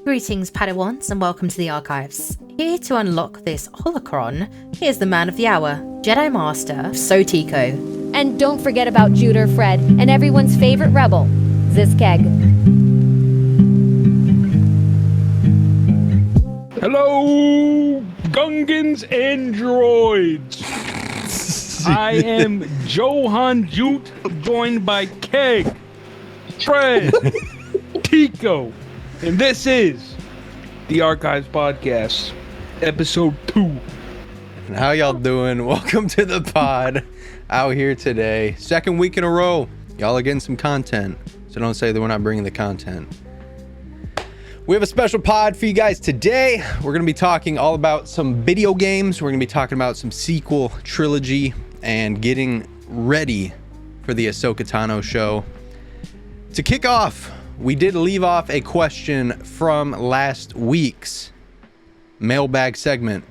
Greetings, Padawans, and welcome to the Archives. Here to unlock this holocron, here's the man of the hour, Jedi Master, AlsoTeeko. And don't forget about Juder, Fred, and everyone's favorite rebel, Ziskeg. Hello, Gungans and droids. I am Johan Jute, joined by Keg, Fred, Tico, and this is the Archives Podcast, Episode 2. And how y'all doing? Welcome to the pod. Out here today, second week in a row. Y'all are getting some content, so don't say that we're not bringing the content. We have a special pod for you guys today. We're going to be talking all about some video games. We're going to be talking about some Sequel Trilogy and getting ready for the Ahsoka Tano show. To kick off, we did leave off a question from last week's mailbag segment,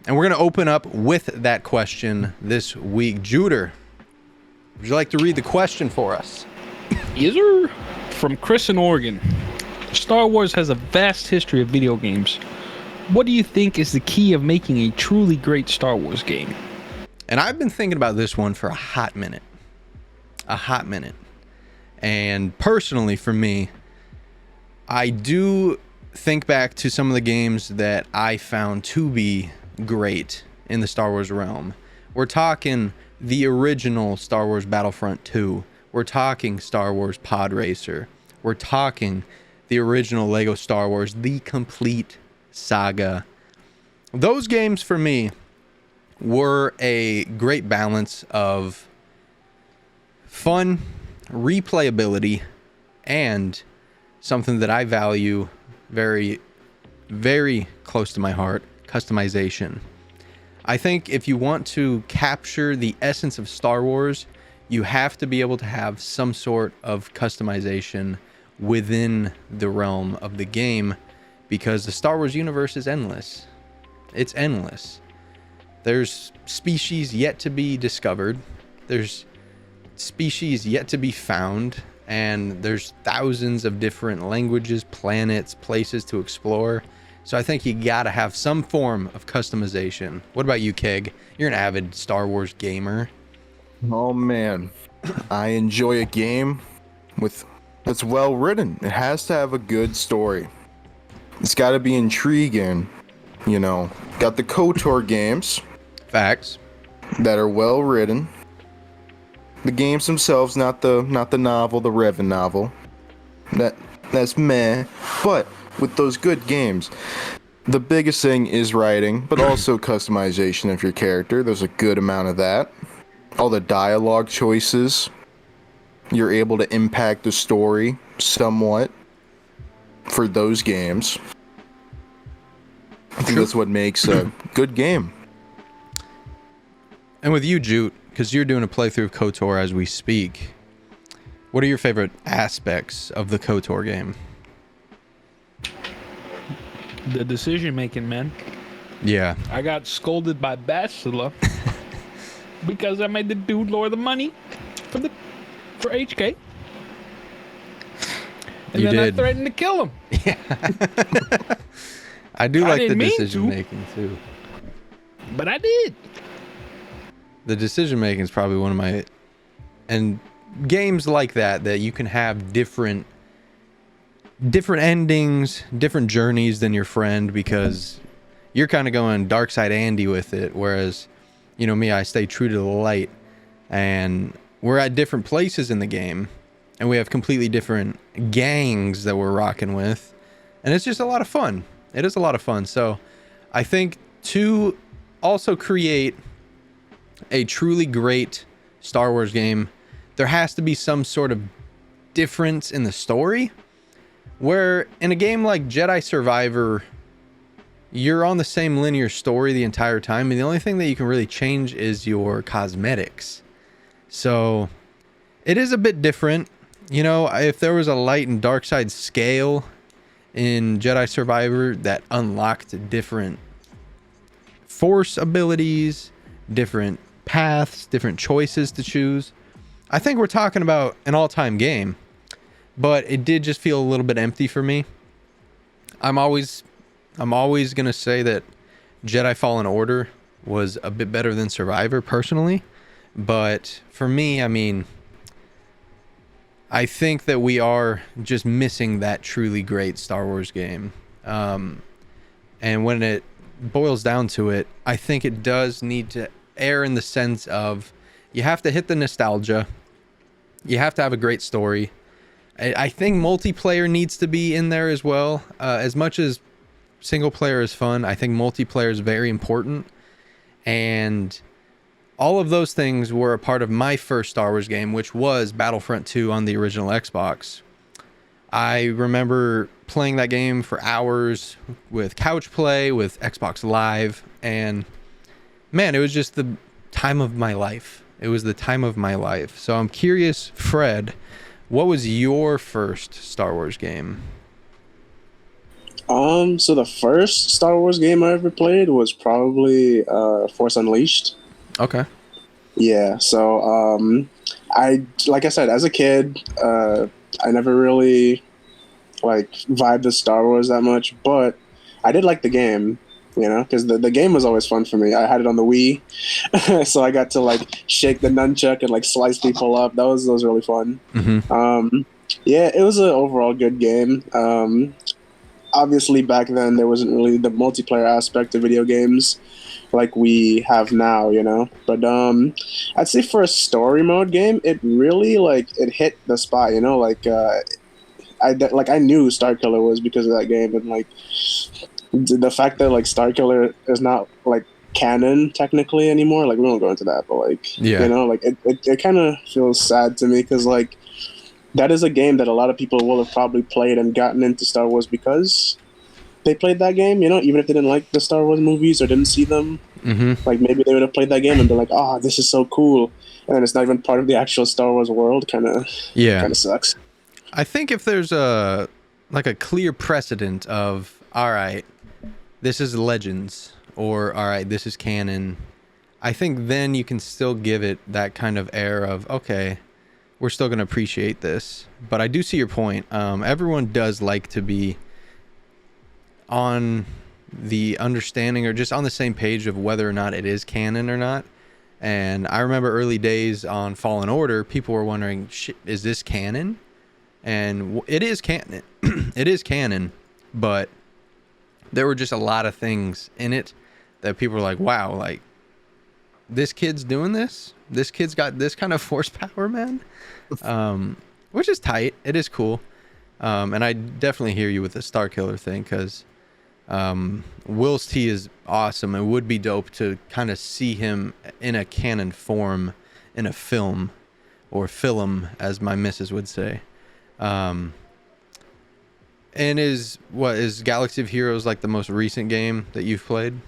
and we're going to open up with that question this week. Juder, would you like to read the question for us? Yes, sir. From Chris in Oregon. Star Wars has a vast history of video games. What do you think is the key of making a truly great Star Wars game? And I've been thinking about this one for a hot minute. And personally, for me, I do think back to some of the games that I found to be great in the Star Wars realm. We're talking the original Star Wars Battlefront 2. We're talking Star Wars Pod Racer. We're talking the original Lego Star Wars, the complete saga. Those games for me were a great balance of fun, replayability, and something that I value very, very close to my heart, customization. I think if you want to capture the essence of Star Wars, you have to be able to have some sort of customization within the realm of the game, because the Star Wars universe is endless. It's endless. There's species yet to be discovered. There's species yet to be found. And there's thousands of different languages, planets, places to explore. So I think you gotta have some form of customization. What about you, Keg? You're an avid Star Wars gamer. Oh man, I enjoy a game that's well written. It has to have a good story. It's got to be intriguing, you know. Got the KOTOR games. Facts. That are well written. The games themselves, not the novel, the Revan novel. That's meh. But with those good games, the biggest thing is writing, but also customization of your character. There's a good amount of that. All the dialogue choices. You're able to impact the story somewhat for those games. I think that's what makes a good game. And with you, Jute, because you're doing a playthrough of KOTOR as we speak, what are your favorite aspects of the KOTOR game? The decision making, man. Yeah. I got scolded by Bachelor because I made the dude lower the money for HK. And You then did. I threatened to kill him. I do like the didn't mean decision to. making too. But I did. The decision making is probably one of my, and games like that you can have different endings, different journeys than your friend, because you're kind of going dark side Andy with it, whereas, you know, me, I stay true to the light, and we're at different places in the game, and we have completely different gangs that we're rocking with, and it's just a lot of fun. It is a lot of fun. So I think to also create a truly great Star Wars game, there has to be some sort of difference in the story, where in a game like Jedi Survivor, you're on the same linear story the entire time, and the only thing that you can really change is your cosmetics. So it is a bit different. You know, if there was a light and dark side scale in Jedi Survivor that unlocked different force abilities, different paths, different choices to choose, I think we're talking about an all-time game. But it did just feel a little bit empty for me. I'm always gonna say that Jedi Fallen Order was a bit better than Survivor personally, but for me, I mean, I think that we are just missing that truly great Star Wars game. And when it boils down to it, I think it does need to err in the sense of you have to hit the nostalgia. You have to have a great story. I think multiplayer needs to be in there as well. As much as single player is fun, I think multiplayer is very important. And all of those things were a part of my first Star Wars game, which was Battlefront 2 on the original Xbox. I remember playing that game for hours with couch play, with Xbox Live, and man, it was just the time of my life. It was the time of my life. So I'm curious, Fred, what was your first Star Wars game? So the first Star Wars game I ever played was probably Force Unleashed. Okay. Yeah, so like I said, as a kid, I never really like vibed with Star Wars that much, but I did like the game, you know, because the game was always fun for me. I had it on the Wii, so I got to like shake the nunchuck and like slice people up. That was really fun. Mm-hmm. Yeah, it was an overall good game. Obviously, back then there wasn't really the multiplayer aspect of video games like we have now, you know. But I'd say for a story mode game, it really like it hit the spot, you know. Like I knew Starkiller was because of that game, and like the fact that like Starkiller is not like canon technically anymore. Like we won't go into that, but like Yeah. you know, like it kind of feels sad to me because like that is a game that a lot of people will have probably played and gotten into Star Wars because they played that game, you know, even if they didn't like the Star Wars movies or didn't see them. Mm-hmm. Like maybe they would have played that game and been like, "Oh, this is so cool," and then it's not even part of the actual Star Wars world. Kind of sucks. I think if there's a clear precedent of, all right, this is Legends, or all right, this is canon, I think then you can still give it that kind of air of, okay, we're still going to appreciate this. But I do see your point. Everyone does like to be on the understanding or just on the same page of whether or not it is canon or not. And I remember early days on Fallen Order, people were wondering, is this canon? And it is canon. It is canon, but there were just a lot of things in it that people were like, wow, like this kid's doing this? This kid's got this kind of force power, man? Which is tight. It is cool. And I definitely hear you with the Starkiller thing, because Will's T is awesome. It would be dope to kind of see him in a canon form in a film, or film, as my missus would say. And is Galaxy of Heroes like the most recent game that you've played?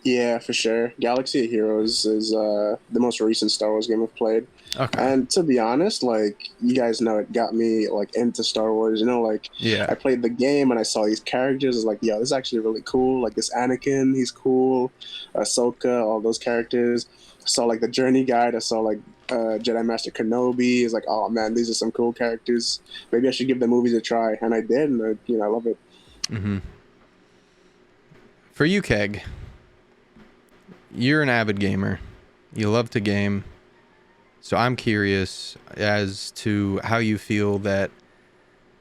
Yeah, for sure. Galaxy of Heroes is the most recent Star Wars game I've played. Okay. And to be honest, like, you guys know, it got me like into Star Wars. You know, like, Yeah. I played the game and I saw these characters. I was like, yo, this is actually really cool. Like, this Anakin, he's cool. Ahsoka, all those characters. I saw like the Journey Guide. I saw like Jedi Master Kenobi. It's like, oh man, these are some cool characters. Maybe I should give the movies a try. And I did, and I love it. Mm-hmm. For you, Keg, you're an avid gamer. You love to game. So I'm curious as to how you feel that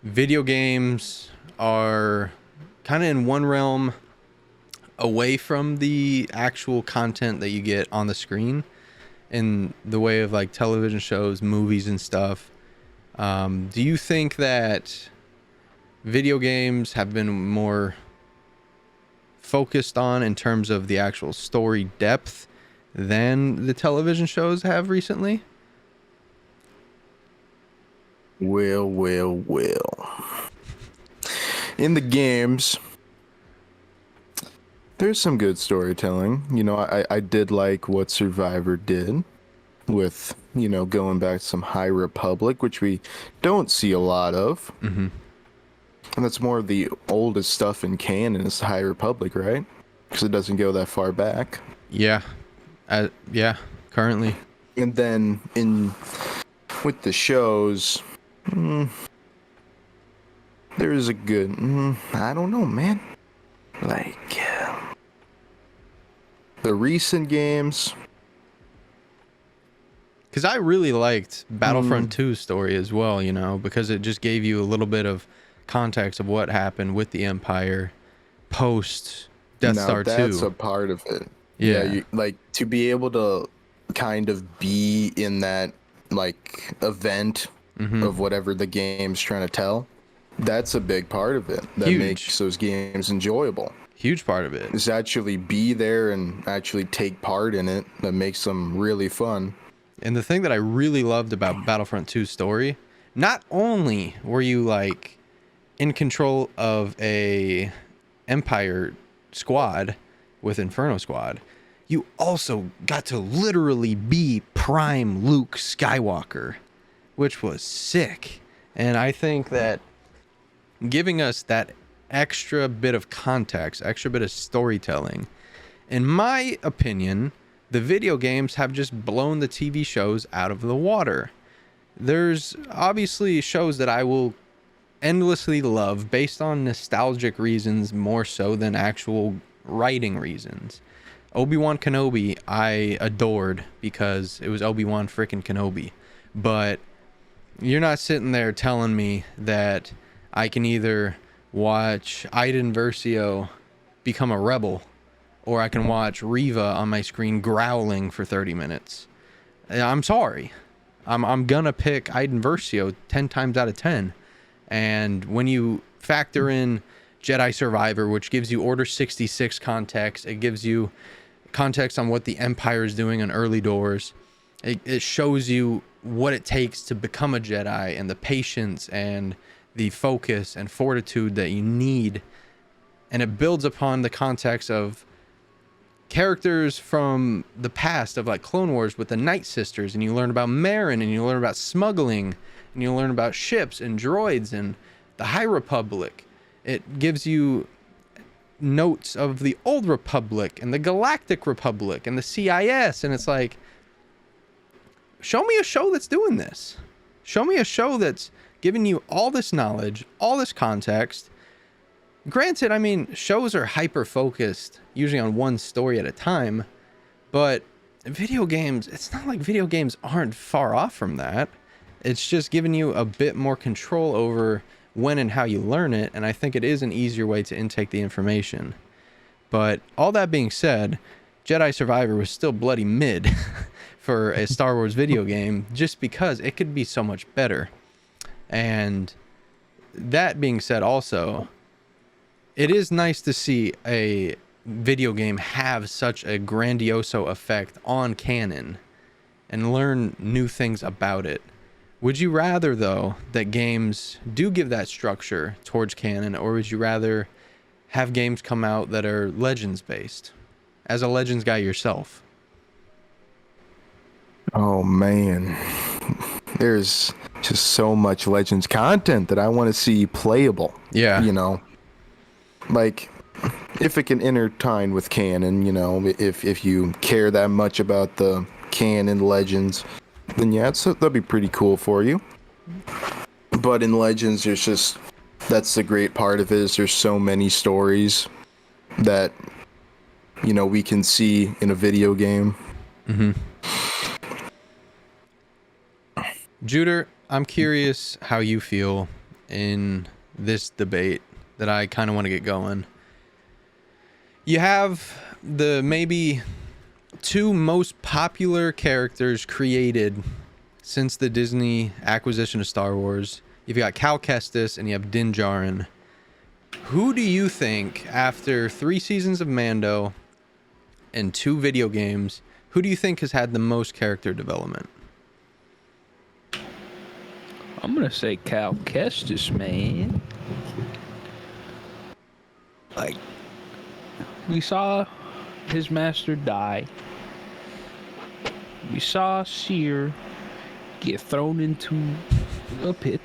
video games are kind of in one realm away from the actual content that you get on the screen, in the way of like television shows, movies, and stuff. Do you think that video games have been more focused on in terms of the actual story depth than the television shows have recently? Well. In the games, there's some good storytelling. You know, I did like what Survivor did with, you know, going back to some High Republic, which we don't see a lot of. Mm-hmm. And that's more of the oldest stuff in canon is the High Republic, right? Because it doesn't go that far back. Yeah. Currently. And then with the shows, There is a good. I don't know, man. Like the recent games. Because I really liked Battlefront 2's story as well, you know, because it just gave you a little bit of context of what happened with the Empire post Death Now Star 2. that's a part of it. Yeah. You, like to be able to kind of be in that like event of whatever the game's trying to tell. That's a big part of it that Huge. makes those games enjoyable. Huge part of it. Is actually be there and actually take part in it that makes them really fun. And the thing that I really loved about Battlefront 2's story, not only were you like in control of a Empire squad with Inferno Squad, you also got to literally be Prime Luke Skywalker, which was sick. And I think that giving us that extra bit of context, extra bit of storytelling, in my opinion, the video games have just blown the TV shows out of the water. There's obviously shows that I will endlessly love based on nostalgic reasons more so than actual writing reasons. Obi-Wan Kenobi I adored because it was Obi-Wan frickin' Kenobi. But you're not sitting there telling me that I can either watch Iden Versio become a rebel, or I can watch Reva on my screen growling for 30 minutes. I'm sorry. I'm gonna pick Iden Versio 10 times out of 10. And when you factor in Jedi Survivor, which gives you Order 66 context, it gives you context on what the Empire is doing on early doors. It shows you what it takes to become a Jedi and the patience and the focus and fortitude that you need. And it builds upon the context of characters from the past of like Clone Wars with the Night Sisters, and you learn about Marin, and you learn about smuggling, and you learn about ships and droids and the High Republic. It gives you notes of the Old Republic and the Galactic Republic and the CIS, and it's like, show me a show that's doing this. Show me a show that's giving you all this knowledge, all this context. Granted, I mean, shows are hyper-focused, usually on one story at a time, but video games, it's not like video games aren't far off from that. It's just giving you a bit more control over when and how you learn it, and I think it is an easier way to intake the information. But all that being said, Jedi Survivor was still bloody mid for a Star Wars video game, just because it could be so much better. And that being said also, it is nice to see a video game have such a grandioso effect on canon and learn new things about it. Would you rather, though, that games do give that structure towards canon, or would you rather have games come out that are Legends based? As a Legends guy yourself. Oh man, there's just so much Legends content that I want to see playable. Yeah. You know, like if it can intertwine with canon, you know, if you care that much about the canon Legends, then yeah, that'd be pretty cool for you. But in Legends, there's just, that's the great part of it, is there's so many stories that, you know, we can see in a video game. Juder, I'm curious how you feel in this debate that I kind of want to get going. You have the maybe two most popular characters created since the Disney acquisition of Star Wars. You've got Cal Kestis and you have Din Djarin. Who do you think, after 3 seasons of Mando and 2 video games, who do you think has had the most character development? I'm gonna say Cal Kestis, man. Like, we saw his master die. We saw Seer get thrown into a pit.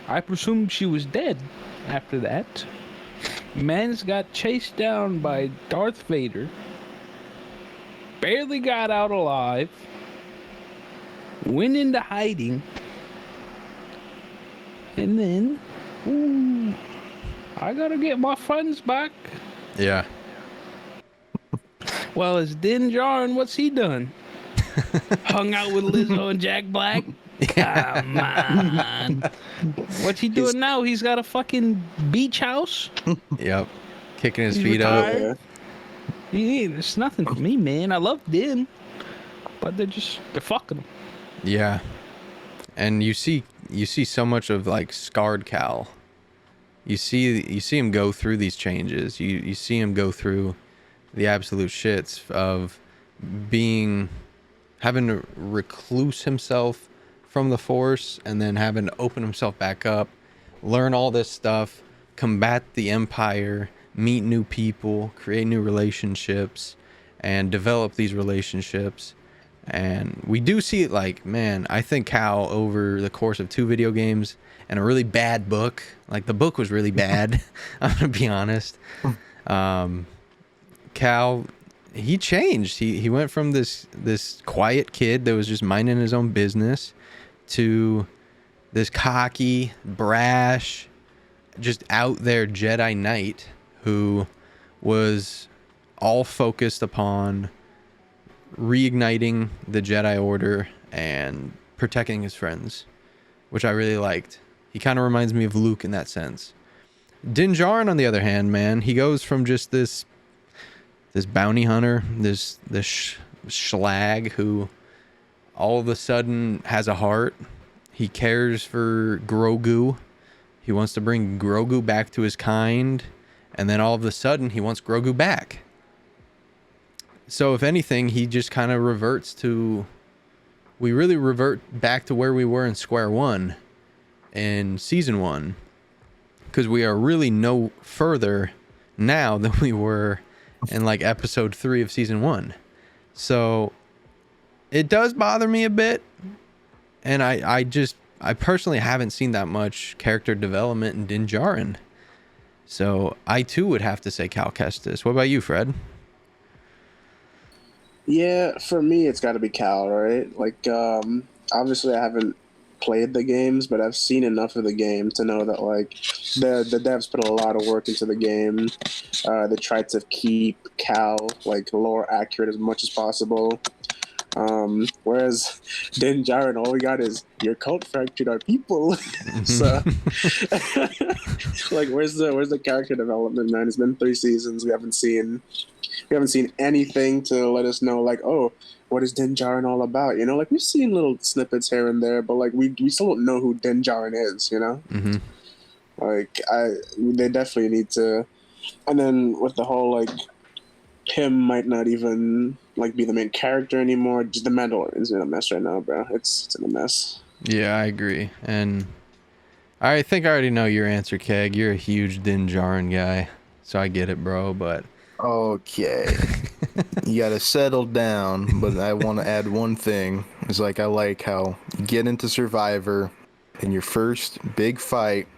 I presumed she was dead after that. Mans got chased down by Darth Vader. Barely got out alive. Went into hiding. And then Ooh, I gotta get my friends back. Yeah. Well, it's Din Djarin. What's he done? Hung out with Lizzo and Jack Black? Come on. What's he doing now? He's got a fucking beach house. Yep. Kicking his He's feet up. retired. It's nothing for me, man. I love Din, but they're fucking him. Yeah. And you see so much of like scarred Cal. You see him go through these changes. You see him go through the absolute shits of having to recluse himself from the Force and then having to open himself back up, learn all this stuff, combat the Empire, meet new people, create new relationships, and develop these relationships. And we do see it like, man, I think Cal over the course of 2 video games and a really bad book, like the book was really bad, I'm gonna be honest. Cal, he changed. He went from this quiet kid that was just minding his own business to this cocky, brash, just out there Jedi Knight who was all focused upon reigniting the Jedi Order and protecting his friends, which I really liked. He kind of reminds me of Luke in that sense. Din Djarin, on the other hand, man, he goes from just this bounty hunter, this schlag who all of a sudden has a heart. He cares for Grogu. He wants to bring Grogu back to his kind, and then all of a sudden he wants Grogu back. So if anything, he just kind of we really revert back to where we were in Square One in Season 1, because we are really no further now than we were in like Episode 3 of Season 1. So it does bother me a bit, and I personally haven't seen that much character development in Din Djarin. So I too would have to say Cal Kestis. What about you, Fred? Yeah, for me, it's got to be Cal, right? Like, obviously, I haven't played the games, but I've seen enough of the game to know that, like, the devs put a lot of work into the game. They tried to keep Cal, like, lore accurate as much as possible. Whereas Din Djarin, all we got is your cult fractured our people. So, like, where's the character development, man? It's been 3 seasons. We haven't seen anything to let us know, like, oh, what is Din Djarin all about? You know, like, we've seen little snippets here and there, but like we still don't know who Din Djarin is. You know, like they definitely need to. And then with the whole like him might not even like be the main character anymore. Just the Mandalorian's in a mess right now, bro. It's in a mess. Yeah, I agree. And I think I already know your answer, Keg. You're a huge Din Djarin guy, so I get it, bro. But Okay. You gotta settle down, but I want to add one thing. It's like I like how you get into Survivor and your first big fight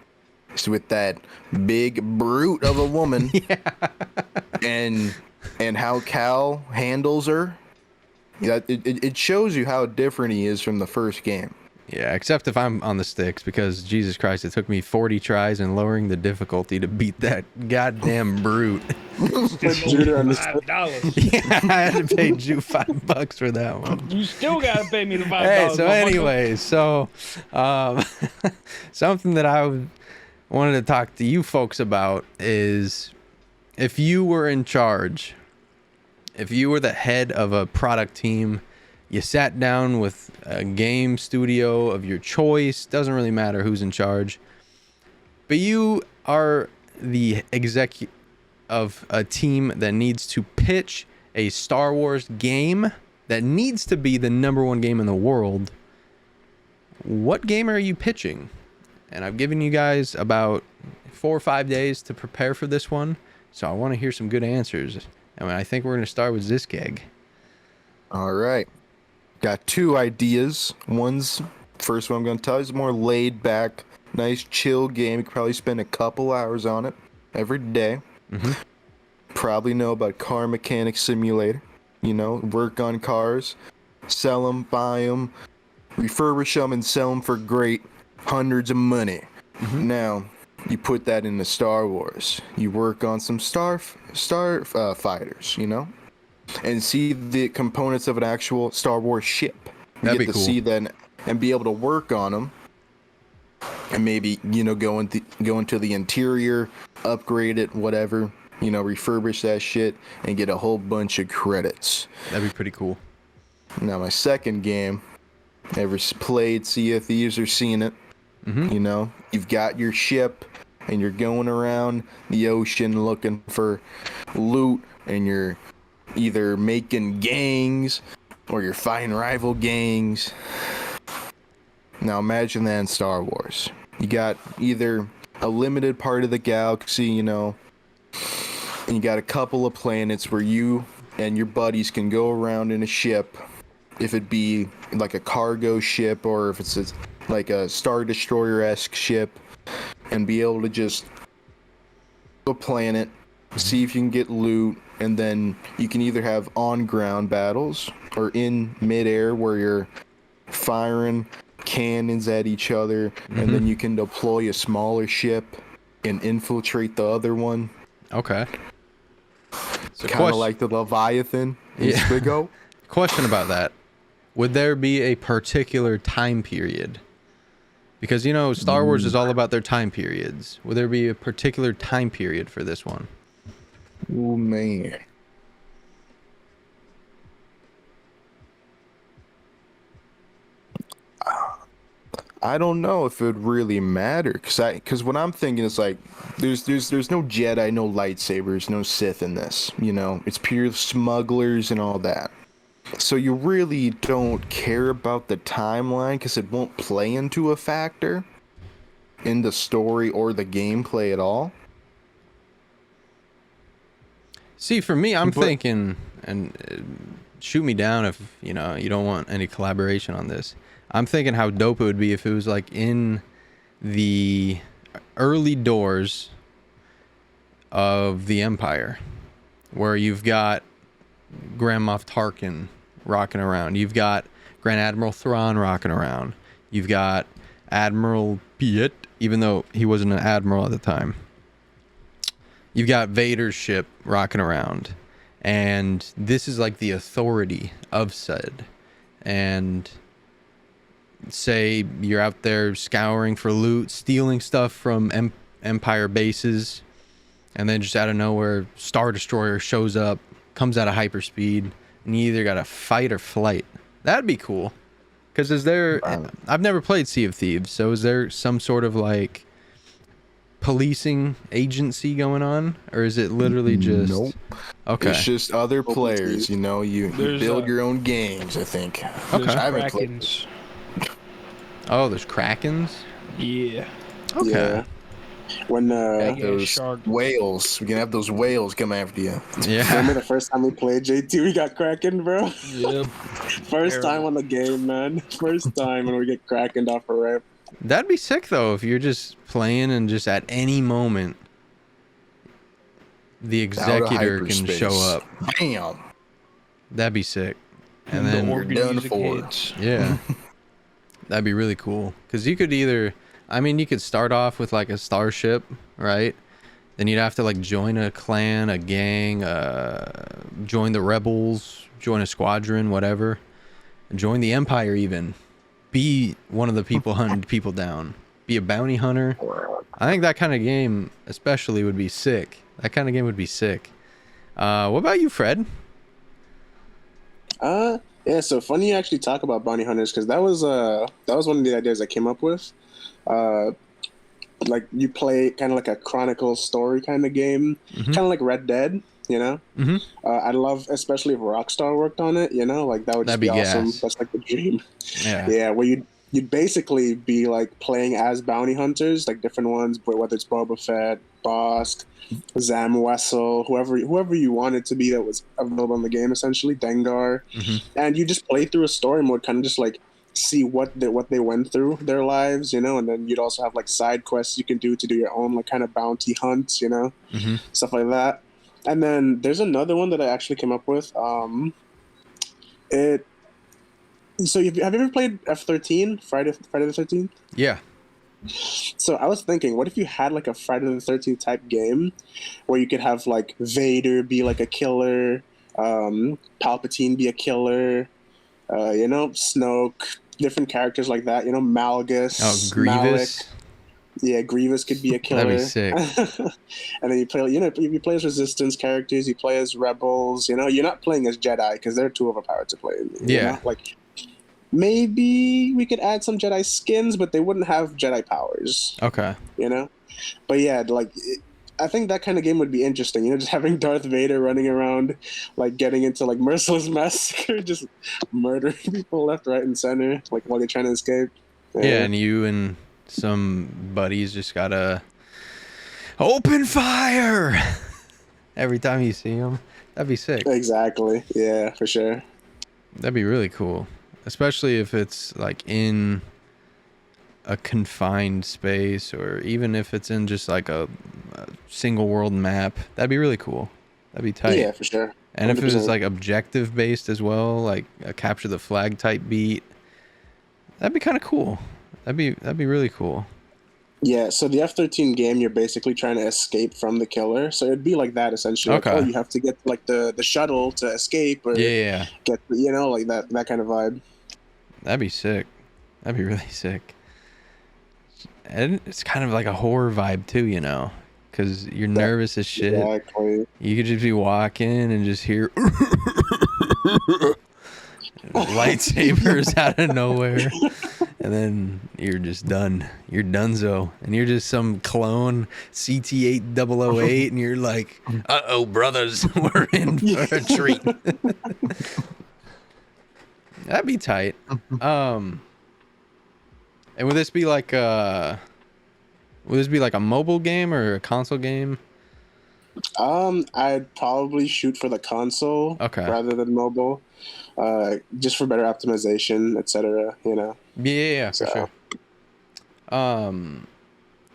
is with that big brute of a woman. And how Cal handles her. Yeah, it shows you how different he is from the first game. yeah, except if I'm on the sticks, because Jesus Christ, it took me 40 tries and lowering the difficulty to beat that goddamn brute. $5. Yeah, I had to pay Jew $5 for that one. You still gotta pay me the $5. Hey, so motherfucker. anyways, something that I wanted to talk to you folks about is if you were in charge, if you were the head of a product team, you sat down with a game studio of your choice, doesn't really matter who's in charge, but you are the executive of a team that needs to pitch a Star Wars game that needs to be the #1 game in the world. What game are you pitching? And I've given you guys about 4 or 5 days to prepare for this one, so I want to hear some good answers. And I think we're going to start with Zizkeg. All right. Got 2 ideas. First one I'm going to tell you is more laid back, nice chill game. You could probably spend a couple hours on it every day. Probably know about Car Mechanic Simulator. You know, work on cars, sell them, buy them, refurbish them, and sell them for great hundreds of money. Now, You put that into Star Wars. You work on some star fighters, you know, and see the components of an actual Star Wars ship. You That'd get be to cool. see that and be able to work on them, and maybe, you know, go into the interior, upgrade it, whatever, you know, refurbish that shit, and get a whole bunch of credits. That'd be pretty cool. Now, my second game, ever played Sea of Thieves or seen it? You know, you've got your ship and you're going around the ocean looking for loot, and you're either making gangs or you're fighting rival gangs. Now imagine that in Star Wars. You got either a limited part of the galaxy, you know, and you got a couple of planets where you and your buddies can go around in a ship, if it be like a cargo ship or if it's like a Star Destroyer-esque ship, and be able to just go planet, see if you can get loot, and then you can either have on-ground battles or in midair where you're firing cannons at each other, and then you can deploy a smaller ship and infiltrate the other one. Okay. So Kind of like the Leviathan in Spigo. Question about that. Would there be a particular time period? Because, you know, Star Wars is all about their time periods. Would there be a particular time period for this one? Oh, man. I don't know if it would really matter, because what I'm thinking is like, there's no Jedi, no lightsabers, no Sith in this. You know, it's pure smugglers and all that. So you really don't care about the timeline because it won't play into a factor in the story or the gameplay at all. See, for me, I'm thinking, and shoot me down if, you know, you don't want any collaboration on this. I'm thinking how dope it would be if it was like in the early doors of the Empire, where you've got Grand Moff Tarkin rocking around, you've got Grand Admiral Thrawn rocking around, you've got Admiral Piet, even though he wasn't an admiral at the time. You've got Vader's ship rocking around, and this is like the authority of said. And say you're out there scouring for loot, stealing stuff from Empire bases, and then just out of nowhere, Star Destroyer shows up, comes out of hyperspeed, and you either gotta fight or flight. That'd be cool. Because is there... I've never played Sea of Thieves, so is there some sort of, like, policing agency going on? Or is it literally just... Nope. Okay. It's just other players, you know, you build your own games, I think. Okay. I haven't played. Krakens. Oh, there's Krakens? Yeah. Okay. Yeah. When Those shark. whales, we can have those whales come after you. Yeah. remember the first time we played JT, we got Kraken, bro. Yep. First time on the game, man. First time when we get Krakened off a rip. That'd be sick, though, if you're just playing and just at any moment the executor can show up. Bam! That'd be sick. And The then... organ done music for. hits. Yeah. That'd be really cool. Because you could either... I mean, you could start off with, like, a starship, right? Then you'd have to, like, join a clan, a gang, join the rebels, join a squadron, whatever. Join the Empire, even. Be one of the people hunting people down. Be a bounty hunter. I think that kind of game, especially, would be sick. That kind of game would be sick. What about you, Fred? Yeah, so funny you actually talk about bounty hunters, because that was one of the ideas I came up with. Like you play kind of like a chronicle story kind of game, kind of like Red Dead, you know. I'd love, especially if Rockstar worked on it, you know, like that would just That'd be be awesome. gas. That's like the dream. Yeah. Where you'd basically be like playing as bounty hunters, like different ones, but whether it's Boba Fett, Bosk, Zam Wessel, whoever you wanted to be that was available in the game, essentially Dengar, and you just play through a story mode, kind of just like see what they went through their lives, you know, and then you'd also have like side quests you can do to do your own like kind of bounty hunts, you know, stuff like that. And then there's another one that I actually came up with. So have you ever played F-13, Friday the 13th? Yeah. So I was thinking, what if you had like a Friday the 13th type game where you could have like Vader be like a killer, Palpatine be a killer, Snoke, different characters like that, Malgus, Oh, Malik. Grievous. Yeah, Grievous could be a killer. That'd be sick. And then you play, you play as Resistance characters, you play as Rebels. You're not playing as Jedi because they're too overpowered to play. Like maybe we could add some Jedi skins, but they wouldn't have Jedi powers. Okay. But yeah, I think that kind of game would be interesting. Just having Darth Vader running around, like getting into like merciless massacre, just murdering people left, right, and center, like while they're trying to escape. Yeah, and you and some buddies just gotta open fire every time you see them. That'd be sick. Exactly. Yeah, for sure. That'd be really cool, especially if it's like in a confined space, or even if it's in just like a single world map. That'd be really cool. That'd be tight. Yeah, for sure. 100%. And if it was like objective based as well, like a capture the flag type beat, that'd be kind of cool. That'd be really cool. Yeah, so the F-13 game, you're basically trying to escape from the killer. So it'd be like that essentially. Okay. Like, you have to get like the shuttle to escape, or Yeah. get like that kind of vibe. That'd be sick. That'd be really sick. And it's kind of like a horror vibe too, because you're nervous as shit. Exactly. You could just be walking and just hear lightsabers out of nowhere, and then you're just done. You're donezo, and you're just some clone CT-8008, and you're like, "Uh-oh, brothers, we're in for a treat." That'd be tight. And would this be like a mobile game or a console game? I'd probably shoot for the console rather than mobile, just for better optimization, etc. Yeah, for sure.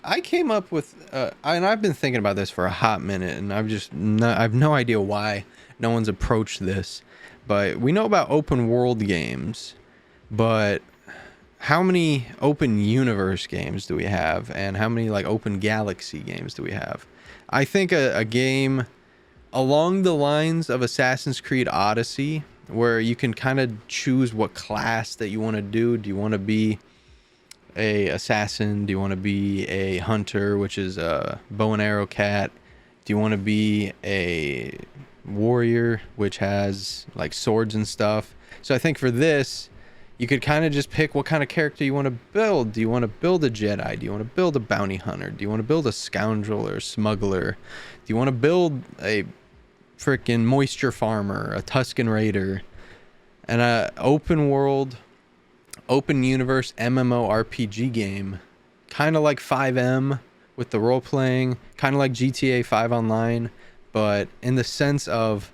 I came up with, and I've been thinking about this for a hot minute, and I have no idea why no one's approached this. But we know about open world games, but how many open universe games do we have, and how many like open galaxy games do we have? I think a game along the lines of Assassin's Creed Odyssey, where you can kind of choose what class that you want to do. Do you want to be a assassin? Do you want to be a hunter, which is a bow and arrow cat? Do you want to be a warrior, which has like swords and stuff? So I think for this, you could kind of just pick what kind of character you want to build. Do you want to build a Jedi? Do you want to build a bounty hunter? Do you want to build a scoundrel or a smuggler? Do you want to build a freaking moisture farmer, a Tusken Raider? And a open world, open universe MMORPG game, kind of like 5M with the role playing, kind of like GTA 5 Online, but in the sense of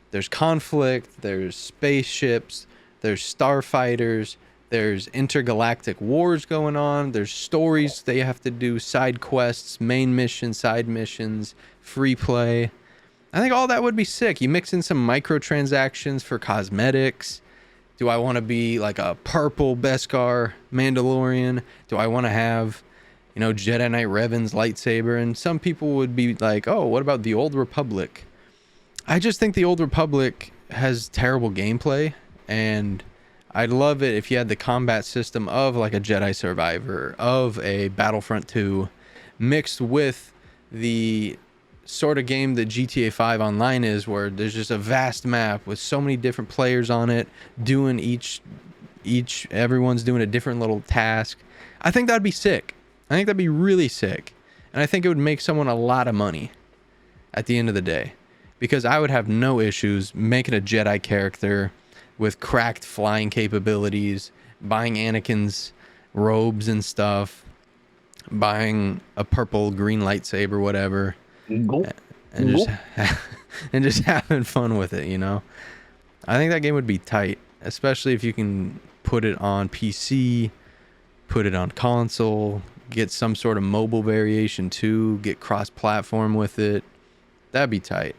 there's conflict, there's spaceships, there's starfighters, there's intergalactic wars going on, there's stories that you have to do, side quests, main missions, side missions, free play. I think all that would be sick. You mix in some microtransactions for cosmetics. Do I want to be like a purple Beskar Mandalorian? Do I want to have, Jedi Knight Revan's lightsaber? And some people would be like, oh, what about the Old Republic? I just think the Old Republic has terrible gameplay, and I'd love it if you had the combat system of like a Jedi Survivor, of a Battlefront 2, mixed with the sort of game that GTA 5 Online is, where there's just a vast map with so many different players on it, doing everyone's doing a different little task. I think that'd be sick. I think that'd be really sick. And I think it would make someone a lot of money at the end of the day, because I would have no issues making a Jedi character with cracked flying capabilities, buying Anakin's robes and stuff, buying a purple green lightsaber, whatever, and just having fun with it, I think that game would be tight, especially if you can put it on PC, put it on console, get some sort of mobile variation too, get cross-platform with it. That'd be tight.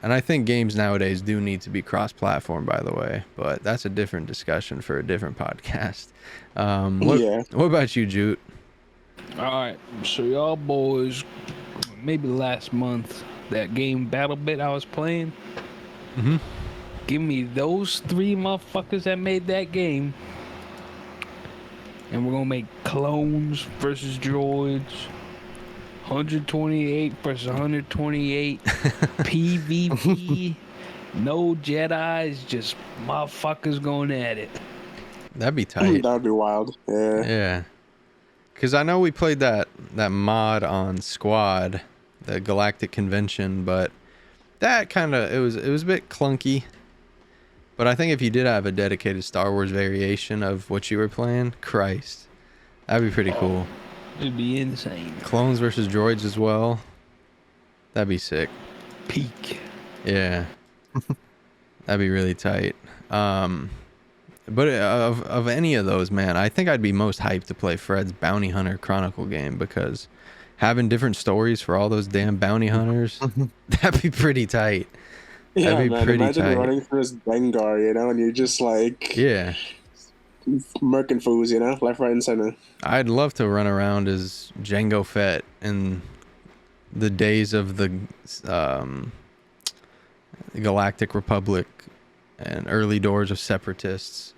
And I think games nowadays do need to be cross-platform, by the way, but that's a different discussion for a different podcast. What about you, Jute? Alright, so y'all boys, maybe last month, that game BattleBit I was playing, give me those 3 motherfuckers that made that game, and we're gonna make clones versus droids, 128 versus 128, PvP, no Jedis, just motherfuckers going at it. That'd be tight. That would be wild. Yeah. Yeah. Because I know we played that mod on Squad, the Galactic convention, but that kind of, it was a bit clunky. But I think if you did have a dedicated Star Wars variation of what you were playing, Christ, that'd be pretty cool. It'd be insane. Clones versus droids as well. That'd be sick. Peak. Yeah. That'd be really tight. But of any of those, man, I think I'd be most hyped to play Fred's Bounty Hunter Chronicle game, because having different stories for all those damn bounty hunters, that'd be pretty tight. Yeah, That'd be man. pretty Imagine tight. running through this Dengar, and you're just like Yeah. murking fools, left, right, and center. I'd love to run around as Jango Fett in the days of the Galactic Republic and early doors of Separatists,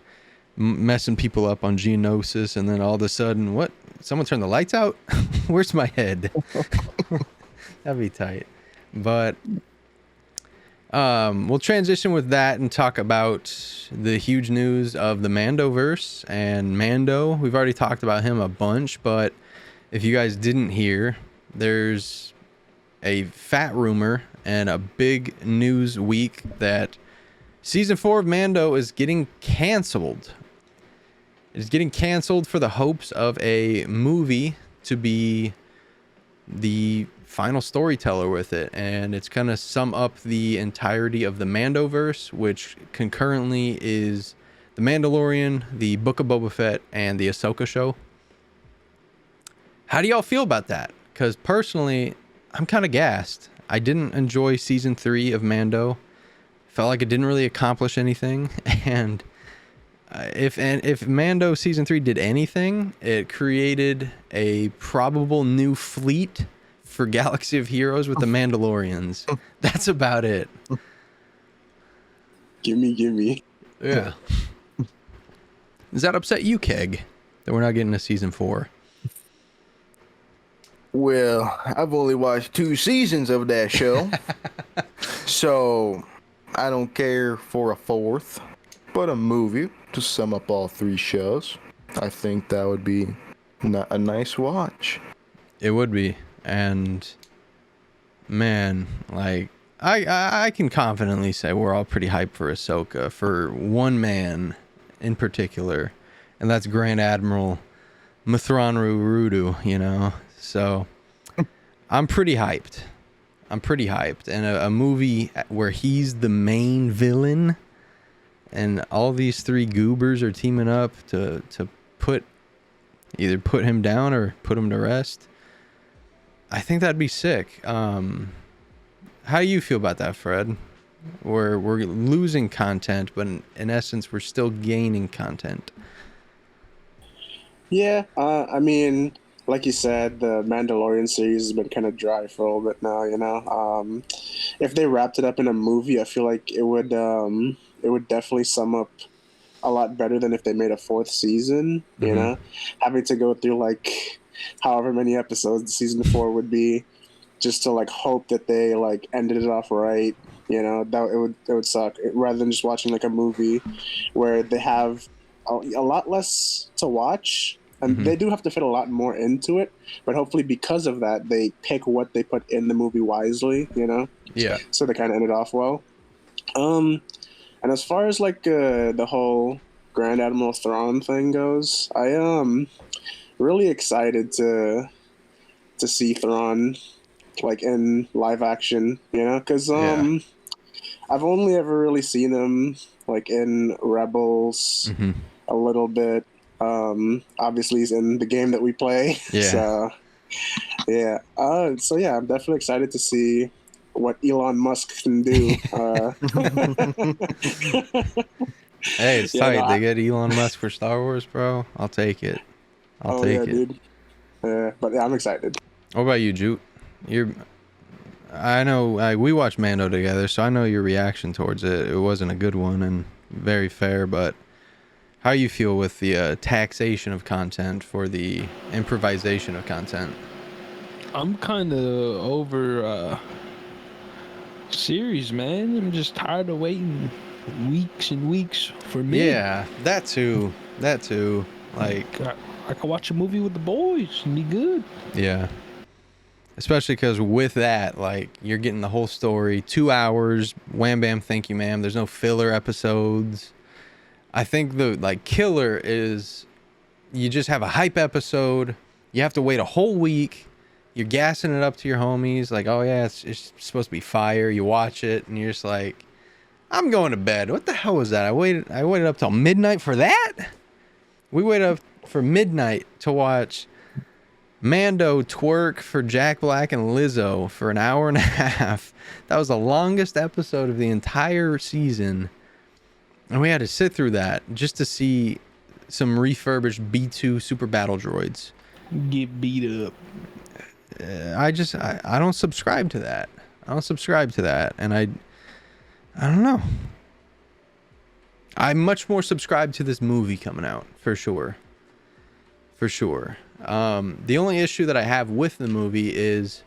messing people up on Geonosis, and then all of a sudden, what? Someone turned the lights out? Where's my head? That'd be tight. But we'll transition with that and talk about the huge news of the Mandoverse and Mando. We've already talked about him a bunch, but if you guys didn't hear, there's a fat rumor and a big news week that Season 4 of Mando is getting canceled. It's getting canceled for the hopes of a movie to be the final storyteller with it. And it's going to sum up the entirety of the Mandoverse, which concurrently is The Mandalorian, the Book of Boba Fett, and the Ahsoka show. How do y'all feel about that? Because personally, I'm kind of gassed. I didn't enjoy Season 3 of Mando. Felt like it didn't really accomplish anything, and if Mando Season 3 did anything, it created a probable new fleet for Galaxy of Heroes with the Mandalorians. That's about it. Gimme. Yeah. Does that upset you, Keg, that we're not getting a Season 4? Well, I've only watched 2 seasons of that show, so I don't care for a 4th, but a movie to sum up all 3 shows. I think that would be a nice watch. It would be, and man, like I can confidently say we're all pretty hyped for Ahsoka, for one man in particular, and that's Grand Admiral Mithranru Rudu, So I'm pretty hyped. And a movie where he's the main villain and all these 3 goobers are teaming up to either put him down or put him to rest. I think that'd be sick. How do you feel about that, Fred? We're losing content, but in essence, we're still gaining content. Yeah, I mean, like you said, the Mandalorian series has been kind of dry for a little bit now. If they wrapped it up in a movie, I feel like it would definitely sum up a lot better than if they made a 4th season. Having to go through like however many episodes Season 4 would be, just to like hope that they like ended it off right. That it would suck, rather than just watching like a movie where they have a lot less to watch. And they do have to fit a lot more into it, but hopefully because of that, they pick what they put in the movie wisely, Yeah. So they kind of ended off well. And as far as like the whole Grand Admiral Thrawn thing goes, I am really excited to see Thrawn like in live action, because I've only ever really seen him like in Rebels a little bit. Obviously he's in the game that we play. Yeah. So I'm definitely excited to see what Elon Musk can do. Hey, it's tight. They get Elon Musk for Star Wars, bro. I'll take it. I'll take it. Dude. But yeah, I'm excited. What about you, Jute? I know we watched Mando together, so I know your reaction towards it. It wasn't a good one and very fair, but how you feel with the taxation of content for the improvisation of content? I'm kind of over series, man. I'm just tired of waiting weeks and weeks for me. Yeah, that too. Like, I can watch a movie with the boys and be good. yeah. Especially because with that, like, you're getting the whole story, 2 hours, wham bam, thank you, ma'am. There's no filler episodes. I think the, like, killer is you just have a hype episode. You have to wait a whole week. You're gassing it up to your homies. Like, oh, yeah, it's supposed to be fire. You watch it, and you're just like, I'm going to bed. What the hell was that? I waited up till midnight for that? We waited up for midnight to watch Mando twerk for Jack Black and Lizzo for an hour and a half. That was the longest episode of the entire season. And we had to sit through that just to see some refurbished B2 super battle droids. Get beat up. I don't subscribe to that. And I don't know. I'm much more subscribed to this movie coming out, for sure. The only issue that I have with the movie is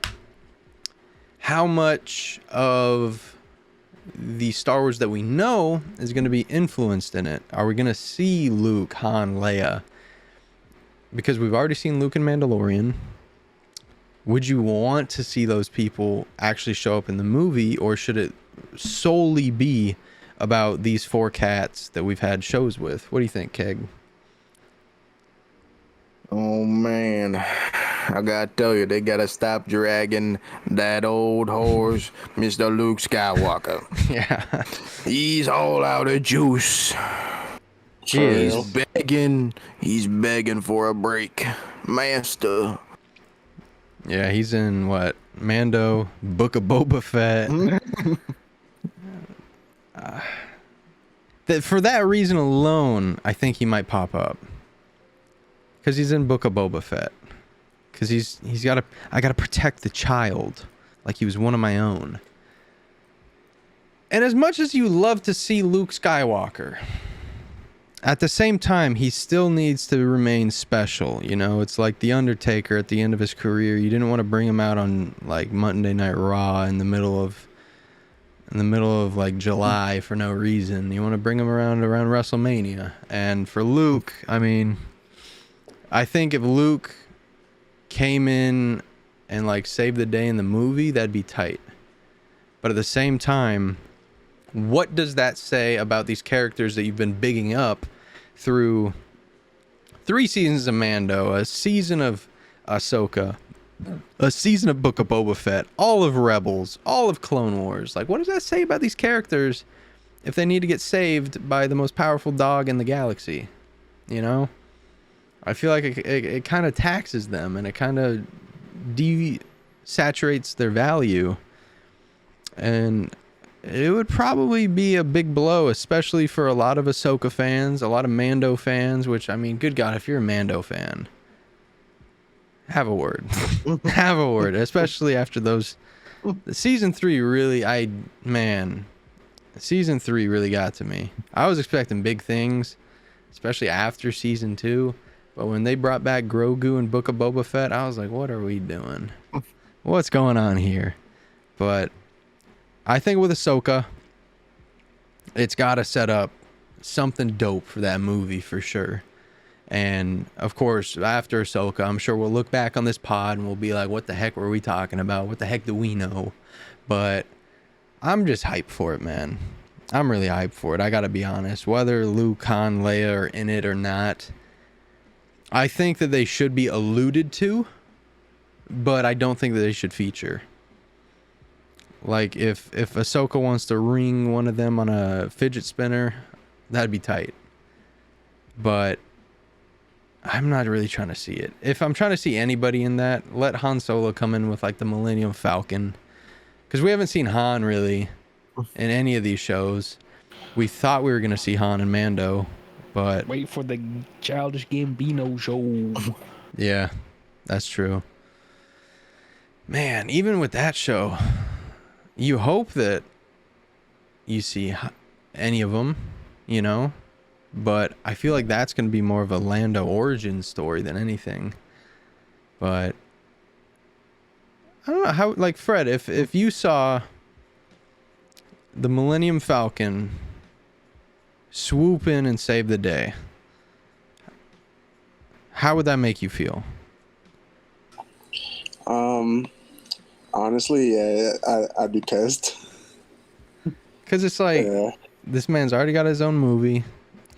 how much of the Star Wars that we know is going to be influenced in it. Are we going to see Luke, Han, Leia? Because we've already seen Luke in Mandalorian. Would you want to see those people actually show up in the movie, or should it solely be about these 4 cats that we've had shows with? What do you think, Keg? Oh man, I gotta tell you, they gotta stop dragging that old horse, Mr. Luke Skywalker. Yeah. He's all out of juice. He's begging for a break. Master. Yeah, he's in what? Mando, Book of Boba Fett. For that reason alone, I think he might pop up. Because he's in Book of Boba Fett. Because I gotta protect the child like he was one of my own. And as much as you love to see Luke Skywalker, at the same time, he still needs to remain special. You know, it's like The Undertaker at the end of his career. You didn't want to bring him out on like Monday Night Raw in the middle of like July for no reason. You want to bring him around WrestleMania. And for Luke, I mean, I think if Luke came in and like saved the day in the movie, that'd be tight. But at the same time, what does that say about these characters that you've been bigging up through 3 seasons of Mando, a season of Ahsoka, a season of Book of Boba Fett, all of Rebels, all of Clone Wars? Like, what does that say about these characters if they need to get saved by the most powerful dog in the galaxy? You know? I feel like it kind of taxes them, and it kind of desaturates their value. And it would probably be a big blow, especially for a lot of Ahsoka fans, a lot of Mando fans, which, I mean, good God, if you're a Mando fan, have a word. Have a word, especially after those. Season 3 really, Season 3 really got to me. I was expecting big things, especially after Season 2. But when they brought back Grogu and Book of Boba Fett, I was like, what are we doing? What's going on here? But I think with Ahsoka, it's got to set up something dope for that movie for sure. And of course, after Ahsoka, I'm sure we'll look back on this pod and we'll be like, what the heck were we talking about? What the heck do we know? But I'm just hyped for it, man. I'm really hyped for it. I got to be honest. Whether Luke, Han, Leia are in it or not, I think that they should be alluded to, but I don't think that they should feature. Like, if Ahsoka wants to ring one of them on a fidget spinner, that'd be tight. But I'm not really trying to see it. If I'm trying to see anybody in that, let Han Solo come in with, like, the Millennium Falcon. Because we haven't seen Han, really, in any of these shows. We thought we were going to see Han and Mando, but... Wait for the Childish Gambino show. Yeah. That's true. Man, even with that show, you hope that you see any of them, you know? But I feel like that's going to be more of a Lando origin story than anything. But I don't know how, like, Fred, if you saw the Millennium Falcon swoop in and save the day, how would that make you feel? Honestly, yeah, I'd be pissed. Because it's like, this man's already got his own movie.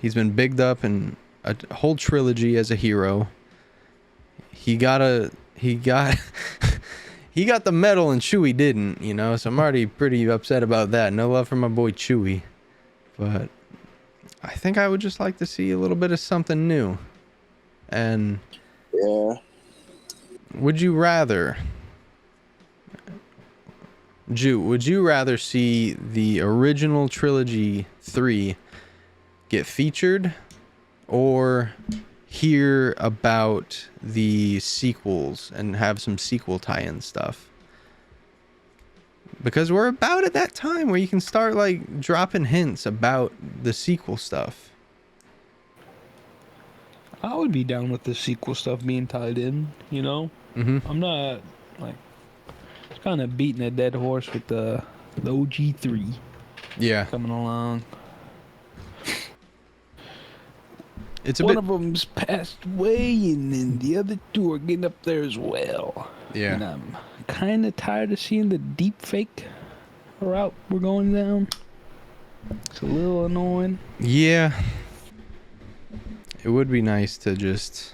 He's been bigged up in a whole trilogy as a hero. He got he got the medal and Chewie didn't, you know, so I'm already pretty upset about that. No love for my boy Chewie. But I think I would just like to see a little bit of something new. And yeah. Would you rather see the original trilogy 3 get featured, or hear about the sequels and have some sequel tie-in stuff? Because we're about at that time where you can start like dropping hints about the sequel stuff. I would be down with the sequel stuff being tied in, you know? I'm not, like, kind of beating a dead horse with the OG3 coming along. It's One of them's passed away, and then the other two are getting up there as well. Yeah. And I'm kind of tired of seeing the deep fake route we're going down. It's a little annoying. Yeah. It would be nice to just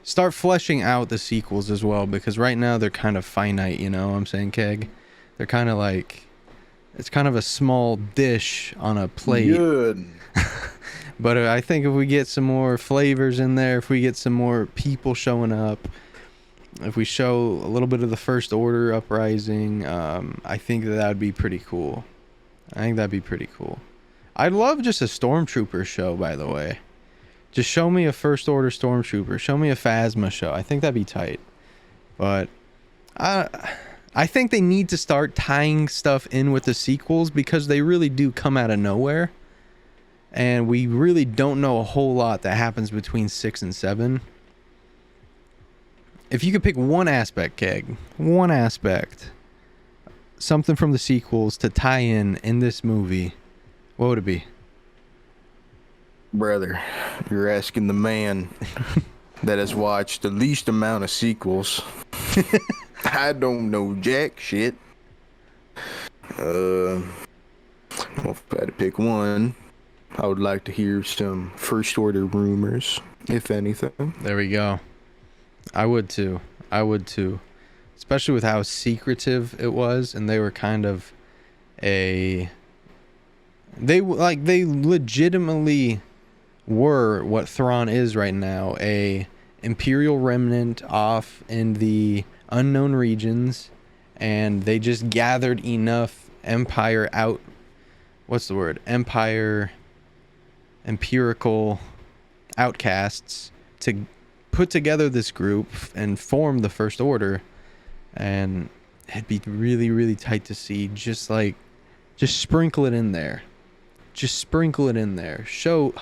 start fleshing out the sequels as well, because right now they're kind of finite, you know what I'm saying, Keg? They're kind of like, it's kind of a small dish on a plate. Good. But I think if we get some more flavors in there, if we get some more people showing up, if we show a little bit of the First Order uprising, I think that would be pretty cool. I'd love just a Stormtrooper show, by the way. Just show me a First Order Stormtrooper. Show me a Phasma show. I think that'd be tight. But I think they need to start tying stuff in with the sequels, because they really do come out of nowhere. And we really don't know a whole lot that happens between 6 and 7. If you could pick one aspect, Keg, something from the sequels to tie in this movie, what would it be? Brother, you're asking the man that has watched the least amount of sequels. I don't know jack shit. Well, if I had to pick one, I would like to hear some First Order rumors, if anything. There we go. I would too. Especially with how secretive it was, and they were kind of they legitimately were what Thrawn is right now, a Imperial remnant off in the unknown regions, and they just gathered enough empirical outcasts to put together this group and form the First Order. And it'd be really, really tight to see. Just sprinkle it in there. Show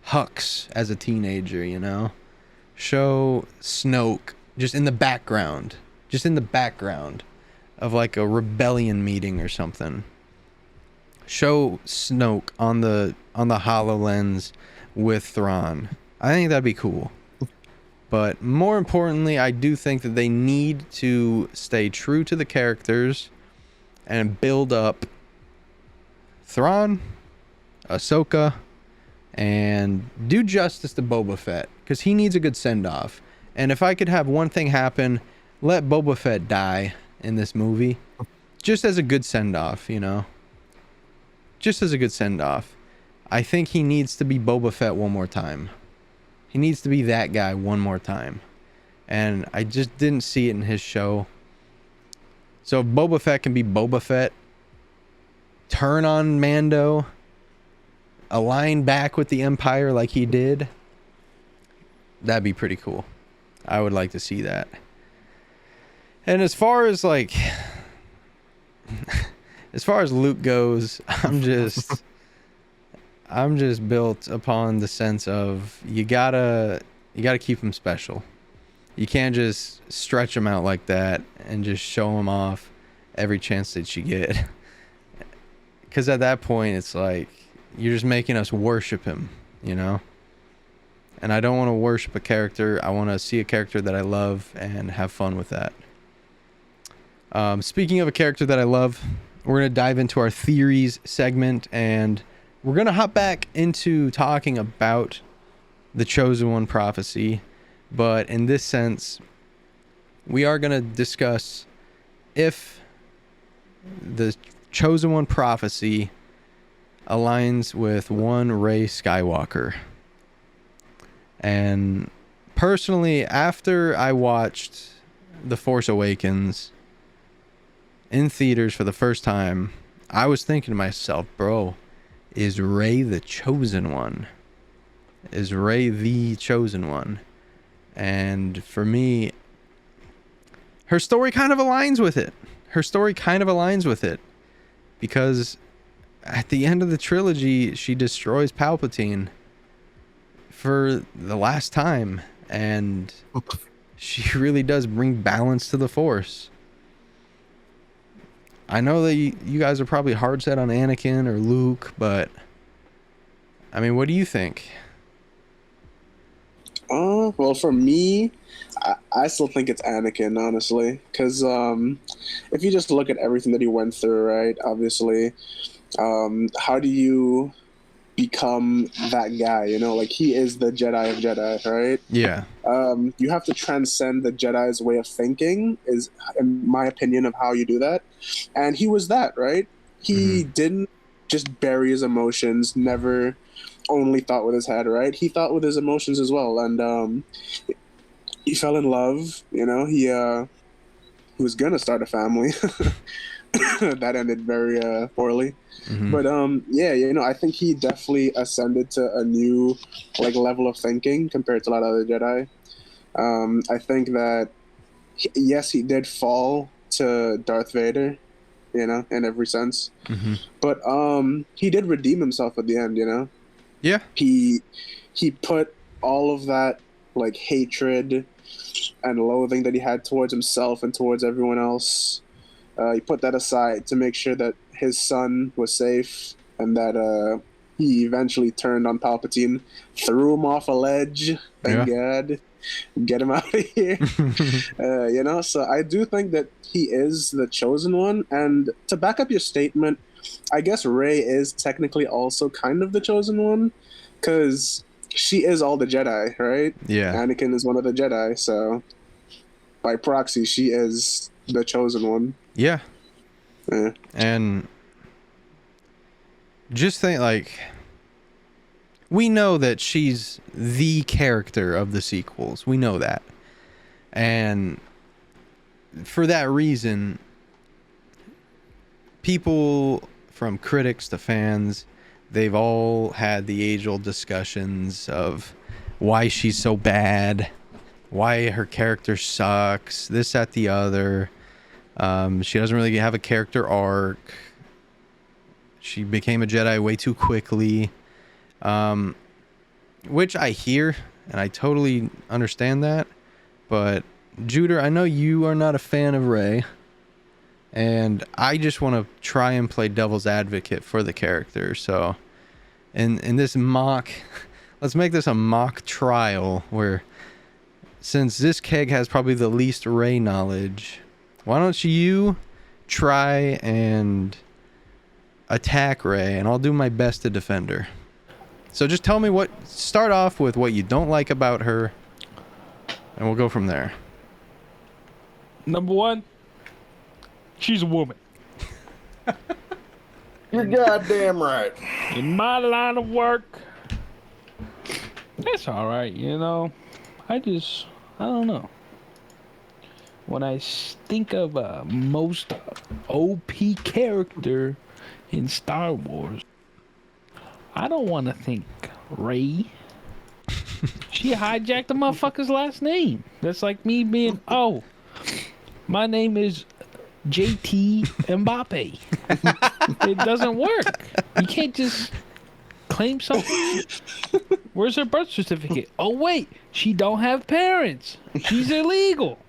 Hux as a teenager, you know? Show Snoke just in the background of like a rebellion meeting or something. Show Snoke on the HoloLens with Thrawn. I think that'd be cool. But more importantly, I do think that they need to stay true to the characters and build up Thrawn, Ahsoka, and do justice to Boba Fett, because he needs a good send-off. And if I could have one thing happen, let Boba Fett die in this movie, just as a good send-off, you know? Just as a good send-off. I think he needs to be Boba Fett one more time. He needs to be that guy one more time. And I just didn't see it in his show. So if Boba Fett can be Boba Fett, turn on Mando, align back with the Empire like he did, that'd be pretty cool. I would like to see that. And as far as like, as far as Luke goes, I'm just built upon the sense of you gotta keep him special. You can't just stretch him out like that and just show him off every chance that you get. Because at that point, it's like you're just making us worship him, you know? And I don't want to worship a character. I want to see a character that I love and have fun with that. Speaking of a character that I love, we're going to dive into our theories segment, and we're going to hop back into talking about the Chosen One prophecy. But in this sense, we are going to discuss if the Chosen One prophecy aligns with one Rey Skywalker. And personally, after I watched The Force Awakens in theaters for the first time, I was thinking to myself, bro, is Rey the Chosen One? Is Rey the Chosen One? And for me, her story kind of aligns with it. Because at the end of the trilogy, she destroys Palpatine for the last time, and she really does bring balance to the Force. I know that you guys are probably hard set on Anakin or Luke, but I mean, what do you think? Well, for me, I still think it's Anakin, honestly, because if you just look at everything that he went through, right? Obviously, how do you become that guy? You know, like, he is the Jedi of Jedi, right? Yeah. You have to transcend the Jedi's way of thinking, is, in my opinion, of how you do that. And he was that, right? He didn't just bury his emotions, never only thought with his head, right? He thought with his emotions as well. And he fell in love, you know, he was gonna start a family. That ended very poorly. But yeah, you know, I think he definitely ascended to a new like level of thinking compared to a lot of other Jedi. I think that yes, he did fall to Darth Vader, you know, in every sense. But he did redeem himself at the end, you know. Yeah. He put all of that like hatred and loathing that he had towards himself and towards everyone else. He put that aside to make sure that his son was safe, and that he eventually turned on Palpatine, threw him off a ledge. Thank God. Get him out of here. You know, so I do think that he is the Chosen One. And to back up your statement, I guess Rey is technically also kind of the Chosen One, because she is all the Jedi, right? Yeah. Anakin is one of the Jedi, so by proxy, she is the Chosen One. Yeah. Yeah. And just think, like, we know that she's the character of the sequels. We know that. And for that reason, people, from critics to fans, they've all had the age-old discussions of why she's so bad, why her character sucks, this, that, the other. She doesn't really have a character arc. She became a Jedi way too quickly. Which I hear, and I totally understand that. But, Juder, I know you are not a fan of Rey. And I just want to try and play devil's advocate for the character. So, in this mock... Let's make this a mock trial where, since this keg has probably the least Rey knowledge, why don't you try and attack Rey, and I'll do my best to defend her. So just tell me start off with what you don't like about her, and we'll go from there. Number one, she's a woman. You're goddamn right. In my line of work, that's all right, you know. I don't know. When I think of a most OP character in Star Wars, I don't want to think Rey. She hijacked the motherfucker's last name. That's like me being, oh, my name is JT Mbappe. It doesn't work. You can't just claim something. Where's her birth certificate? Oh, wait, she don't have parents. She's illegal.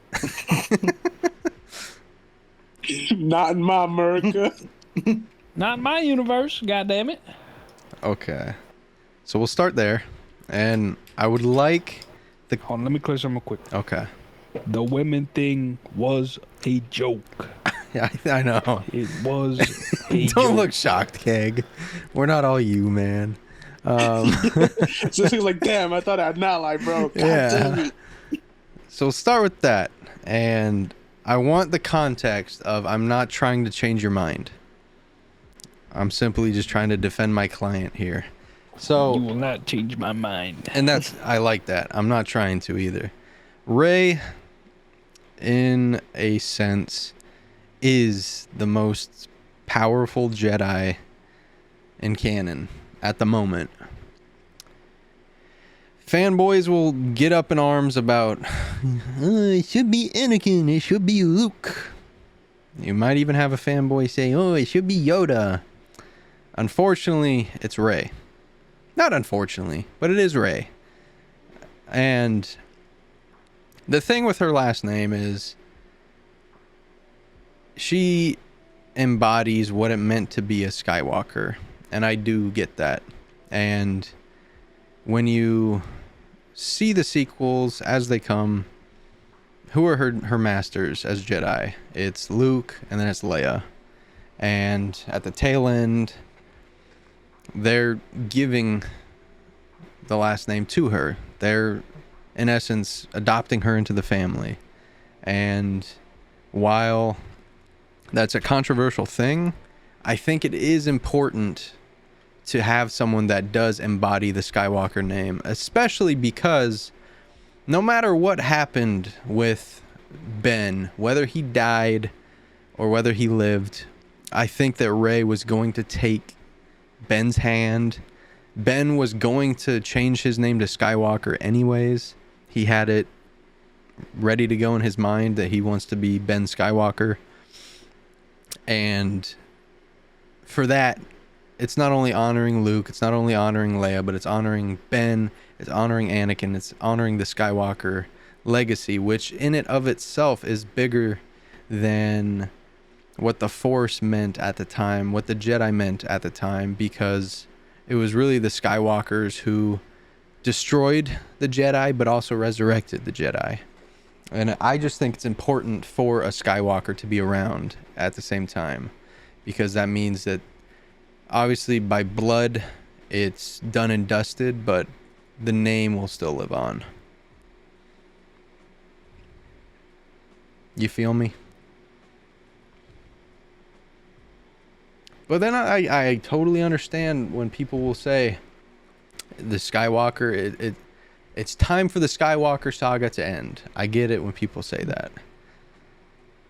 Not in my America. Not in my universe, goddammit. Okay. So we'll start there. And I would like the... Hold on, let me clear something real quick. Okay. The women thing was a joke. Yeah, I know. It was a Don't joke. look shocked, Keg. We're not all you, man. So he's like, damn, I thought I'd not lie, bro. God damn it. So we'll start with that. And I want the context of I'm not trying to change your mind. I'm simply just trying to defend my client here. So You will not change my mind. and I like that. I'm not trying to either. Rey, in a sense, is the most powerful Jedi in canon at the moment. Fanboys will get up in arms about, it should be Anakin, it should be Luke. You might even have a fanboy say, oh, it should be Yoda. Unfortunately, it's Rey. Not unfortunately, but it is Rey. And the thing with her last name is she embodies what it meant to be a Skywalker. And I do get that. And when you see the sequels as they come, who are her masters as Jedi? It's Luke and then it's Leia. And at the tail end, they're giving the last name to her. They're, in essence, adopting her into the family. And while that's a controversial thing, I think it is important to have someone that does embody the Skywalker name, especially because no matter what happened with Ben, whether he died or whether he lived, I think that Rey was going to take Ben's hand. Ben was going to change his name to Skywalker anyways. He had it ready to go in his mind that he wants to be Ben Skywalker. And for that, it's not only honoring Luke, it's not only honoring Leia, but it's honoring Ben, it's honoring Anakin, it's honoring the Skywalker legacy, which in it of itself is bigger than what the Force meant at the time, what the Jedi meant at the time, because it was really the Skywalkers who destroyed the Jedi, but also resurrected the Jedi. And I just think it's important for a Skywalker to be around at the same time, because that means that obviously by blood it's done and dusted, but the name will still live on. You feel me? But then I totally understand when people will say the Skywalker, it's time for the Skywalker saga to end. I get it when people say that.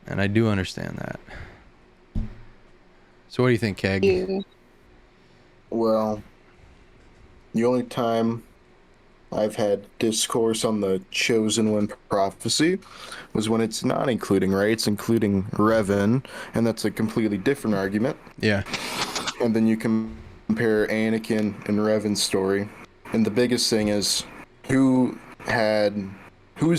And I do understand that. So what do you think, Keg? Yeah. Well, the only time I've had discourse on the Chosen One prophecy was when it's not including Rey, it's including Revan, and that's a completely different argument. Yeah. And then you can compare Anakin and Revan's story, and the biggest thing is who's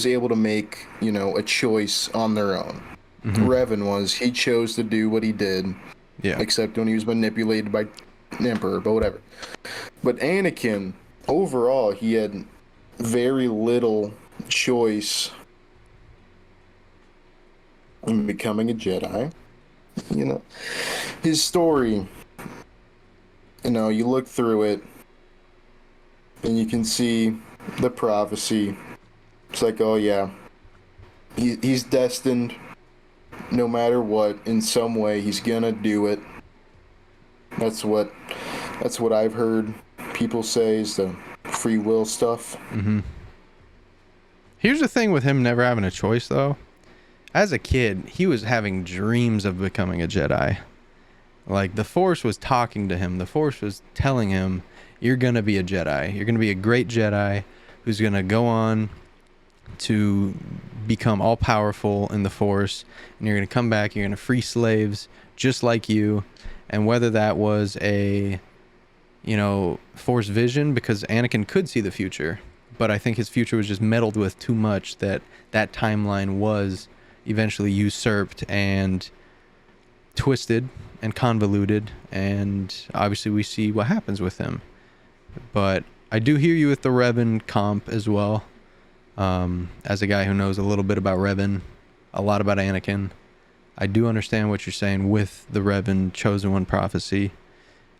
able to make, a choice on their own. Mm-hmm. Revan he chose to do what he did. Yeah. Except when he was manipulated by the Emperor, but whatever. But Anakin, overall, he had very little choice in becoming a Jedi. His story, you look through it, and you can see the prophecy. It's like, oh yeah, he's destined. No matter what, in some way, he's gonna do it. That's what I've heard people say is the free will stuff. Mm-hmm. Here's the thing with him never having a choice, though. As a kid, he was having dreams of becoming a Jedi. Like, the Force was talking to him. The Force was telling him, you're gonna be a Jedi. You're gonna be a great Jedi who's going to go on to become all powerful in the Force, and you're going to come back, you're going to free slaves just like you. And whether that was a, Force vision, because Anakin could see the future, but I think his future was just meddled with too much that timeline was eventually usurped and twisted and convoluted, and obviously we see what happens with him. But I do hear you with the Revan comp as well. As a guy who knows a little bit about Revan, a lot about Anakin, I do understand what you're saying with the Revan Chosen One prophecy.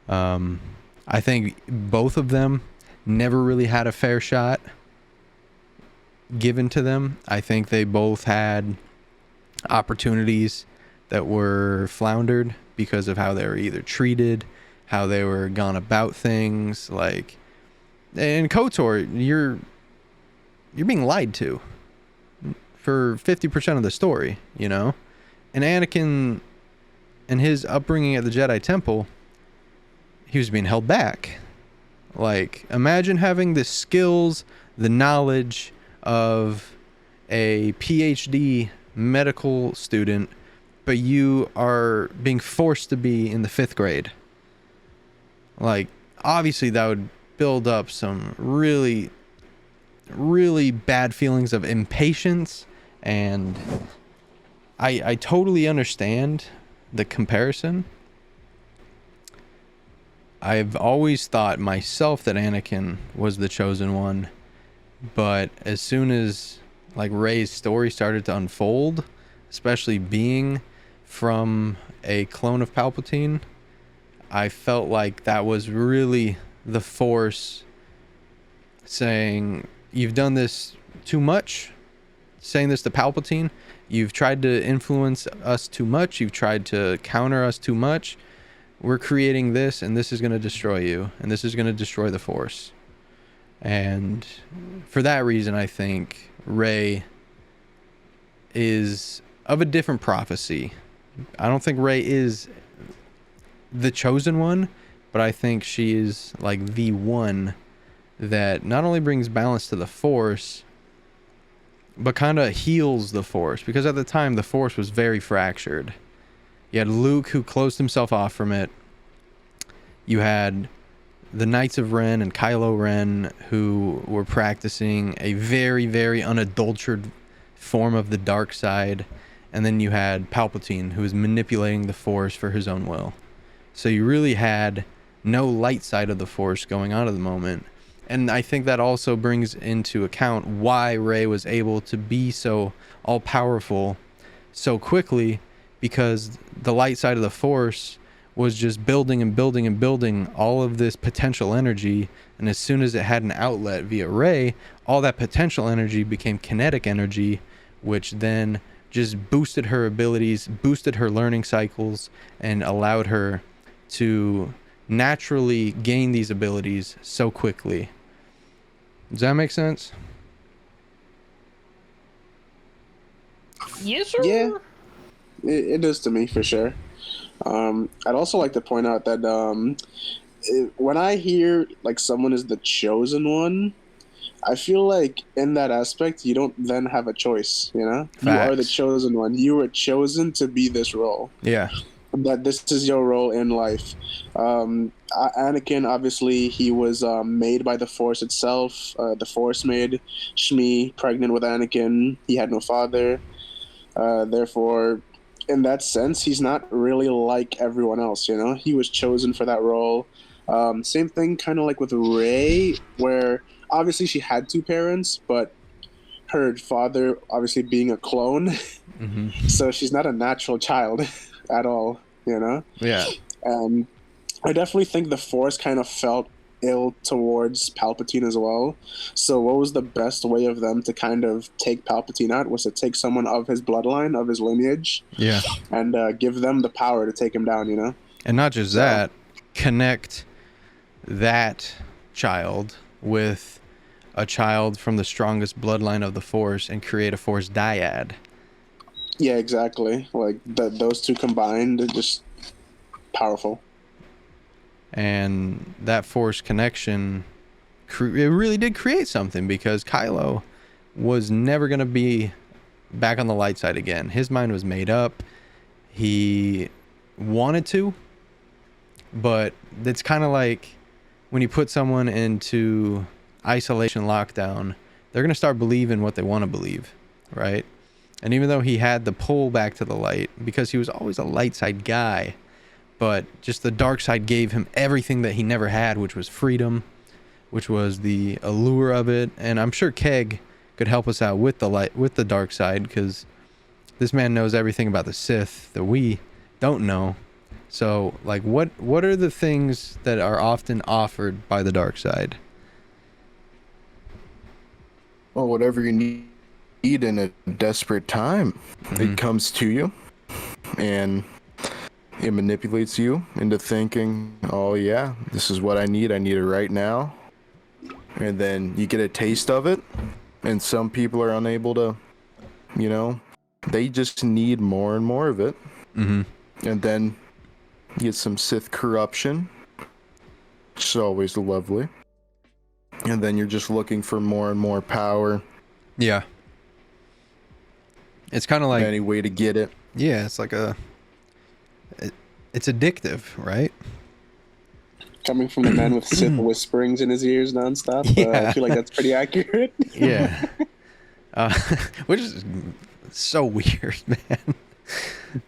I think both of them never really had a fair shot given to them. I think they both had opportunities that were floundered because of how they were either treated, how they were gone about things. Like, in KOTOR, you're being lied to for 50% of the story, And Anakin and his upbringing at the Jedi Temple, he was being held back. Like, imagine having the skills, the knowledge of a PhD medical student, but you are being forced to be in the 5th grade. Like, obviously that would build up some really, really bad feelings of impatience, and I totally understand the comparison. I've always thought myself that Anakin was the chosen one, but as soon as Rey's story started to unfold, especially being from a clone of Palpatine, I felt like that was really the Force saying, you've done this too much, saying this to Palpatine. You've tried to influence us too much. You've tried to counter us too much. We're creating this, and this is going to destroy you, and this is going to destroy the Force. And for that reason, I think Rey is of a different prophecy. I don't think Rey is the chosen one, but I think she is the one that not only brings balance to the Force, but kind of heals the Force, because at the time the Force was very fractured. You had Luke, who closed himself off from it. You had the Knights of Ren and Kylo Ren, who were practicing a very, very unadulterated form of the dark side. And then you had Palpatine, who was manipulating the Force for his own will. So you really had no light side of the Force going on at the moment. And I think that also brings into account why Rey was able to be so all-powerful so quickly, because the light side of the Force was just building and building and building all of this potential energy. And as soon as it had an outlet via Rey, all that potential energy became kinetic energy, which then just boosted her abilities, boosted her learning cycles, and allowed her to naturally gain these abilities so quickly. Does that make sense? Yes, sir. Yeah, it does to me for sure. I'd also like to point out that when I hear someone is the chosen one, I feel like in that aspect you don't then have a choice. You are the chosen one. You were chosen to be this role. Yeah. That this is your role in life. Anakin, obviously, he was made by the Force itself. The Force made Shmi pregnant with Anakin. He had no father. Therefore, in that sense, he's not really like everyone else, He was chosen for that role. Same thing kind of like with Rey, where obviously she had two parents, but her father obviously being a clone, so she's not a natural child at all, Yeah. And I definitely think the Force kind of felt ill towards Palpatine as well. So what was the best way of them to kind of take Palpatine out was to take someone of his bloodline, of his lineage, and give them the power to take him down, And not just that, connect that child with a child from the strongest bloodline of the Force and create a Force dyad. Yeah, exactly. Those two combined are just powerful. And that Force connection really did create something, because Kylo was never going to be back on the light side again. His mind was made up. He wanted to, but it's kind of like when you put someone into isolation lockdown, they're going to start believing what they want to believe, right? And even though he had the pull back to the light, because he was always a light side guy, but just the dark side gave him everything that he never had, which was freedom, which was the allure of it. And I'm sure Keg could help us out with the dark side, because this man knows everything about the Sith that we don't know. So, like, what are the things that are often offered by the dark side? Well, whatever you need in a desperate time, it comes to you, and it manipulates you into thinking, oh yeah, this is what I need it right now. And then you get a taste of it, and some people are unable to, they just need more and more of it. And then you get some Sith corruption, which is always lovely. And then you're just looking for more and more power. Yeah. It's kind of like any way to get it. Yeah, it's like it's addictive, right? Coming from the man with Sith whisperings in his ears nonstop, I feel like that's pretty accurate. Yeah. Which is so weird, man.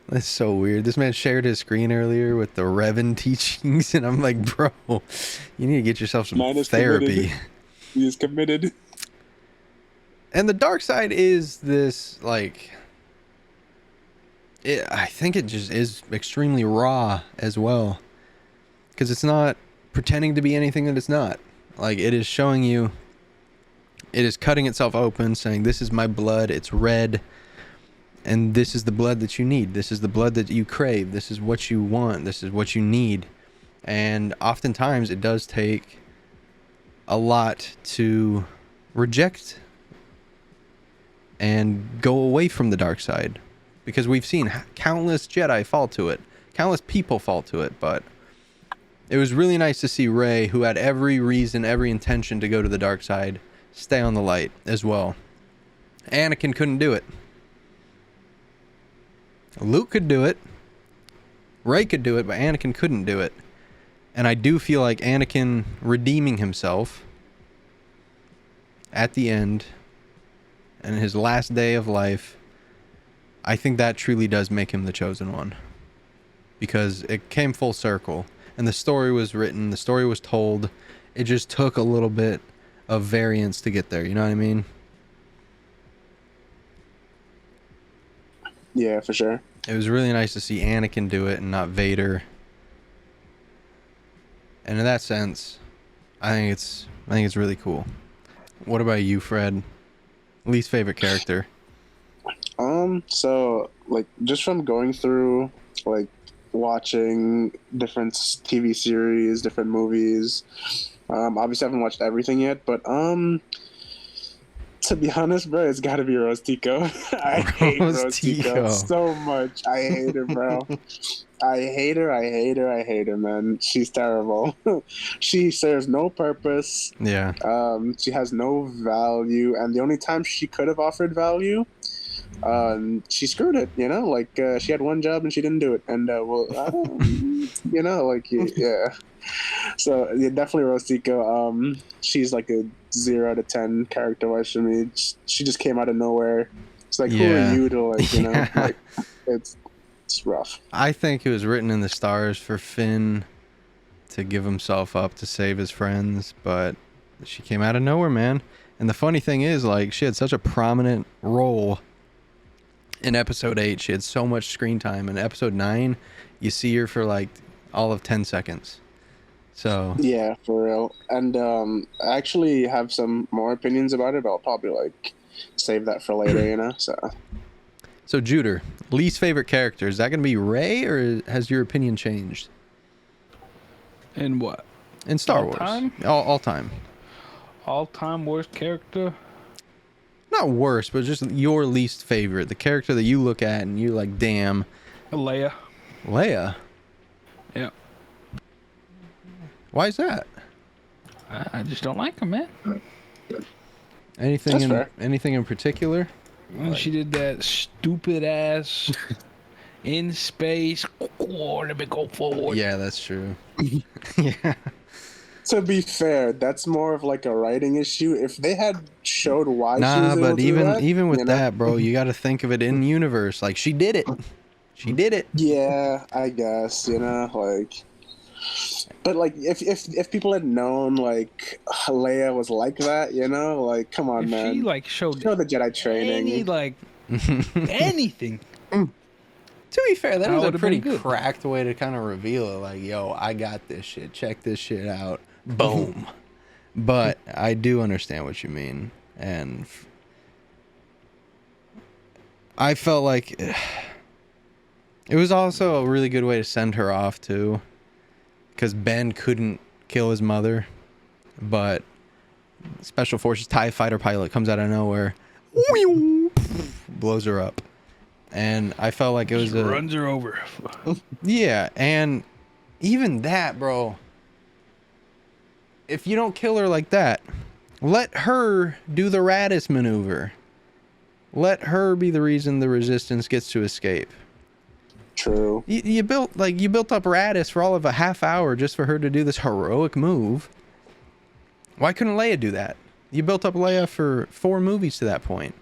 That's so weird. This man shared his screen earlier with the Revan teachings, and I'm like, bro, you need to get yourself some therapy. Committed. He is committed. And the dark side is this, like, I think it just is extremely raw as well, because it's not pretending to be anything that it's not. Like, it is showing you, it is cutting itself open, saying, this is my blood, it's red, and this is the blood that you need. This is the blood that you crave. This is what you want. This is what you need. And oftentimes it does take a lot to reject and go away from the dark side, because we've seen countless Jedi fall to it, countless people fall to it. But it was really nice to see Rey, who had every reason, every intention to go to the dark side, stay on the light as well. Anakin couldn't do it. Luke could do it. Rey could do it, but Anakin couldn't do it. And I do feel like Anakin redeeming himself at the end, and his last day of life, I think that truly does make him the chosen one. Because it came full circle, and the story was written, the story was told. It just took a little bit of variance to get there, you know what I mean? Yeah, for sure. It was really nice to see Anakin do it and not Vader. And in that sense, I think it's really cool. What about you, Fred? Least favorite character? So, like, just from going through, like, watching different TV series, different movies, obviously I haven't watched everything yet, but, to be honest, bro, it's gotta be AlsoTeeko. I hate AlsoTeeko so much. I hate her, bro. I hate her, man. She's terrible. She serves no purpose. Yeah. She has no value, and the only time she could have offered value, she screwed it, like, she had one job and she didn't do it, and yeah. So yeah, definitely AlsoTeeko. She's like a 0 to 10 character wise for me. She just came out of nowhere. It's like, who are you to, like, like, it's rough. I think it was written in the stars for Finn to give himself up to save his friends, but she came out of nowhere, man. And the funny thing is, like, she had such a prominent role in episode 8. She had so much screen time. In episode 9, you see her for like all of 10 seconds. So yeah, for real. And I actually have some more opinions about it, but I'll probably like save that for later, So Juder, least favorite character, is that gonna be Rey, or has your opinion changed? In what? In Star All Wars. time? All time. All-time worst character? Not worst, but just your least favorite. The character that you look at and you're like, damn. Leia. Leia? Yeah. Why is that? I just don't like him, man. Anything That's in fair. anything in particular? When she did that stupid ass in space. Let me go forward. Yeah, that's true. Yeah. To be fair, that's more of like a writing issue. If they had showed why she Nah, was able but to do that, even with you know? that, bro, you got to think of it in universe. Like she did it. She did it. Yeah, I guess, like. But like, if people had known like Leia was like that, like, come on, If man, she like showed show the Jedi training. any like anything, To be fair, that I was a would've pretty been good. cracked way to kind of reveal it. Like, yo, I got this shit. Check this shit out. Boom. But I do understand what you mean. And I felt like it was also a really good way to send her off, too. Because Ben couldn't kill his mother. But Special Forces TIE fighter pilot comes out of nowhere. Blows her up. And I felt like it was a... runs her over. Yeah, and even that, bro. If you don't kill her like that, let her do the Radis maneuver. Let her be the reason the Resistance gets to escape. True. You built up Radis for all of a half hour just for her to do this heroic move. Why couldn't Leia do that? You built up Leia for 4 movies to that point.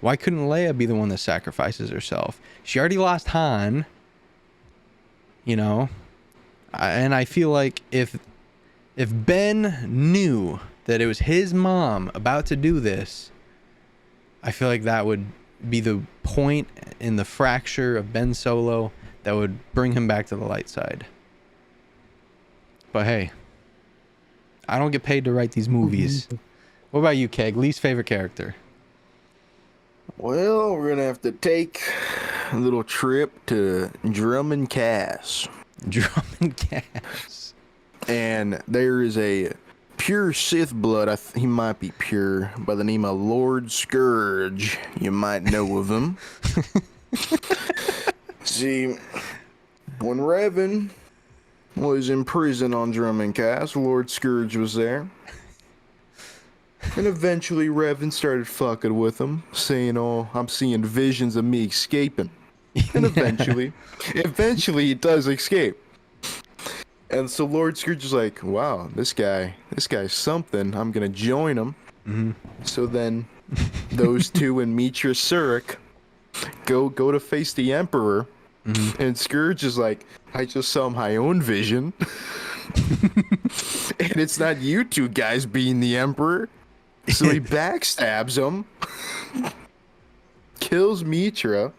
Why couldn't Leia be the one that sacrifices herself? She already lost Han. You know? And I feel like if Ben knew that it was his mom about to do this, I feel like that would be the point in the fracture of Ben Solo that would bring him back to the light side. But hey, I don't get paid to write these movies. What about you, Keg? Least favorite character? Well, we're gonna have to take a little trip to Drummond Cass. Drummond Cass. And there is a pure Sith blood, he might be pure, by the name of Lord Scourge. You might know of him. See, when Revan was in prison on Drummond Cass, Lord Scourge was there. And eventually Revan started fucking with him, saying, "Oh, I'm seeing visions of me escaping." And eventually he does escape. And so Lord Scourge is like, "Wow, this guy's something. I'm gonna join him." Mm-hmm. So then, those two and Mitra Surik go to face the Emperor, and Scourge is like, "I just saw my own vision, and it's not you two guys being the Emperor." So he backstabs him, kills Mitra.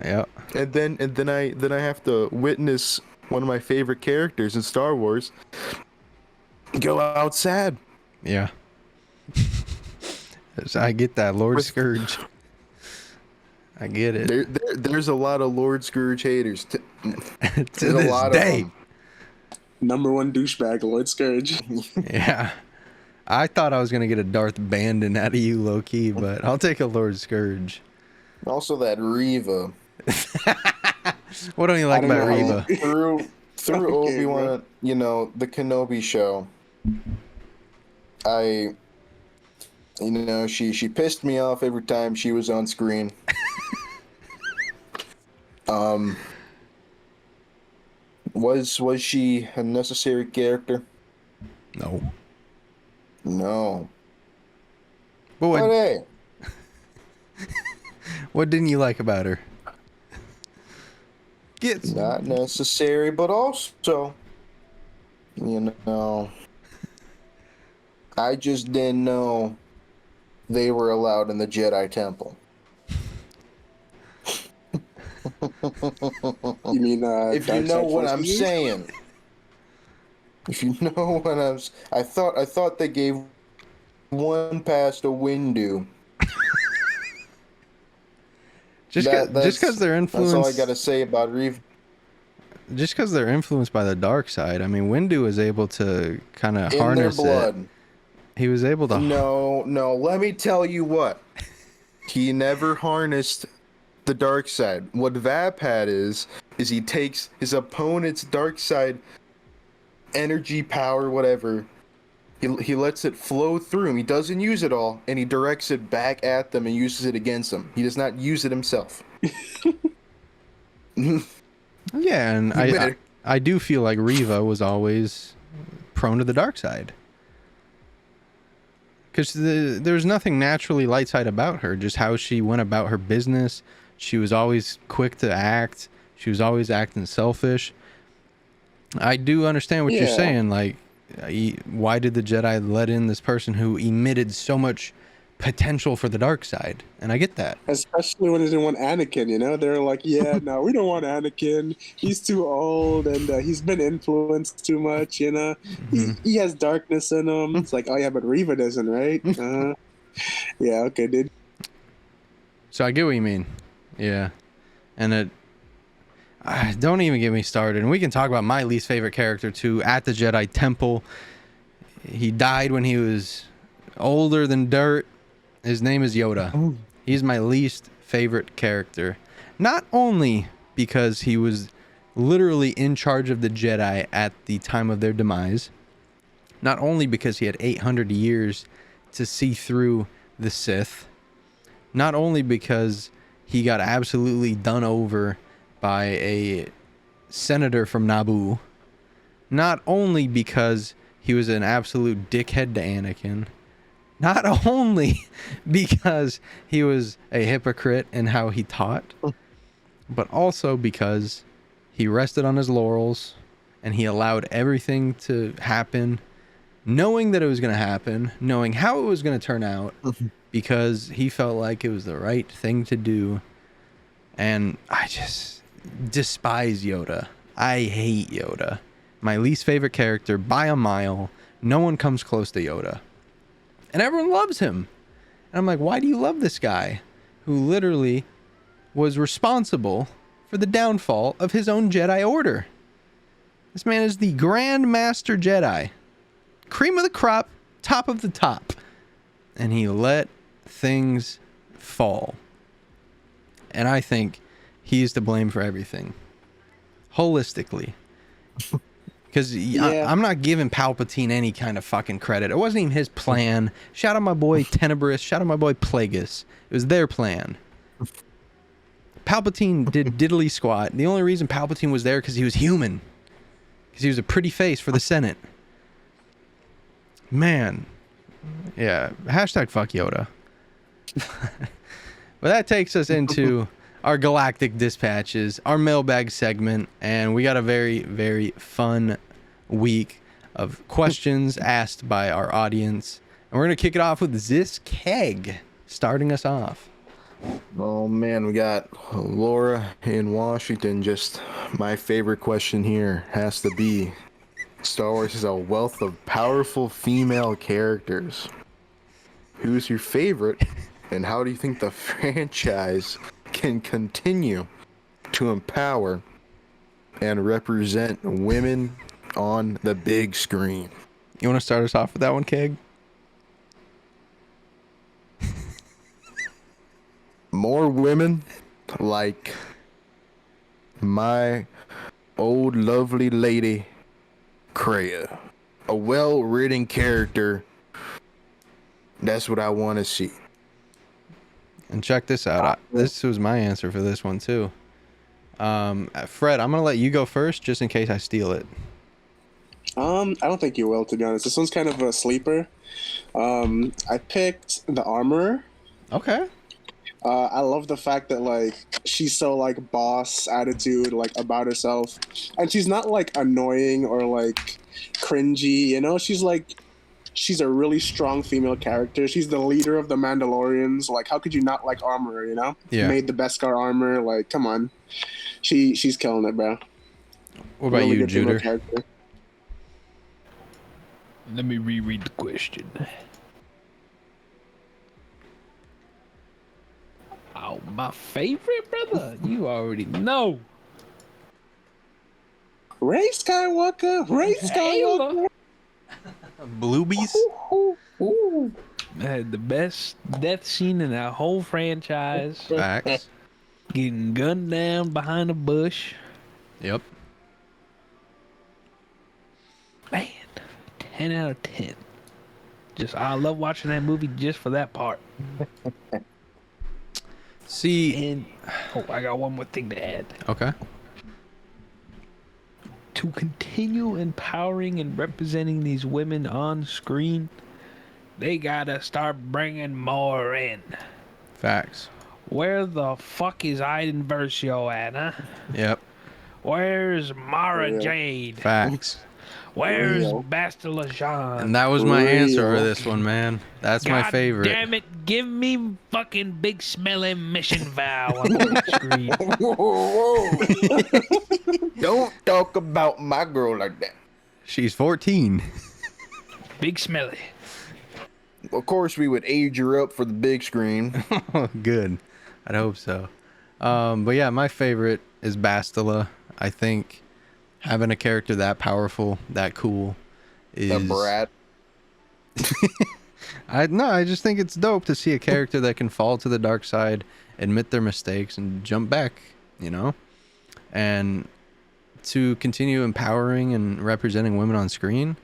Yeah. And then I have to witness one of my favorite characters in Star Wars go out sad. Yeah. I get that, Lord Scourge. I get it. There's a lot of Lord Scourge haters. To There's a this lot day. of them. Number 1 douchebag, Lord Scourge. Yeah. I thought I was going to get a Darth Bandon out of you, low-key, but I'll take a Lord Scourge. Also that Reva. What don't you like about Reva? Through Okay, Obi-Wan, the Kenobi show, she pissed me off every time she was on screen. Was she a necessary character? No. No. But But hey, what didn't you like about her? not necessary, but also, I just didn't know they were allowed in the Jedi Temple. You mean If you know what I'm saying. If you know what I thought they gave one pass to Windu. Just because they're influenced. That's all I gotta say about Reeve. Just because they're influenced by the dark side. I mean, Windu was able to kind of In harness their blood. it. He was able to. No. Let me tell you what. He never harnessed the dark side. What Vapad is he takes his opponent's dark side energy, power, whatever. He lets it flow through him. He doesn't use it all, and he directs it back at them and uses it against them. He does not use it himself. Yeah, and I do feel like Reva was always prone to the dark side. Because there's nothing naturally light side about her, just how she went about her business. She was always quick to act. She was always acting selfish. I do understand what you're saying. Like, why did the Jedi let in this person who emitted so much potential for the dark side? And I get that. Especially when they didn't want Anakin, you know? They're like, yeah, no, we don't want Anakin. He's too old and he's been influenced too much, you know? He has darkness in him. It's like, oh yeah, but Reva doesn't, right? Yeah, okay, dude. So I get what you mean. Yeah. And don't even get me started. And we can talk about my least favorite character too, at the Jedi Temple. He died when he was older than dirt. His name is Yoda. He's my least favorite character. Not only because he was literally in charge of the Jedi at the time of their demise, not only because he had 800 years to see through the Sith, not only because he got absolutely done over by a senator from Naboo, not only because he was an absolute dickhead to Anakin, not only because he was a hypocrite in how he taught, but also because he rested on his laurels and he allowed everything to happen, knowing that it was going to happen, knowing how it was going to turn out, because he felt like it was the right thing to do. And I just despise Yoda. I hate Yoda. My least favorite character by a mile. No one comes close to Yoda. And everyone loves him. And I'm like, why do you love this guy who literally was responsible for the downfall of his own Jedi Order? This man is the Grand Master Jedi. Cream of the crop, top of the top. And he let things fall. And I think he's to blame for everything. Holistically. Because I'm not giving Palpatine any kind of fucking credit. It wasn't even his plan. Shout out my boy Tenebrous. Shout out my boy Plagueis. It was their plan. Palpatine did diddly squat. The only reason Palpatine was there because he was human. Because he was a pretty face for the Senate. Man. Yeah. Hashtag fuck Yoda. Well, that takes us into our Galactic Dispatches, our mailbag segment, and we got a very, very fun week of questions asked by our audience. And we're going to kick it off with Zis Keg starting us off. Oh man, we got Laura in Washington. Just my favorite question here has to be, Star Wars is a wealth of powerful female characters. Who's your favorite, and how do you think the franchise can continue to empower and represent women on the big screen? You want to start us off with that one, Keg? More women like my old lovely lady Kreia. A well-written character. That's what I want to see. And check this out. This was my answer for this one too. Fred, I'm gonna let you go first, just in case I steal it. I don't think you will, to be honest. This one's kind of a sleeper. I picked the Armorer. Okay. I love the fact that like she's so like boss attitude like about herself, and she's not like annoying or like cringy. You know, she's a really strong female character. She's the leader of the Mandalorians. Like, how could you not like Armorer? You know, yeah. Made the Beskar armor. Like, come on, she's killing it, bro. What about really you, Juder? Let me reread the question. Oh, my favorite, brother? You already know. Rey Skywalker. Rey Skywalker. Bluebies? Had the best death scene in that whole franchise. Facts. Getting gunned down behind a bush. Yep. Man, 10 out of 10. I love watching that movie just for that part. See, And I got one more thing to add. okay. To continue empowering and representing these women on screen, they gotta start bringing more in. Facts. Where the fuck is Aiden Versio at, huh? Yep. Where's Mara Yeah. Jade? Facts. Where's Real. Bastila Jean? And that was my answer for Real. this one, man. That's my favorite. Damn it, give me fucking big smelling mission vow on the screen. Whoa. Don't talk about my girl like that. She's 14. Big smelly. Of course, we would age her up for the big screen. Oh, good. I'd hope so. But yeah, my favorite is Bastila. I think having a character that powerful, that cool, is The brat. I just think it's dope to see a character that can fall to the dark side, admit their mistakes, and jump back, you know? And to continue empowering and representing women on screen,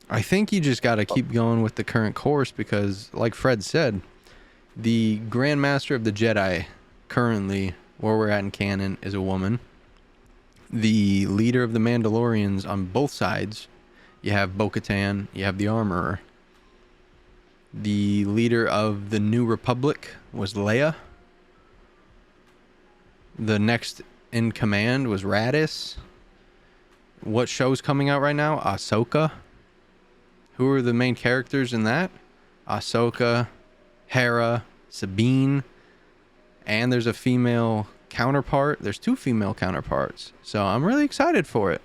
I think you just got to keep going with the current course because, like Fred said, the Grand Master of the Jedi, currently, where we're at in canon, is a woman. The leader of the Mandalorians on both sides, you have Bo-Katan, you have the Armorer. The leader of the New Republic was Leia. The next in command was Radis. What show's coming out right now? Ahsoka. Who are the main characters in that? Ahsoka, Hera, Sabine, and there's a female counterpart. There's 2 female counterparts. So I'm really excited for it.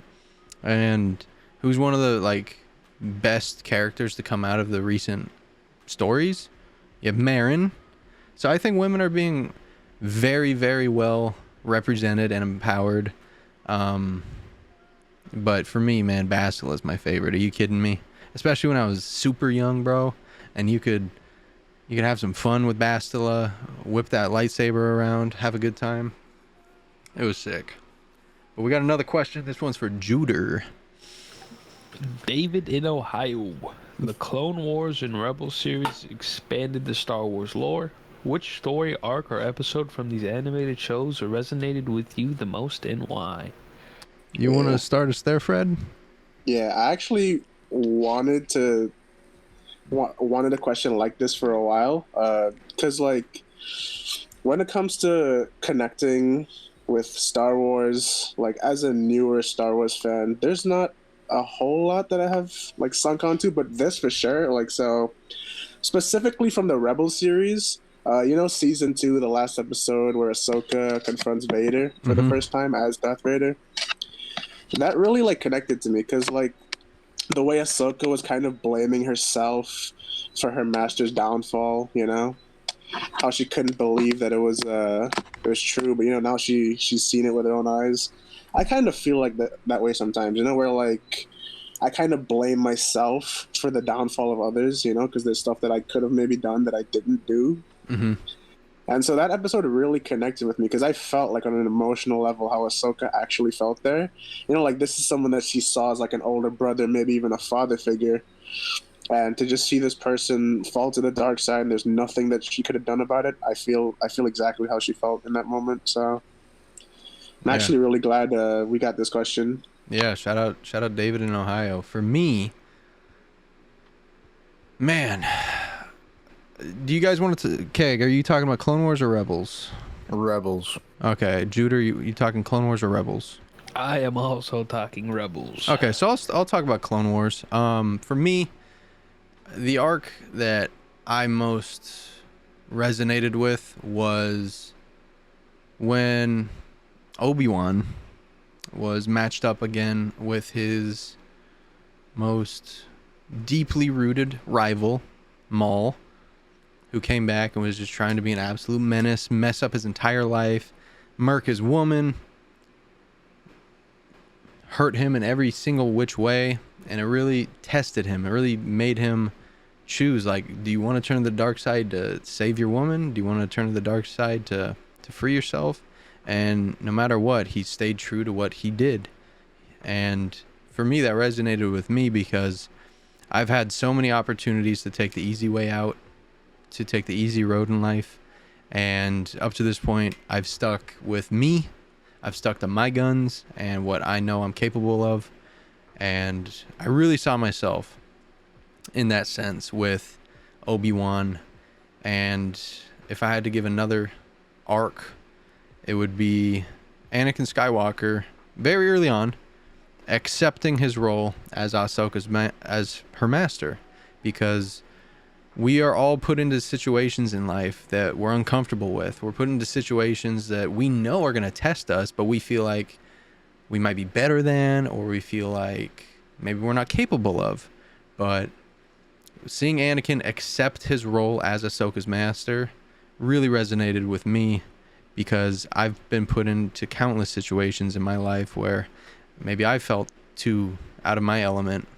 And who's one of the like best characters to come out of the recent stories? You have Marin. So I think women are being very, very well represented and empowered. But for me, man, Bastila is my favorite. Are you kidding me? Especially when I was super young, bro, and you could have some fun with Bastila, whip that lightsaber around, have a good time. It was sick. But we got another question. This one's for Juder. David in Ohio. The Clone Wars and Rebel series expanded the Star Wars lore. Which story arc or episode from these animated shows resonated with you the most and why? You want to start us there, Fred? Yeah, I actually wanted a question like this for a while, because like when it comes to connecting with Star Wars, like as a newer Star Wars fan, there's not a whole lot that I have like sunk onto, but this for sure. Like, so specifically from the Rebel series, season 2, the last episode where Ahsoka confronts Vader for the first time as Darth Vader, that really like connected to me because like the way Ahsoka was kind of blaming herself for her master's downfall, how she couldn't believe that it was true, but now she's seen it with her own eyes. I kind of feel like that way sometimes, where like I kind of blame myself for the downfall of others, because there's stuff that I could have maybe done that I didn't do. Mm-hmm. And so that episode really connected with me because I felt like on an emotional level how Ahsoka actually felt there. Like this is someone that she saw as like an older brother, maybe even a father figure. And to just see this person fall to the dark side and there's nothing that she could have done about it, I feel exactly how she felt in that moment. So I'm actually really glad we got this question. Yeah, shout out David in Ohio. For me, man, do you guys want to... Keg, are you talking about Clone Wars or Rebels? Rebels. Okay, Jude, are you talking Clone Wars or Rebels? I am also talking Rebels. Okay, so I'll talk about Clone Wars. For me, the arc that I most resonated with was when Obi-Wan was matched up again with his most deeply rooted rival, Maul, who came back and was just trying to be an absolute menace, mess up his entire life, murk his woman, hurt him in every single which way, and it really tested him. It really made him choose, like, do you want to turn to the dark side to save your woman? Do you want to turn to the dark side to free yourself? And no matter what, he stayed true to what he did. And for me, that resonated with me because I've had so many opportunities to take the easy way out, to take the easy road in life. And up to this point, I've stuck with me. I've stuck to my guns and what I know I'm capable of. And I really saw myself in that sense with Obi-Wan. And if I had to give another arc, it would be Anakin Skywalker very early on accepting his role as Ahsoka's as her master, because we are all put into situations in life that we're uncomfortable with. We're put into situations that we know are going to test us, but we feel like we might be better than, or we feel like maybe we're not capable of. But seeing Anakin accept his role as Ahsoka's master really resonated with me, because I've been put into countless situations in my life where maybe I felt too out of my element,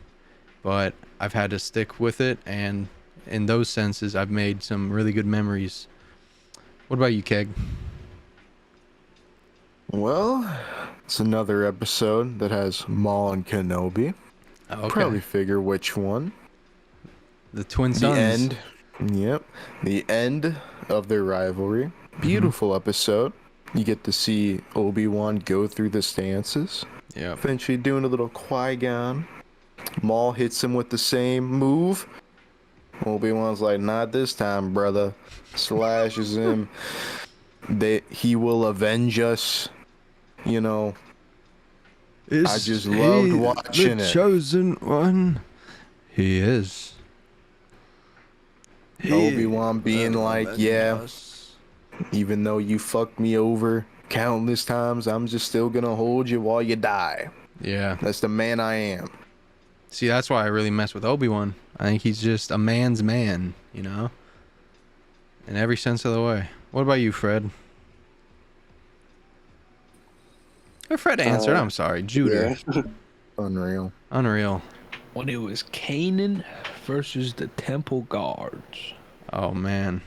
but I've had to stick with it, and in those senses, I've made some really good memories. What about you, Keg? Well, it's another episode that has Maul and Kenobi. Okay. Probably figure which one. The twin The sons. end. Yep. The end of their rivalry. Beautiful episode. You get to see Obi-Wan go through the stances. Yeah. Eventually doing a little Qui-Gon. Maul hits him with the same move. Obi-Wan's like, not this time, brother. Slashes him. He will avenge us. You know, I just loved watching the it. chosen one. He is. Obi-Wan being like, yeah, even though you fucked me over countless times, I'm just still gonna hold you while you die. Yeah. That's the man I am. See, that's why I really mess with Obi-Wan. I think he's just a man's man, you know? In every sense of the way. What about you, Fred? Or Fred answered, I'm sorry. Judah. Yeah. Unreal. Unreal. When it was Kanan versus the Temple Guards. Oh, man.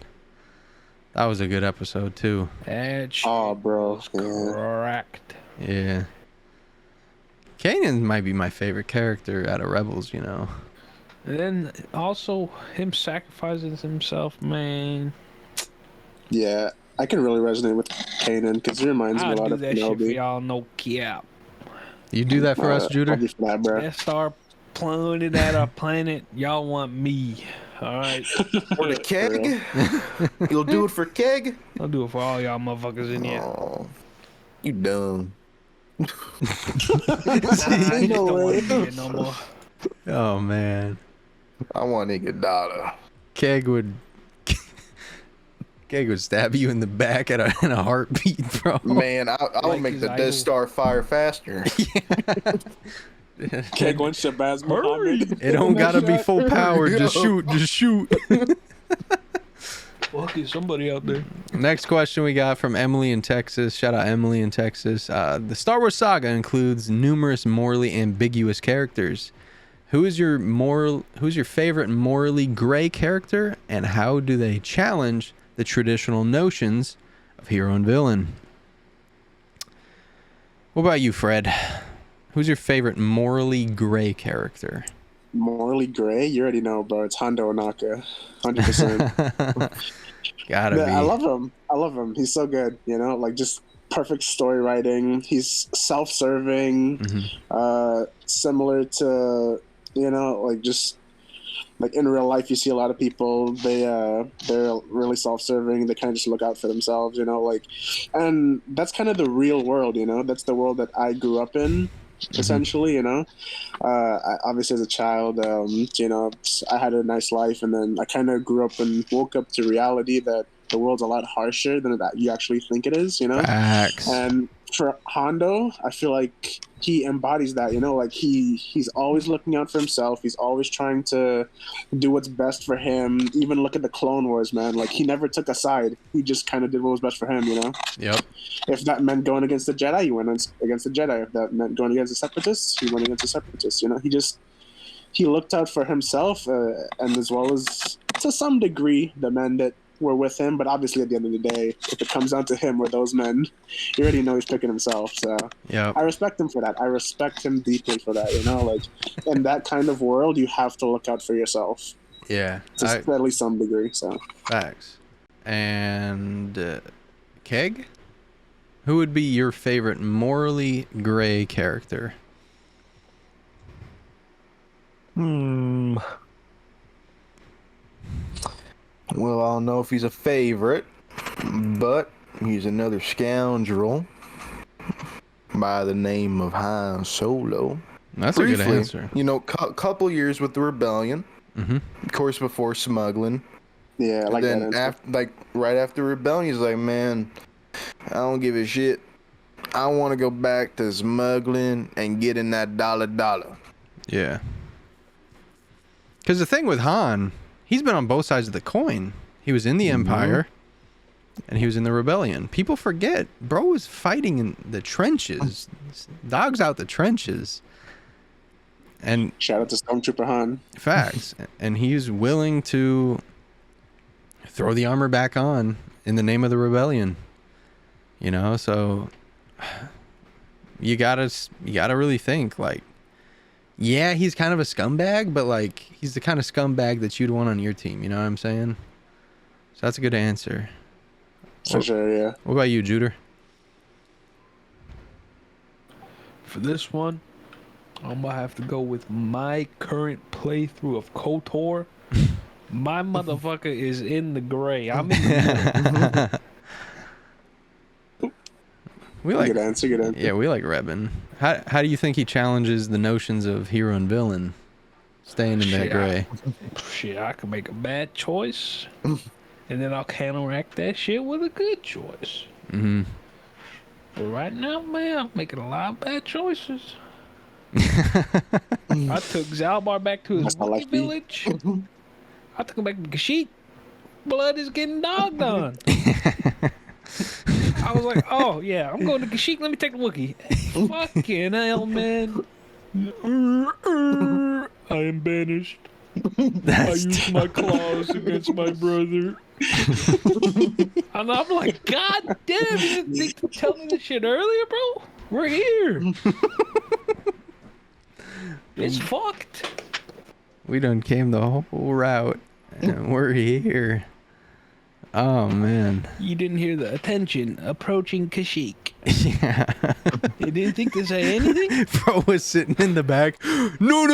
That was a good episode, too. That shit Oh, bro. was Yeah. cracked. Yeah. Kanan might be my favorite character out of Rebels, you know? And then also him sacrificing himself, man. Yeah, I can really resonate with Kanan because he reminds me a I'll lot do of that shit for Kenobi. y'all, no cap. You do that for us, I'll Judah? be for that, bro. Let's start plummeting at our planet. Y'all want me. Alright? For the keg? You'll do it for keg? I'll do it for all y'all motherfuckers in here. Oh, you dumb. I just don't want to be here no more. Oh, man. I want Iguodala. Keg would stab you in the back in a heartbeat, bro. Man, I would Like make his the Death idol. Star fire faster. Can't go and Shabazz Muhammad. It don't gotta be full power. Just shoot. Fuck it, somebody out there. Next question we got from Emily in Texas. Shout out Emily in Texas. The Star Wars saga includes numerous morally ambiguous characters. Who is your favorite morally gray character, and how do they challenge the traditional notions of hero and villain? What about you, Fred? Who's your favorite morally gray character? Morally gray? You already know, bro. It's Hondo Onaka. 100%. Gotta be. I love him. I love him. He's so good, you know? Like, just perfect story writing. He's self-serving, similar to, you know, like, just like in real life, you see a lot of people, they're really self-serving. They kind of just look out for themselves, you know, like, and that's kind of the real world, you know, that's the world that I grew up in, essentially, you know. Obviously as a child, you know, I had a nice life, and then I kind of grew up and woke up to reality that the world's a lot harsher than that you actually think it is, you know. Facts. And for Hondo, I feel like he embodies that, you know, like he's always looking out for himself. He's always trying to do what's best for him. Even look at the Clone Wars, man. Like, he never took a side. He just kind of did what was best for him, you know? Yep. If that meant going against the Jedi, he went against the Jedi. If that meant going against the Separatists, he went against the Separatists, you know? He looked out for himself, and as well as, to some degree, the men that were with him, but obviously at the end of the day, if it comes down to him or those men, you already know he's picking himself. So Yeah. I respect him for that. I respect him deeply for that. You know, like in that kind of world, you have to look out for yourself Yeah. to at least some degree. So Facts. And Keg, who would be your favorite morally gray character? Well, I don't know if he's a favorite, but he's another scoundrel by the name of Han Solo. That's a good answer. You know, couple years with the rebellion. Of course, before smuggling. yeah, I like Then that. right after rebellion, he's like, man, I don't give a shit. I want to go back to smuggling and getting that dollar. Yeah. Because the thing with Han, he's been on both sides of the coin. He was in the Empire, and he was in the Rebellion. People forget, bro was fighting in the trenches. Dogs out the trenches. And Shout out to Stormtrooper Han. facts. And he's willing to throw the armor back on in the name of the Rebellion. You know, so you gotta really think, like, yeah, he's kind of a scumbag, but like he's the kind of scumbag that you'd want on your team. You know what I'm saying? So that's a good answer. For sure, yeah. What about you, Juder? For this one, I'm gonna have to go with my current playthrough of KOTOR. My motherfucker is in the gray. I'm in the middle. We like, Good answer. yeah, we like Rebin. How do you think he challenges the notions of hero and villain, staying in that gray? Shit, I can make a bad choice, and then I'll counteract that shit with a good choice. Mm-hmm. But right now, man, I'm making a lot of bad choices. I took Zalbar back to his Wookiee village. I took him back to Kashyyyk. Blood is getting dogged on. I was like, oh, yeah, I'm going to Kashyyyk. Let me take the Wookiee. Fucking hell, man. I am banished. I used my claws against my brother. And I'm like, God damn, you didn't think to tell me this shit earlier, bro? We're here. It's fucked. We done came the whole route, and we're here. Oh, man. You didn't hear the attention approaching Kashyyyk. Yeah. You didn't think to say anything? Bro was sitting in the back. No.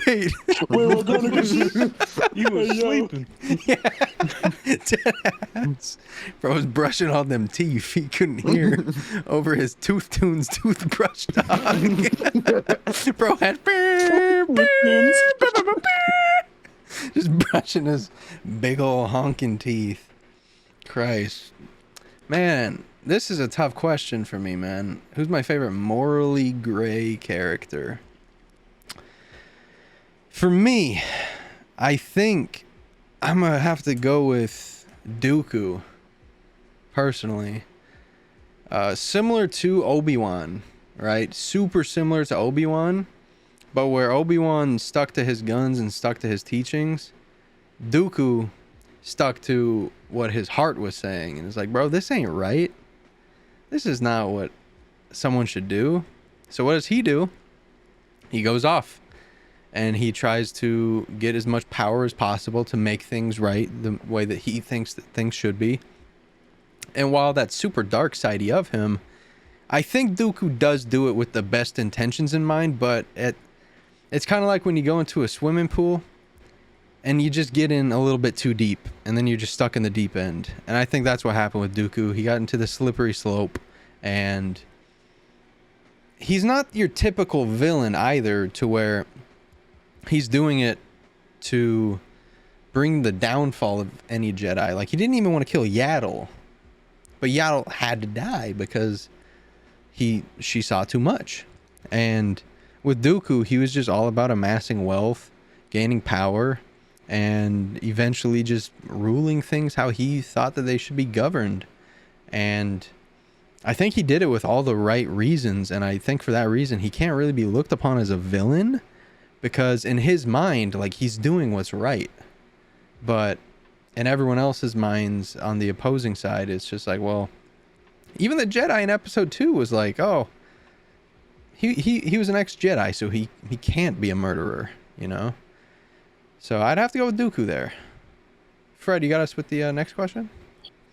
Wait. Where we're going to Kashyyyk? You were sleeping. Deadass. Bro was brushing all them teeth. He couldn't hear over his Tooth-Tunes toothbrush dog. Bro had just brushing his big ol' honking teeth. Christ. Man, this is a tough question for me, man. Who's my favorite morally gray character? For me, I think I'm gonna have to go with Dooku, personally. Similar to Obi-Wan, right? Super similar to Obi-Wan, but where Obi-Wan stuck to his guns and stuck to his teachings, Dooku stuck to what his heart was saying. And it's like, bro, this ain't right. This is not what someone should do. So what does he do? He goes off and he tries to get as much power as possible to make things right the way that he thinks that things should be. And while that's super dark sidey of him, I think Dooku does do it with the best intentions in mind, but it's kind of like when you go into a swimming pool and you just get in a little bit too deep, and then you're just stuck in the deep end. And I think that's what happened with Dooku. He got into the slippery slope, and he's not your typical villain either, to where he's doing it to bring the downfall of any Jedi. Like, he didn't even want to kill Yaddle, but Yaddle had to die because she saw too much. And with Dooku, he was just all about amassing wealth, gaining power, and eventually just ruling things how he thought that they should be governed. And I think he did it with all the right reasons, and I think for that reason he can't really be looked upon as a villain, because in his mind, like, he's doing what's right. But in everyone else's minds on the opposing side, it's just like, well, even the Jedi in episode 2 was like, oh, he was an ex-Jedi, so he can't be a murderer, you know? So I'd have to go with Dooku there. Fred, you got us with the next question?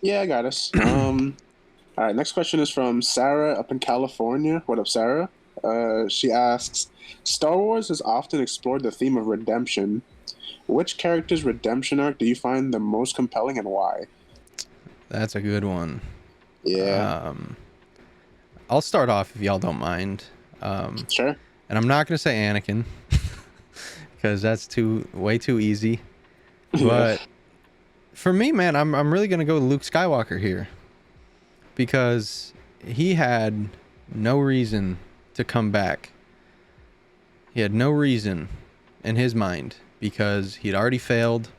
Yeah, I got us. All right, next question is from Sarah up in California. What up, Sarah? She asks, Star Wars has often explored the theme of redemption. Which character's redemption arc do you find the most compelling and why? That's a good one. Yeah. I'll start off if y'all don't mind. Sure. And I'm not going to say Anakin because that's way too easy. But for me, man, I'm really going to go with Luke Skywalker here because he had no reason to come back. He had no reason in his mind because he'd already failed.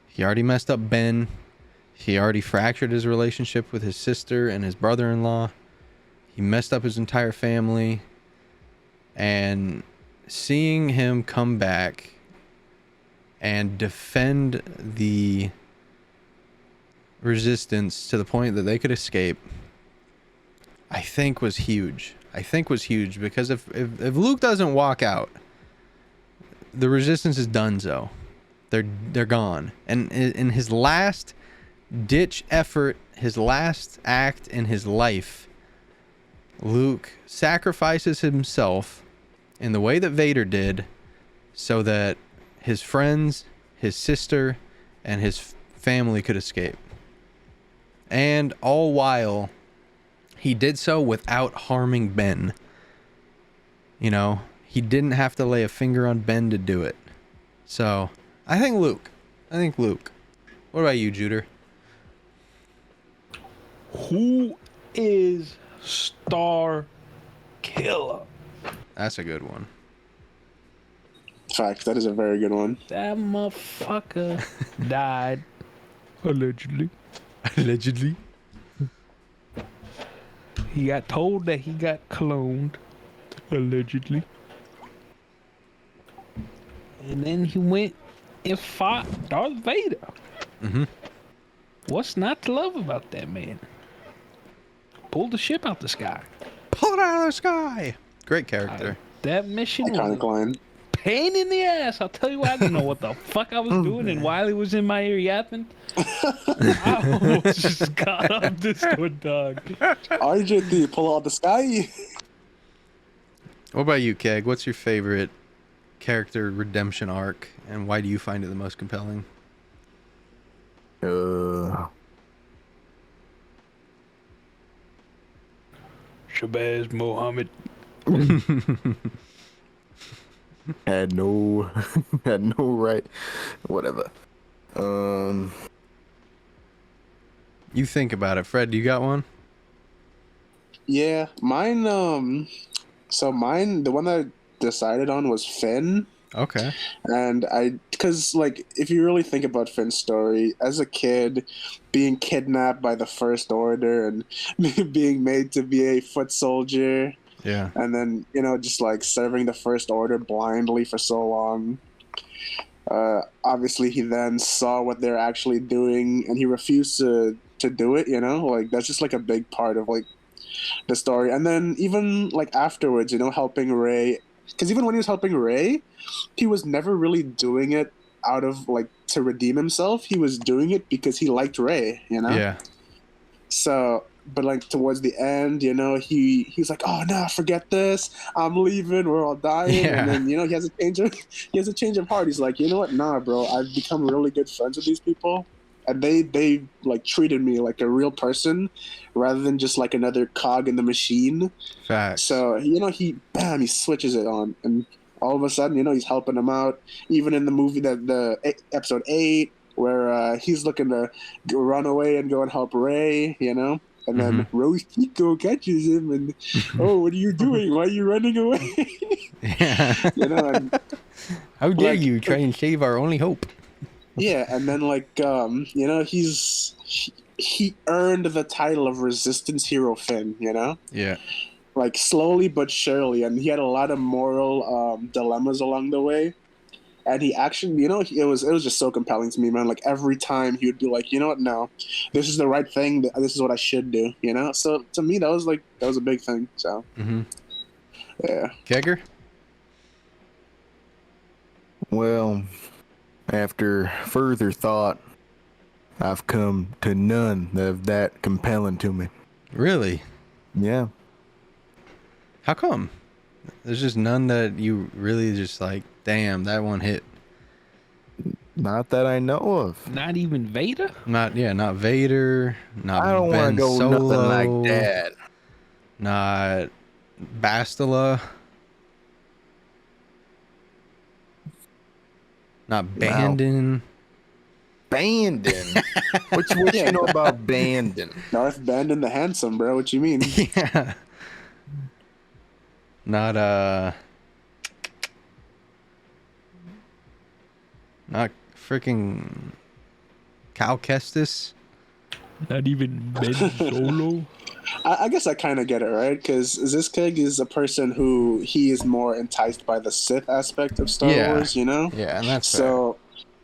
He already messed up Ben. He already fractured his relationship with his sister and his brother-in-law. He messed up his entire family. And seeing him come back and defend the resistance to the point that they could escape, I think was huge. Because if Luke doesn't walk out, the resistance is donezo. They're gone. And in his last ditch effort, his last act in his life, Luke sacrifices himself in the way that Vader did so that his friends, his sister, and his family could escape. And all while he did so without harming Ben. You know, he didn't have to lay a finger on Ben to do it. So, I think Luke. What about you, Juder? Who is Star Killer? That's a good one. Fact, that is a very good one. That motherfucker died. Allegedly. He got told that he got cloned. Allegedly. And then he went and fought Darth Vader. Mm-hmm. What's not to love about that man? Pulled the ship out the sky. Pull it out of the sky. Great character. That mission was Iconic line. pain in the ass. I'll tell you what, I didn't know what the fuck I was doing, and while he was in my ear yapping, I almost just got off this one, dog. RJT, pull out the sky. What about you, Keg? What's your favorite character redemption arc, and why do you find it the most compelling? Shabazz Mohammed. had no right. Whatever. You think about it. Fred, do you got one? Yeah, mine. So mine, the one that I decided on was Finn. Okay. And because like, if you really think about Finn's story, as a kid, being kidnapped by the First Order and being made to be a foot soldier, Yeah. and then, you know, just like serving the First Order blindly for so long. Obviously, he then saw what they're actually doing, and he refused to do it, you know? Like, that's just like a big part of like the story. And then even like afterwards, you know, helping Rey. Because even when he was helping Rey, he was never really doing it out of like to redeem himself. He was doing it because he liked Rey, you know? Yeah. So, but like towards the end, you know, he's like, oh no, forget this. I'm leaving. We're all dying. Yeah. And then, you know, he has a change of heart. He's like, you know what? Nah, bro. I've become really good friends with these people, and they like treated me like a real person rather than just like another cog in the machine. Facts. So, you know, he switches it on, and all of a sudden, you know, he's helping him out. Even in the movie the episode 8, where he's looking to run away and go and help Rey, you know. And then AlsoTeeko catches him, and oh, what are you doing? Why are you running away? Yeah. You know, and, How dare like, you try and save our only hope? yeah, and then like you know, he earned the title of Resistance Hero Finn, you know? Yeah. Like slowly but surely, and he had a lot of moral dilemmas along the way. And he actually, it was just so compelling to me, man. Like every time he would be like, you know what, no, this is the right thing. This is what I should do, So to me, that was a big thing. So yeah. Kegger? Well, after further thought, I've come to none of that compelling to me. Really? Yeah. How come? There's just none that you really just like, damn, that one hit. Not that I know of. Not even Vader? Not Vader, not I don't want Ben to go Solo, nothing like that. not Bastila, not Bandon. Bandon? what you know about Bandon? Darth Bandon the Handsome, bro. What you mean? Yeah. Not freaking Cal Kestis. Not even Ben Solo? I guess I kind of get it, right? Because Zizkeg is a person who he is more enticed by the Sith aspect of Star Wars, Yeah, and that's so.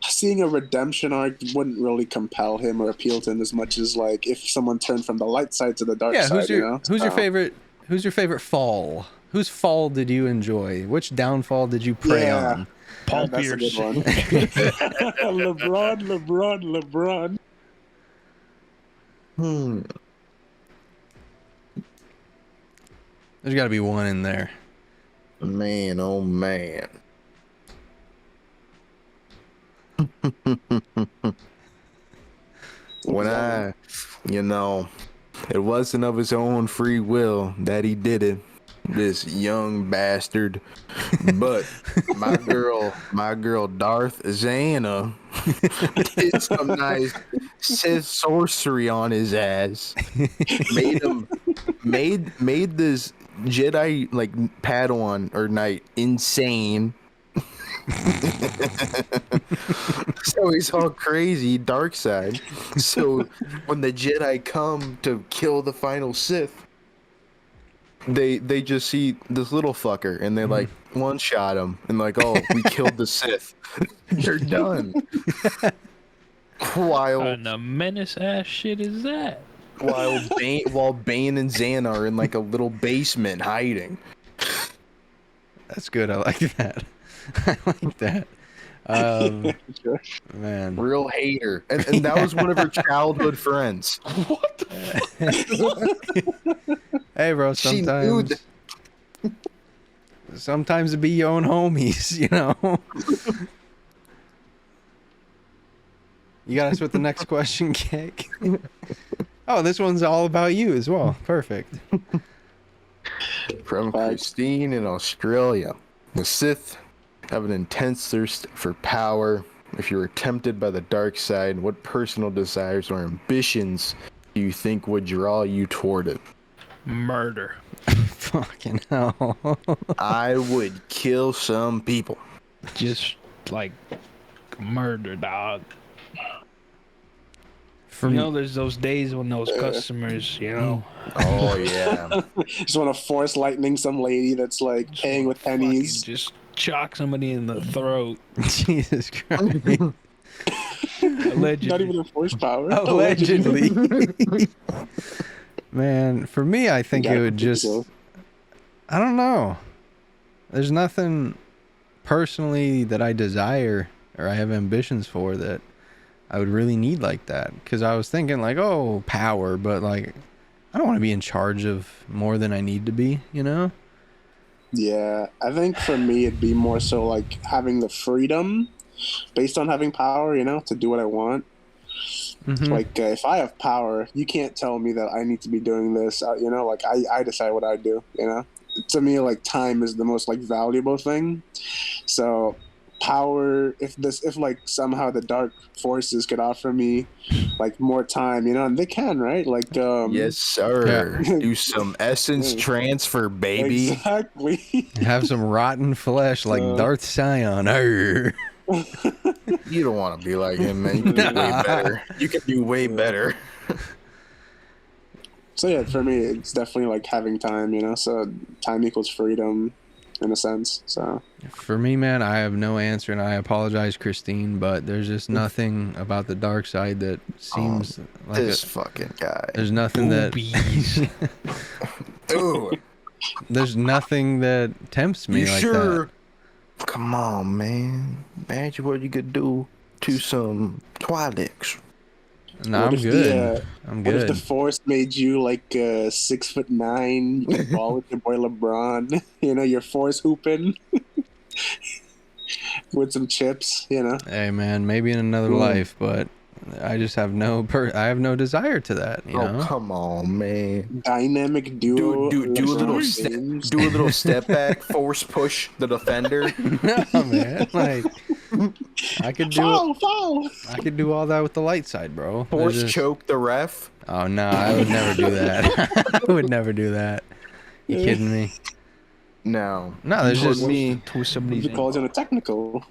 Seeing a redemption arc wouldn't really compel him or appeal to him as much as like if someone turned from the light side to the dark side. Who's your favorite? Who's your favorite fall? Whose fall did you enjoy? Which downfall did you prey on? Paul that's Pierce. a good one. LeBron. There's got to be one in there. Man, oh man. When it wasn't of his own free will that he did it, this young bastard. But my girl Darth Xana did some nice Sith sorcery on his ass. Made this Jedi like Padawan or knight insane. So he's all crazy dark side. So when the Jedi come to kill the final Sith, they just see this little fucker and they like one shot him and like, oh, we killed the Sith. They're done. What kind of menace ass shit is that? While Bane and Xana are in like a little basement hiding. That's good. I like that. I like that. Man, real hater, and that was one of her childhood friends. What the fuck? Hey, bro. Sometimes it be your own homies, You got us with the next question, Kick. Oh, this one's all about you as well. Perfect. From Christine in Australia. The Sith have an intense thirst for power. If you're tempted by the dark side, what personal desires or ambitions do you think would draw you toward it? Murder. Fucking hell. I would kill some people. Just like murder, dog. There's those days when those customers, Oh, yeah. Just want to force lightning some lady that's like paying with pennies. Just chock somebody in the throat. Jesus Christ. Allegedly. Not even a force power. Allegedly. Man, for me, I think it would just... I don't know. There's nothing personally that I desire or I have ambitions for that I would really need like that. Because I was thinking like, oh, power, but like, I don't want to be in charge of more than I need to be, Yeah, I think for me it'd be more so like having the freedom based on having power, to do what I want. Mm-hmm. Like if I have power, you can't tell me that I need to be doing this. Like I decide what I do. To me, like time is the most like valuable thing. So power, if like somehow the dark forces could offer me like more time, and they can, right? Like yes sir. Yeah. Do some essence transfer, baby. Exactly. Have some rotten flesh like Darth Sion. You don't want to be like him, man. You can do way better. You can do way better. So yeah, for me it's definitely like having time, so time equals freedom. in a sense. So For me, man, I have no answer, and I apologize, Christine, but there's just nothing about the dark side that seems like This fucking guy. there's nothing that Ooh, there's nothing that tempts me you like sure? Come on, man. Imagine what you could do to some Twi'leks. that. No, What I'm if the, good. I'm what if the good. Force made you like 6'9"? You could ball with your boy LeBron. You know, you're Force hooping with some chips. You know. Hey, man, maybe in another life, but I just have I have no desire to that. You Oh, know. come on, man. Dynamic duo. Do a little LeBron step, James. do a little step back, force push the defender. No, man. Like, I could do. Foul. I could do all that with the light side, bro. Force There's just- choke the ref. Oh no, I would never do that. I would never do that. You kidding me? No. No, there's Put just me. Twist somebody's He calls it a technical.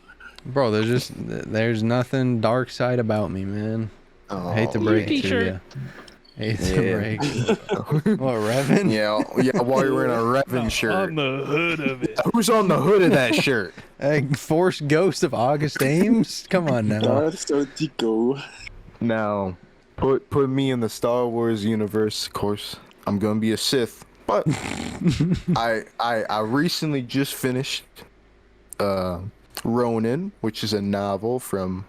bro. There's nothing dark side about me, man. Oh, Hate to break it to T-shirt. you. Hate to Yeah. break it. What, Revan? Yeah, while you're wearing a Revan shirt. On the hood of it. Who's on the hood of that shirt? Hey, Force Ghost of August Ames? Come on now. AlsoTeeko. Now, put me in the Star Wars universe. Of course, I'm gonna be a Sith. But I recently just finished Ronin, which is a novel from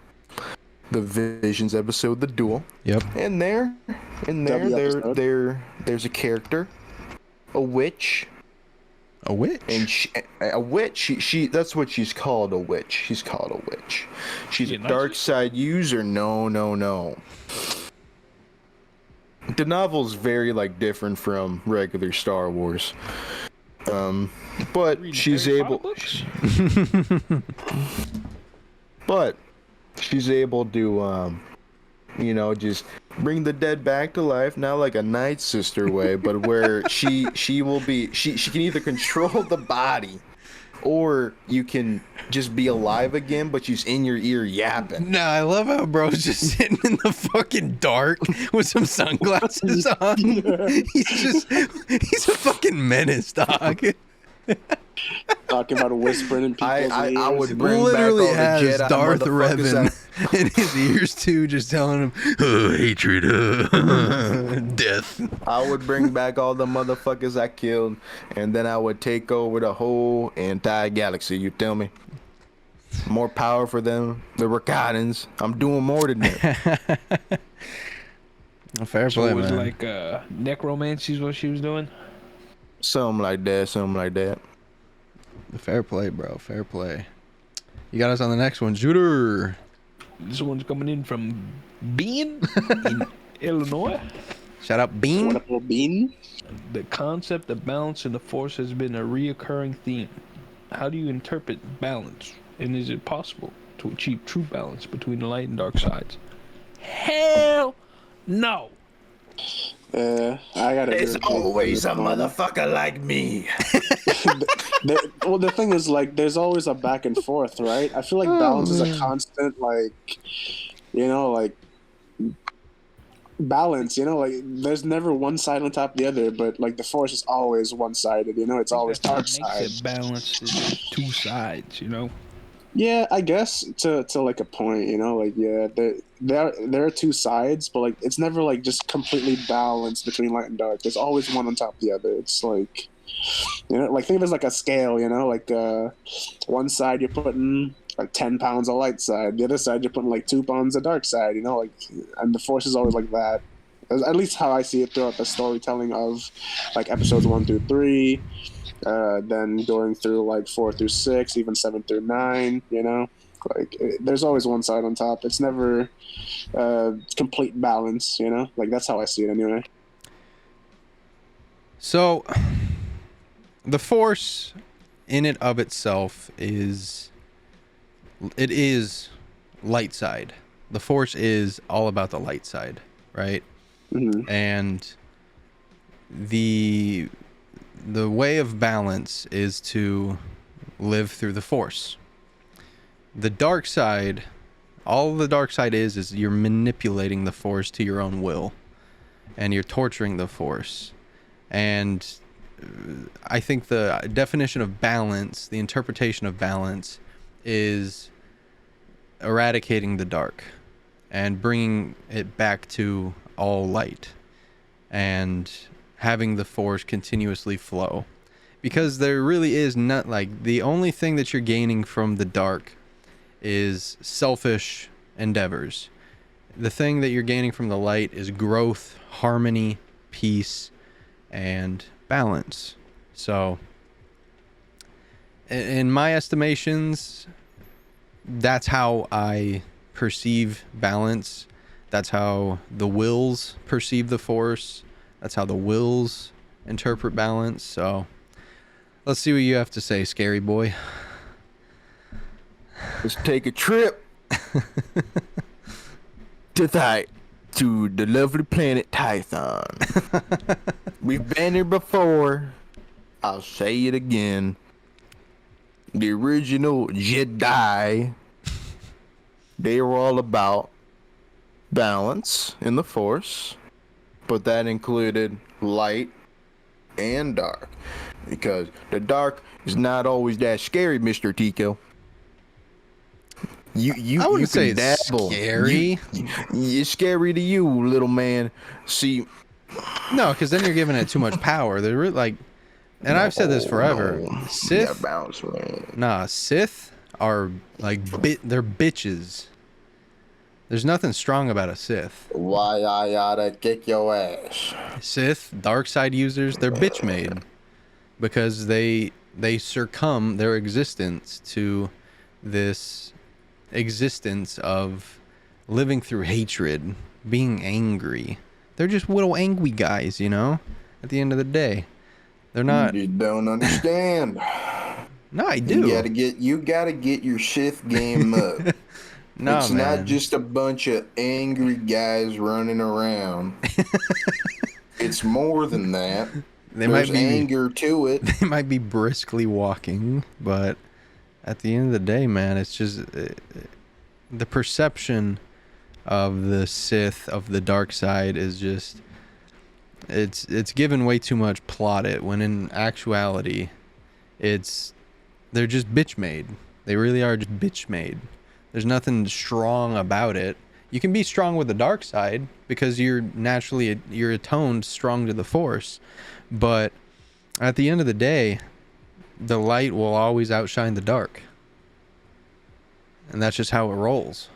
the Visions episode, The Duel. Yep. And there's a character, a witch, A witch? and a witch. She that's what she's called, a witch. She's called a witch. She's a Yeah, dark side user. No. The novel's very different from regular Star Wars. But Reading she's Harry able Potter books? but she's able to just bring the dead back to life, not like a Night Sister way, but where she can either control the body, or you can just be alive again, but she's in your ear yapping. Nah, I love how bro's just sitting in the fucking dark with some sunglasses on. He's a fucking menace, dog. Talking about whispering in people's I ears. would bring Literally back all the has Jedi Darth motherfuckers Revan in his ears too, just telling him, oh, hatred, death. I would bring back all the motherfuckers I killed, and then I would take over the whole entire galaxy. You tell me? More power for them, the Rakatans. I'm doing more than that. Fair So play, it was man. like necromancy is what she was doing? Something like that. Fair play, bro. Fair play. You got us on the next one, Shooter. This one's coming in from Bean in Illinois. Shout out What Bean. up, little bean? The concept of balance in the Force has been a reoccurring theme. How do you interpret balance? And is it possible to achieve true balance between the light and dark sides? Hell no! I gotta. There's agree with you. always a motherfucker like me. Well, the thing is, there's always a back and forth, right? I feel like balance is a constant, balance. There's never one side on top of the other, but the Force is always one-sided. It's always dark Makes side. it balanced. Is there's two sides, Yeah, I guess to a point, there are two sides, but it's never just completely balanced between light and dark. There's always one on top of the other. It's think of it as a scale, one side you're putting 10 pounds of light side, the other side you're putting 2 pounds of dark side, and the Force is always like that. At least how I see it throughout the storytelling of episodes 1 through 3. Then going through 4 through 6, even 7 through 9, there's always one side on top. It's never complete balance, that's how I see it anyway. So, the Force, in and of itself, is light side. The Force is all about the light side, right? Mm-hmm. And the way of balance is to live through the Force. The dark side, all the dark side is you're manipulating the Force to your own will, and you're torturing the Force. And I think the definition of balance, the interpretation of balance, is eradicating the dark and bringing it back to all light and having the force continuously flow. Because there really is not, like, the only thing that you're gaining from the dark is selfish endeavors. The thing that you're gaining from the light is growth, harmony, peace, and balance. So, in my estimations, that's how I perceive balance. That's how the wills perceive the force. That's how the wills interpret balance. So, let's see what you have to say, scary boy. Let's take a trip to the lovely planet Tython. We've been here before. I'll say it again. The original Jedi, they were all about balance in the Force, but that included light and dark, because the dark is not always that scary, Mr. Tico. I wouldn't say it's scary. It's scary to you, little man. See, no, because then you're giving it too much power. They're like, and I've said this forever. Sith, bounce, man. nah, Sith are like they're bitches. There's nothing strong about a Sith. Why I oughta kick your ass? Sith, dark side users, they're bitch made because they succumb their existence to this existence of living through hatred, being angry. They're just little angry guys, you know? At the end of the day. They're not. You don't understand. No, I do. You gotta get your Sith game up. No, it's man. not just a bunch of angry guys running around. It's more than that. There's anger to it. They might be briskly walking, but at the end of the day, man, it's just the perception of the Sith, of the dark side, is just it's given way too much plaudit, when in actuality they're just bitch made. They really are just bitch made. There's nothing strong about it. You can be strong with the dark side because you're attuned strong to the Force, but at the end of the day, the light will always outshine the dark. And that's just how it rolls.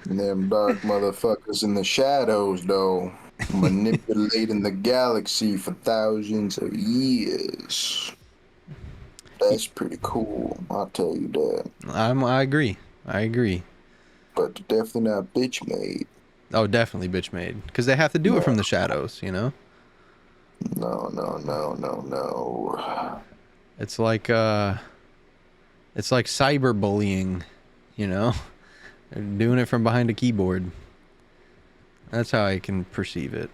Them dark motherfuckers in the shadows, though, manipulating the galaxy for thousands of years. That's pretty cool, I'll tell you that. I agree. But they're definitely not bitch made. Oh, definitely bitch made. Because they have to do it from the shadows, you know? No. It's like cyberbullying, you know? They're doing it from behind a keyboard. That's how I can perceive it.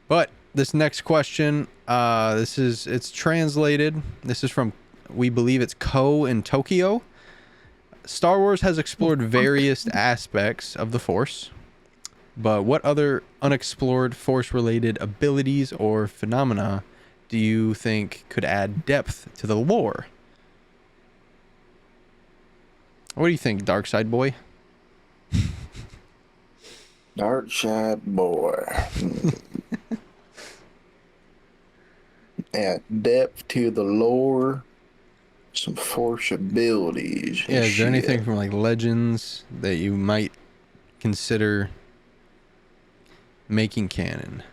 But this next question, it's translated. This is from, we believe it's Ko in Tokyo. Star Wars has explored various aspects of the Force, but what other unexplored Force-related abilities or phenomena do you think could add depth to the lore? What do you think, Dark Side Boy? Dark Side Boy. Add depth to the lore. Some Force abilities. Yeah, is there anything from like Legends that you might consider making canon?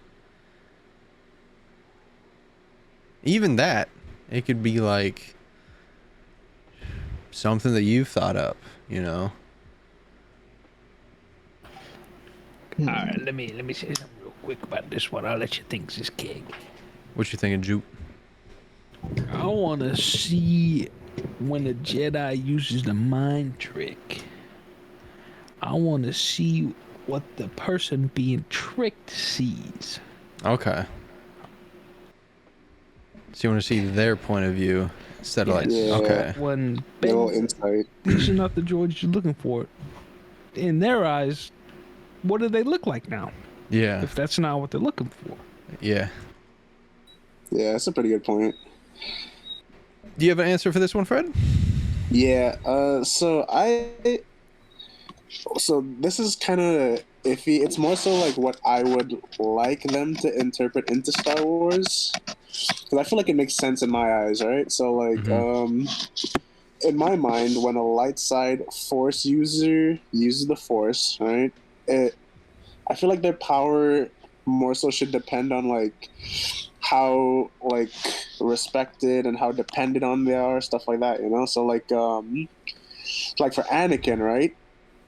Even that, it could be like something that you've thought up, you know? All right, let me say something real quick about this one. I'll let you think this keg. What you thinking, Jupe? I want to see when a Jedi uses the mind trick. I want to see what the person being tricked sees. Okay. So you want to see their point of view instead of like, okay. When No insight. these are not the droids you're looking for. In their eyes, what do they look like now? Yeah. If that's not what they're looking for. Yeah. Yeah, that's a pretty good point. Do you have an answer for this one, Fred? Yeah. So this is kind of iffy. It's more so like what I would like them to interpret into Star Wars, because I feel like it makes sense in my eyes, right? So like, in my mind, when a light side Force user uses the Force, right? I feel like their power more so should depend on like how like respected and how dependent on they are, stuff like that, you know. So like for Anakin, right?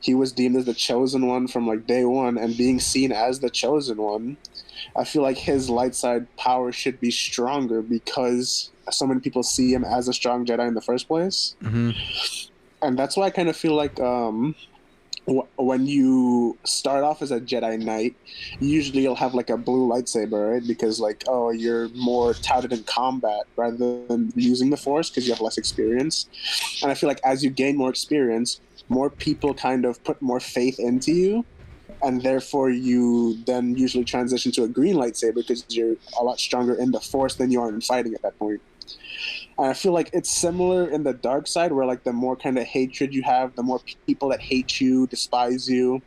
He was deemed as the chosen one from like day one, and being seen as the chosen one, I feel like his light side power should be stronger because so many people see him as a strong Jedi in the first place. And that's why I kind of feel like when you start off as a Jedi Knight, usually you'll have like a blue lightsaber, right? Because like, oh, you're more touted in combat rather than using the Force because you have less experience. And I feel like as you gain more experience, more people kind of put more faith into you, and therefore you then usually transition to a green lightsaber because you're a lot stronger in the Force than you are in fighting at that point. And I feel like it's similar in the dark side, where like the more kind of hatred you have, the more people that hate you, despise you,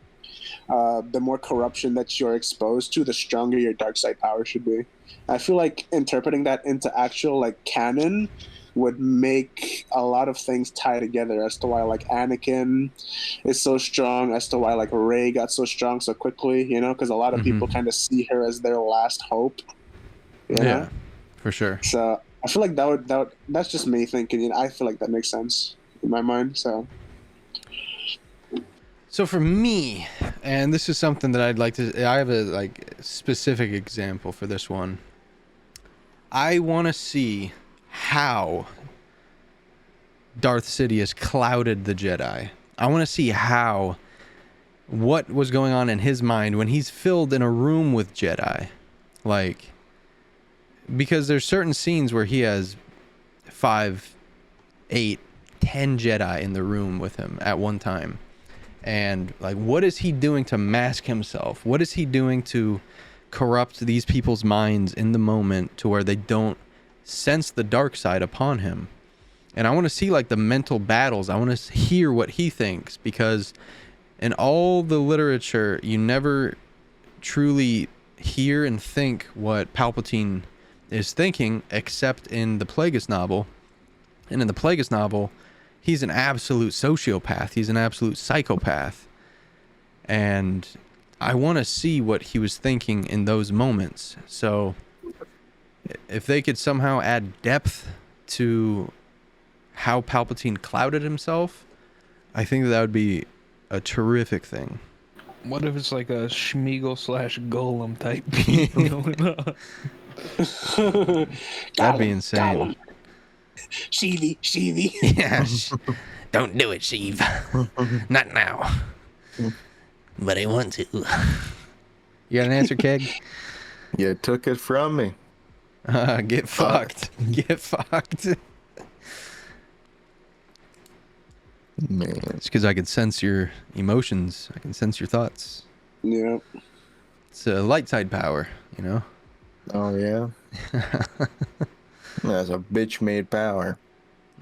the more corruption that you're exposed to, the stronger your dark side power should be. I feel like interpreting that into actual like canon would make a lot of things tie together as to why like Anakin is so strong, as to why like Rey got so strong so quickly, you know, because a lot of people kind of see her as their last hope. You know? Yeah, for sure. So I feel like that's just me thinking. You know, I feel like that makes sense in my mind. So for me, and this is something that I'd like to, I have a like specific example for this one. I want to see how Darth Sidious clouded the Jedi. I want to see what was going on in his mind when he's filled in a room with Jedi. Like, because there's certain scenes where he has 5, 8, 10 Jedi in the room with him at one time. And like, what is he doing to mask himself? What is he doing to corrupt these people's minds in the moment to where they don't sense the dark side upon him? And I want to see like the mental battles. I want to hear what he thinks, because in all the literature, you never truly hear and think what Palpatine is thinking, except in the Plagueis novel. And in the Plagueis novel, he's an absolute sociopath. He's an absolute psychopath. And I want to see what he was thinking in those moments. So if they could somehow add depth to how Palpatine clouded himself, I think that would be a terrific thing. What if it's like a Schmeagol / Golem type beat going on? That'd be insane. Sheevy. Yeah. Don't do it, Sheev. Not now. But I want to. You got an answer, Keg? You took it from me. Get fucked. Get fucked. Man. It's because I can sense your emotions. I can sense your thoughts. Yeah. It's a light side power, you know? Oh, yeah? That's a bitch-made power.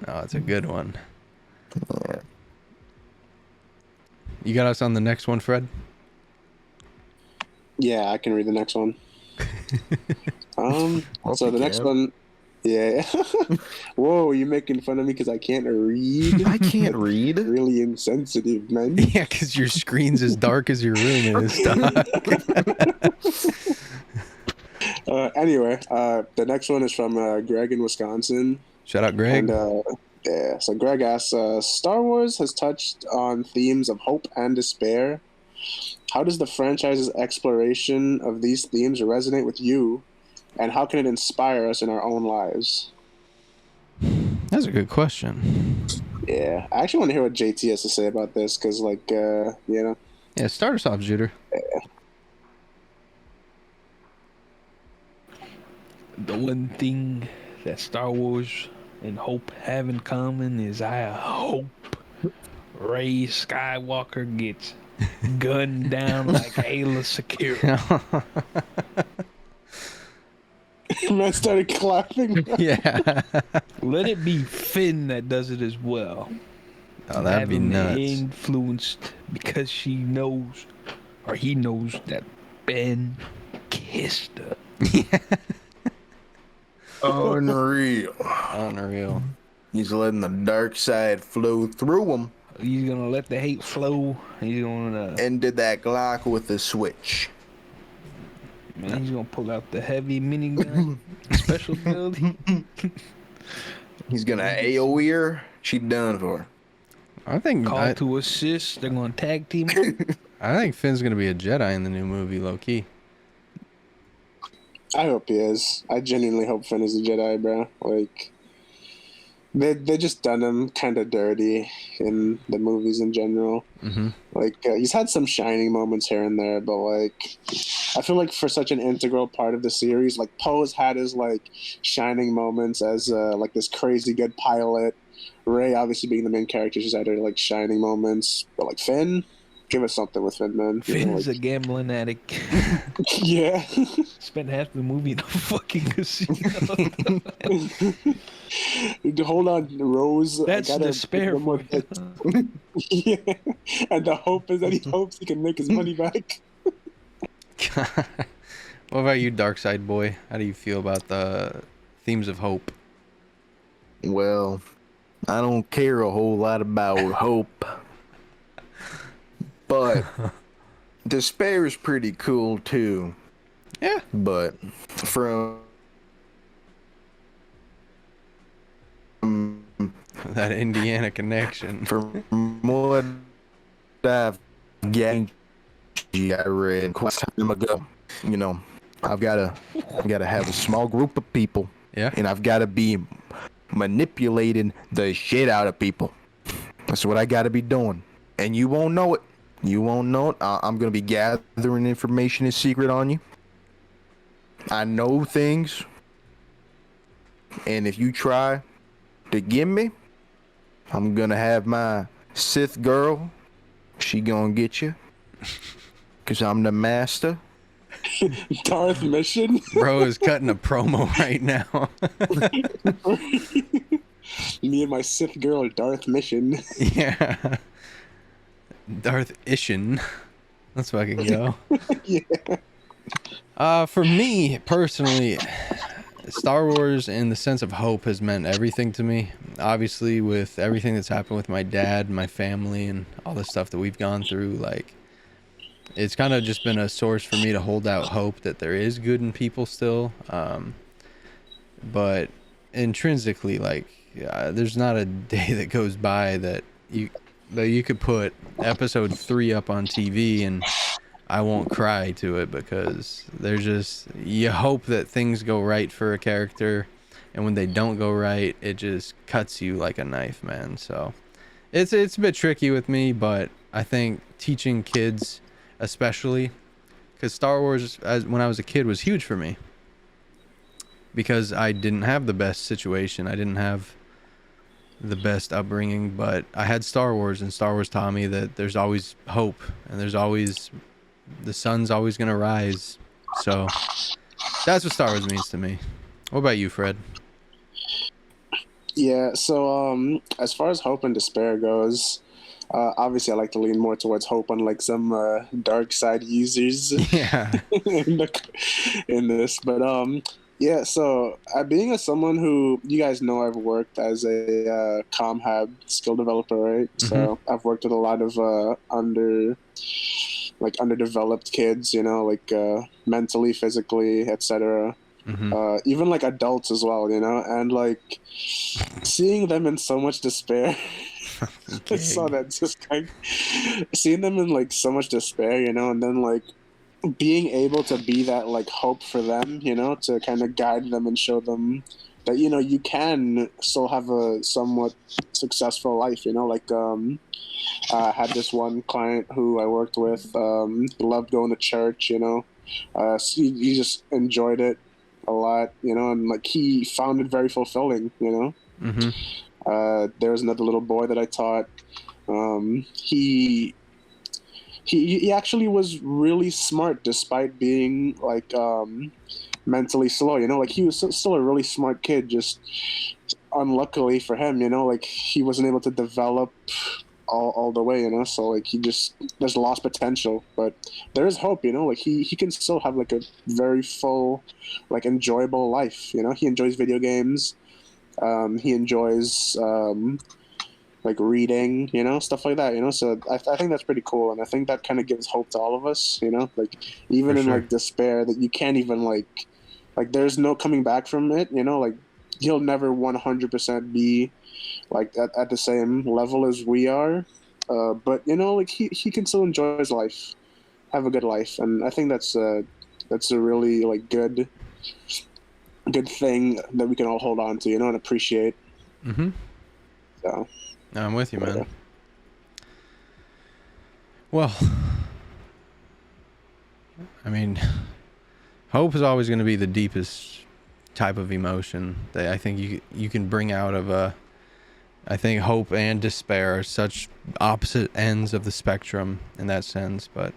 Oh, it's a good one. Yeah. You got us on the next one, Fred? Yeah, I can read the next one. So the next one, yeah. Whoa, you making fun of me because I can't read? I can't read. Really insensitive, man. Yeah, because your screen's as dark as your room is. Anyway, the next one is from Greg in Wisconsin. Shout out, Greg. And yeah, so Greg asks, Star Wars has touched on themes of hope and despair. How does the franchise's exploration of these themes resonate with you, and how can it inspire us in our own lives? That's a good question. Yeah, I actually want to hear what JT has to say about this, because, like, you know. Yeah, start us off, Shooter. Yeah. The one thing that Star Wars and Hope have in common is I hope Rey Skywalker gets gunned down like Ayla Secure. Man started clapping. Yeah. Let it be Finn that does it as well. Oh, that'd be Have him nuts. influenced because she knows, or he knows that Ben kissed her. Unreal. Unreal. He's letting the dark side flow through him. He's gonna let the hate flow. He's gonna, Ended that Glock with a switch. man, he's gonna pull out the heavy minigun, special ability. He's gonna AoE her. She done for. I think Call to assist. They're gonna tag team him. I think Finn's gonna be a Jedi in the new movie, low key. I hope he is. I genuinely hope Finn is a Jedi, bro. Like, they just done him kind of dirty in the movies in general. Mm-hmm. Like, he's had some shining moments here and there, but like, I feel like for such an integral part of the series, like Poe's had his like shining moments as like this crazy good pilot. Rey obviously being the main character, she's had her like shining moments, but like Finn, give us something with Finn, man. You know, Finn's a like, gambling addict. yeah. Spent half the movie in a fucking casino. Hold on, Rose. That's I gotta despair put one for more hit. Yeah, and the hope is that he hopes he can make his money back. What about you, Dark Side Boy? How do you feel about the themes of hope? Well, I don't care a whole lot about hope, but despair is pretty cool too. Yeah. But from That Indiana connection. from what I've gained, I read quite some time ago, you know, I've gotta have a small group of people. Yeah. And I've gotta be manipulating the shit out of people. That's what I gotta be doing. And you won't know it. You won't know it. I'm gonna be gathering information in secret on you. I know things. And if you try to get me, I'm gonna have my Sith girl. She gonna get you. Cause I'm the master. Darth Mission. Bro is cutting a promo right now. Me and my Sith girl, Darth Mission. Yeah. Darth Ishin. Let's fucking go. Yeah. For me personally, Star Wars in the sense of hope has meant everything to me. Obviously, with everything that's happened with my dad, my family, and all the stuff that we've gone through, like, it's kind of just been a source for me to hold out hope that there is good in people still. But intrinsically, like, there's not a day that goes by that you could put episode 3 up on TV and I won't cry to it, because there's just, you hope that things go right for a character, and when they don't go right, it just cuts you like a knife, man. So it's a bit tricky with me, but I think teaching kids, especially because Star Wars when I was a kid was huge for me, because I didn't have the best situation, I didn't have the best upbringing, but I had Star Wars, and Star Wars taught me that there's always hope, and the sun's always gonna rise. So that's what Star Wars means to me. What about you, Fred? Yeah, so as far as hope and despair goes, obviously I like to lean more towards hope, unlike some dark side users Yeah. in this. But yeah, so being someone who, you guys know, I've worked as a ComHab skill developer, right? So I've worked with a lot of underdeveloped kids, you know, like mentally, physically, etc. Even like adults as well, you know, and like seeing them in so much despair. I saw that, just like seeing them in like so much despair, you know, and then like being able to be that like hope for them, you know, to kind of guide them and show them that, you know, you can still have a somewhat successful life, you know, like I had this one client who I worked with, loved going to church, you know, he just enjoyed it a lot, you know, and like he found it very fulfilling, you know. There was another little boy that I taught. He actually was really smart, despite being like mentally slow. You know, like he was still a really smart kid. Just unluckily for him, you know, like he wasn't able to develop all the way. You know, so like he just there's lost potential. But there is hope. You know, like he can still have like a very full, like enjoyable life. You know, he enjoys video games. He enjoys like reading, you know, stuff like that, you know. So I think that's pretty cool, and I think that kind of gives hope to all of us, you know, like even For in sure. like despair that you can't even like there's no coming back from it, you know, like he'll never 100% be like at the same level as we are, but you know, like he can still enjoy his life, have a good life, and I think that's a really like good thing that we can all hold on to, you know, and appreciate. So No, I'm with you, man. Well, I mean, hope is always going to be the deepest type of emotion that I think you can bring out of I think hope and despair are such opposite ends of the spectrum in that sense. But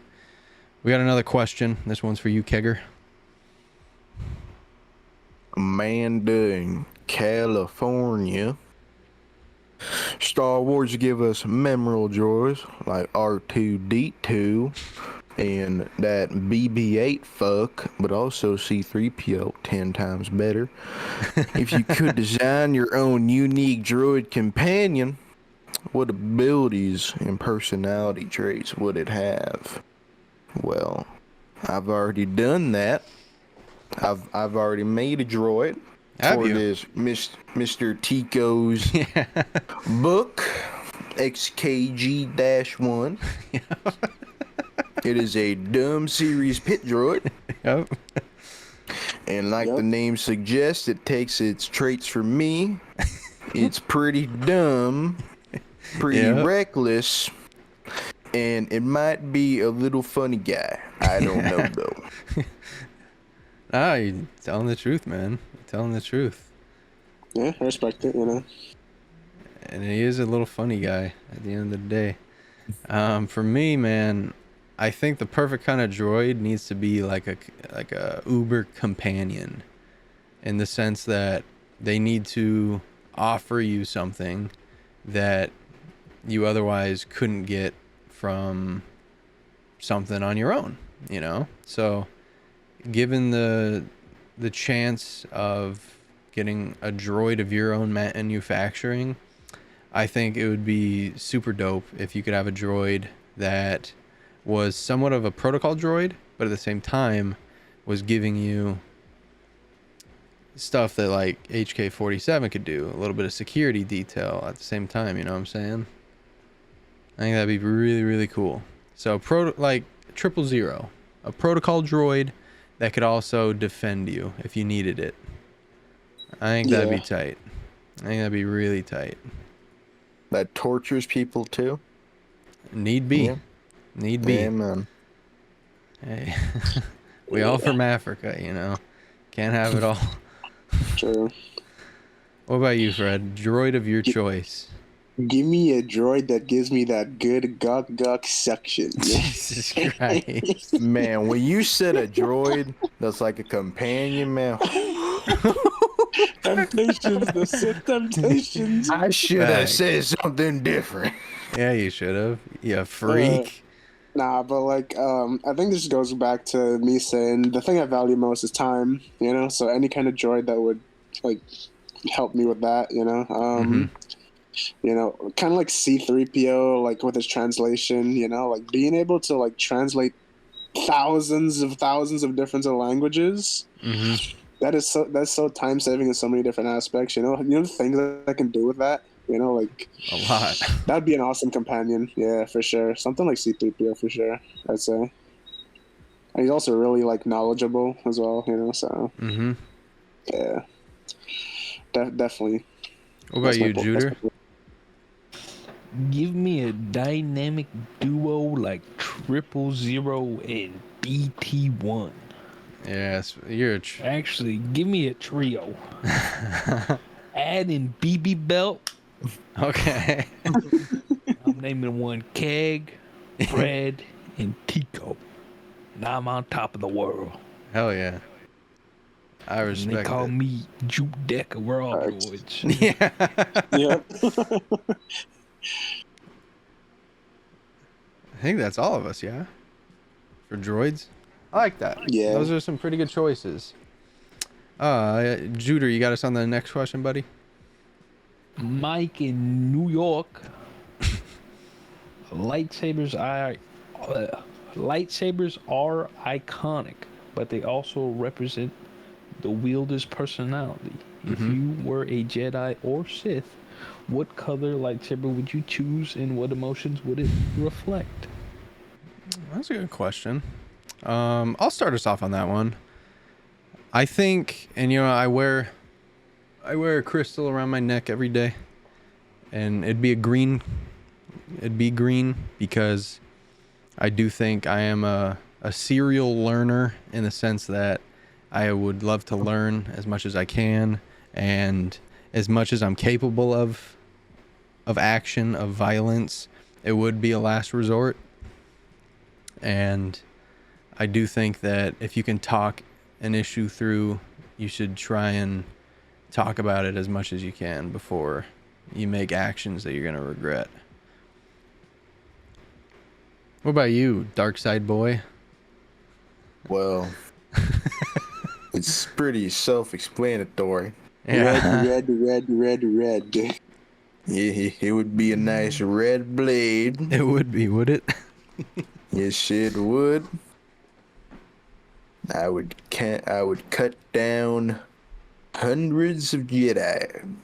we got another question. This one's for you, Kegger. Amanda in California. Star Wars give us memorable droids like R2-D2 and that BB-8 fuck, but also C-3PO 10 times better. If you could design your own unique droid companion, what abilities and personality traits would it have? Well, I've already done that. I've already made a droid. Have for you? this Mr. Tico's book, XKG-1. It is a dumb series pit droid. Yep. And like the name suggests, it takes its traits from me. It's pretty dumb, pretty reckless, and it might be a little funny guy. I don't know, though. You're telling the truth, man. You're telling the truth. yeah, I respect it, you know. And he is a little funny guy at the end of the day. For me, man, I think the perfect kind of droid needs to be like a Uber companion, in the sense that they need to offer you something that you otherwise couldn't get from something on your own, you know? So given the chance of getting a droid of your own manufacturing, I think it would be super dope if you could have a droid that was somewhat of a protocol droid, but at the same time was giving you stuff that like HK-47 could do, a little bit of security detail at the same time, you know what I'm saying? I think that'd be really, really cool. So like 000, a protocol droid that could also defend you if you needed it. I think that'd be tight. I think that'd be really tight. That tortures people too? Need be. Yeah. Need be. Amen. Hey, we all from Africa, you know. Can't have it all. True. What about you, Fred? Droid of your choice. Give me a droid that gives me that good gawk suction. Jesus Christ. Man, when you said a droid that's like a companion, man, Temptations, the Sith temptations. I should have said something different. Yeah, you should have. You freak. Nah, but like, I think this goes back to me saying the thing I value most is time, you know? So any kind of droid that would, like, help me with that, you know? You know, kind of like C-3PO, like, with his translation, you know? Like, being able to, like, translate thousands of different languages, that's so time-saving in so many different aspects, you know? You know the things that I can do with that? You know, like a lot. That'd be an awesome companion. Yeah, for sure. Something like C-3PO for sure, I'd say. And he's also really like knowledgeable as well, you know. So yeah, definitely. What about you, Juder? Give me a dynamic duo like 000 and BT1. Yes, you're Actually, give me a trio. Add in BB Belt. Okay. I'm naming one Keg, Fred, and Tico. Now I'm on top of the world. Hell yeah. I And respect they call it. me Juke Decker. We're all Facts. droids. Yeah. Yep. I think that's all of us, yeah? For droids? I like that. Yeah. Those are some pretty good choices. Juder, you got us on the next question, buddy? Mike in New York. Lightsabers are iconic, but they also represent the wielder's personality. If you were a Jedi or Sith, what color lightsaber would you choose, and what emotions would it reflect? That's a good question. I'll start us off on that one. I think, and I wear a crystal around my neck every day, and it'd be green because I do think I am a serial learner in the sense that I would love to learn as much as I can and as much as I'm capable of action, of violence. It would be a last resort. And I do think that if you can talk an issue through, you should try and talk about it as much as you can before you make actions that you're going to regret. What about you, dark side boy? Well, it's pretty self-explanatory. Yeah. Red. Yeah, it would be a nice red blade. It would be, would it? Yes, it would. I would cut down hundreds of Jedi.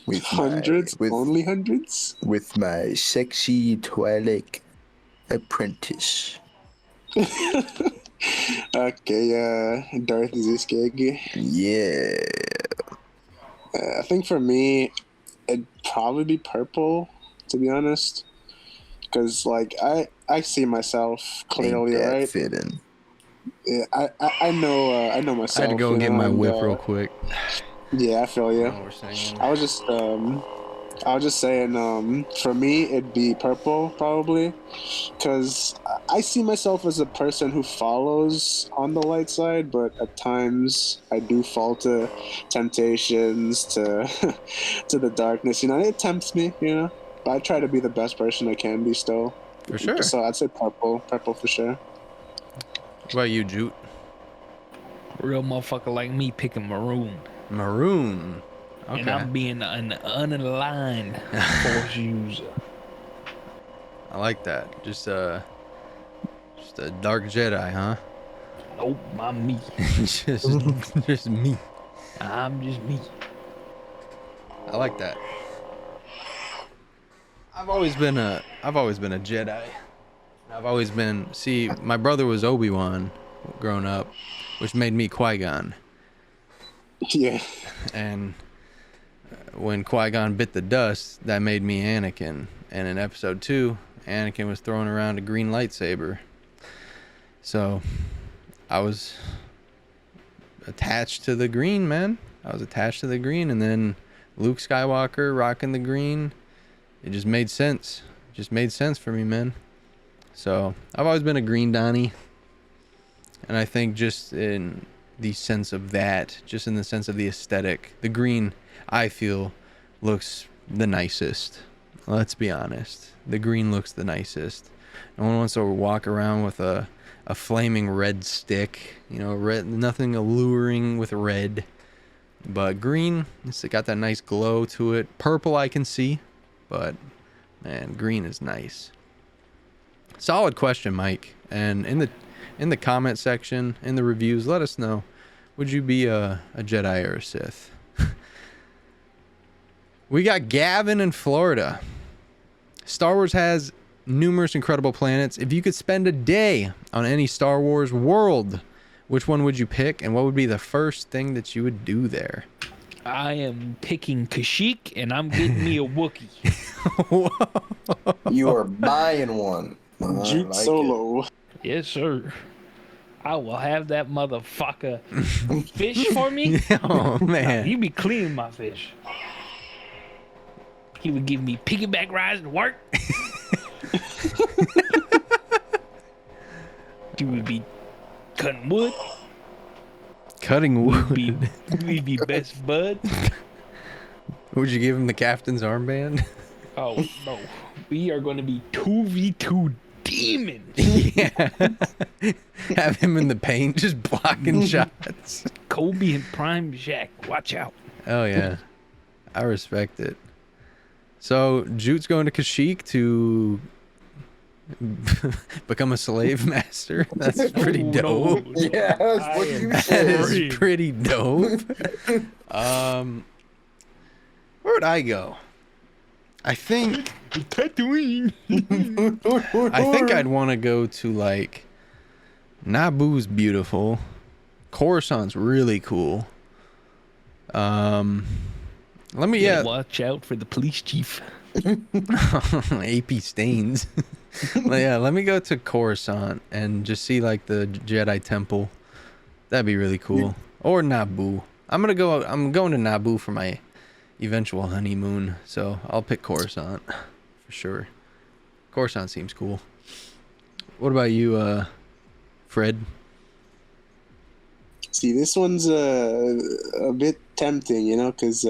With Hundreds? Only hundreds? with my sexy Twi'lek apprentice. Okay, Darth Ziskeg. Yeah. I think for me, it'd probably be purple, to be honest. Because, like, I see myself clearly, Ain't that right? fitting? Yeah, I know myself. I had to go you get know, my and, whip real quick. Yeah, I feel you. We're saying. I was just saying, for me, it'd be purple, probably. Because I see myself as a person who follows on the light side, but at times I do fall to temptations, to to the darkness. You know, it tempts me, you know. But I try to be the best person I can be still. For sure. So I'd say purple for sure. What about you, Jute? Real motherfucker like me picking maroon. Maroon. Okay. And I'm being an unaligned force user. I like that. Just a dark Jedi, huh? Nope, I'm me. just me. I'm just me. I like that. I've always been a Jedi. I've always been. See, my brother was Obi-Wan growing up, which made me Qui-Gon. Yeah. And when Qui-Gon bit the dust, that made me Anakin. And in episode 2, Anakin was throwing around a green lightsaber. So I was attached to the green, man. I was attached to the green. And then Luke Skywalker rocking the green. It just made sense. It just made sense for me, man. So I've always been a green Donnie. And I think just in the sense of that, just in the sense of the aesthetic, the green, I feel, looks the nicest. Let's be honest. The green looks the nicest. No one wants to walk around with a flaming red stick. You know, red, nothing alluring with red. But green, it's got that nice glow to it. Purple I can see, but man, green is nice. Solid question, Mike. And in the comment section, in the reviews, let us know. Would you be a Jedi or a Sith? We got Gavin in Florida. Star Wars has numerous incredible planets. If you could spend a day on any Star Wars world, which one would you pick, and what would be the first thing that you would do there? I am picking Kashyyyk, and I'm getting me a Wookiee. You are buying one. I Juke like Solo. Yes, sir. I will have that motherfucker fish for me. Oh, man. He be cleaning my fish. He would give me piggyback rides to work. You would be cutting wood. Cutting wood. We'd be best buds. Would you give him the captain's armband? Oh no, we are going to be 2v2 demons. Yeah. Have him in the paint just blocking shots. Kobe and Prime Jack, watch out. Oh yeah, I respect it. So Jute's going to Kashyyyk to become a slave master. That's pretty dope. Yeah, that's what you That said. is pretty dope. Where would I go? I think Tatooine. I'd want to go to like Naboo's beautiful. Coruscant's really cool. Let me Watch out for the police chief. AP stains. Yeah, let me go to Coruscant and just see like the Jedi Temple. That'd be really cool. Or Naboo. I'm going to Naboo for my eventual honeymoon, so I'll pick Coruscant for sure. Coruscant seems cool. What about you, Fred? See, this one's a bit tempting, you know, because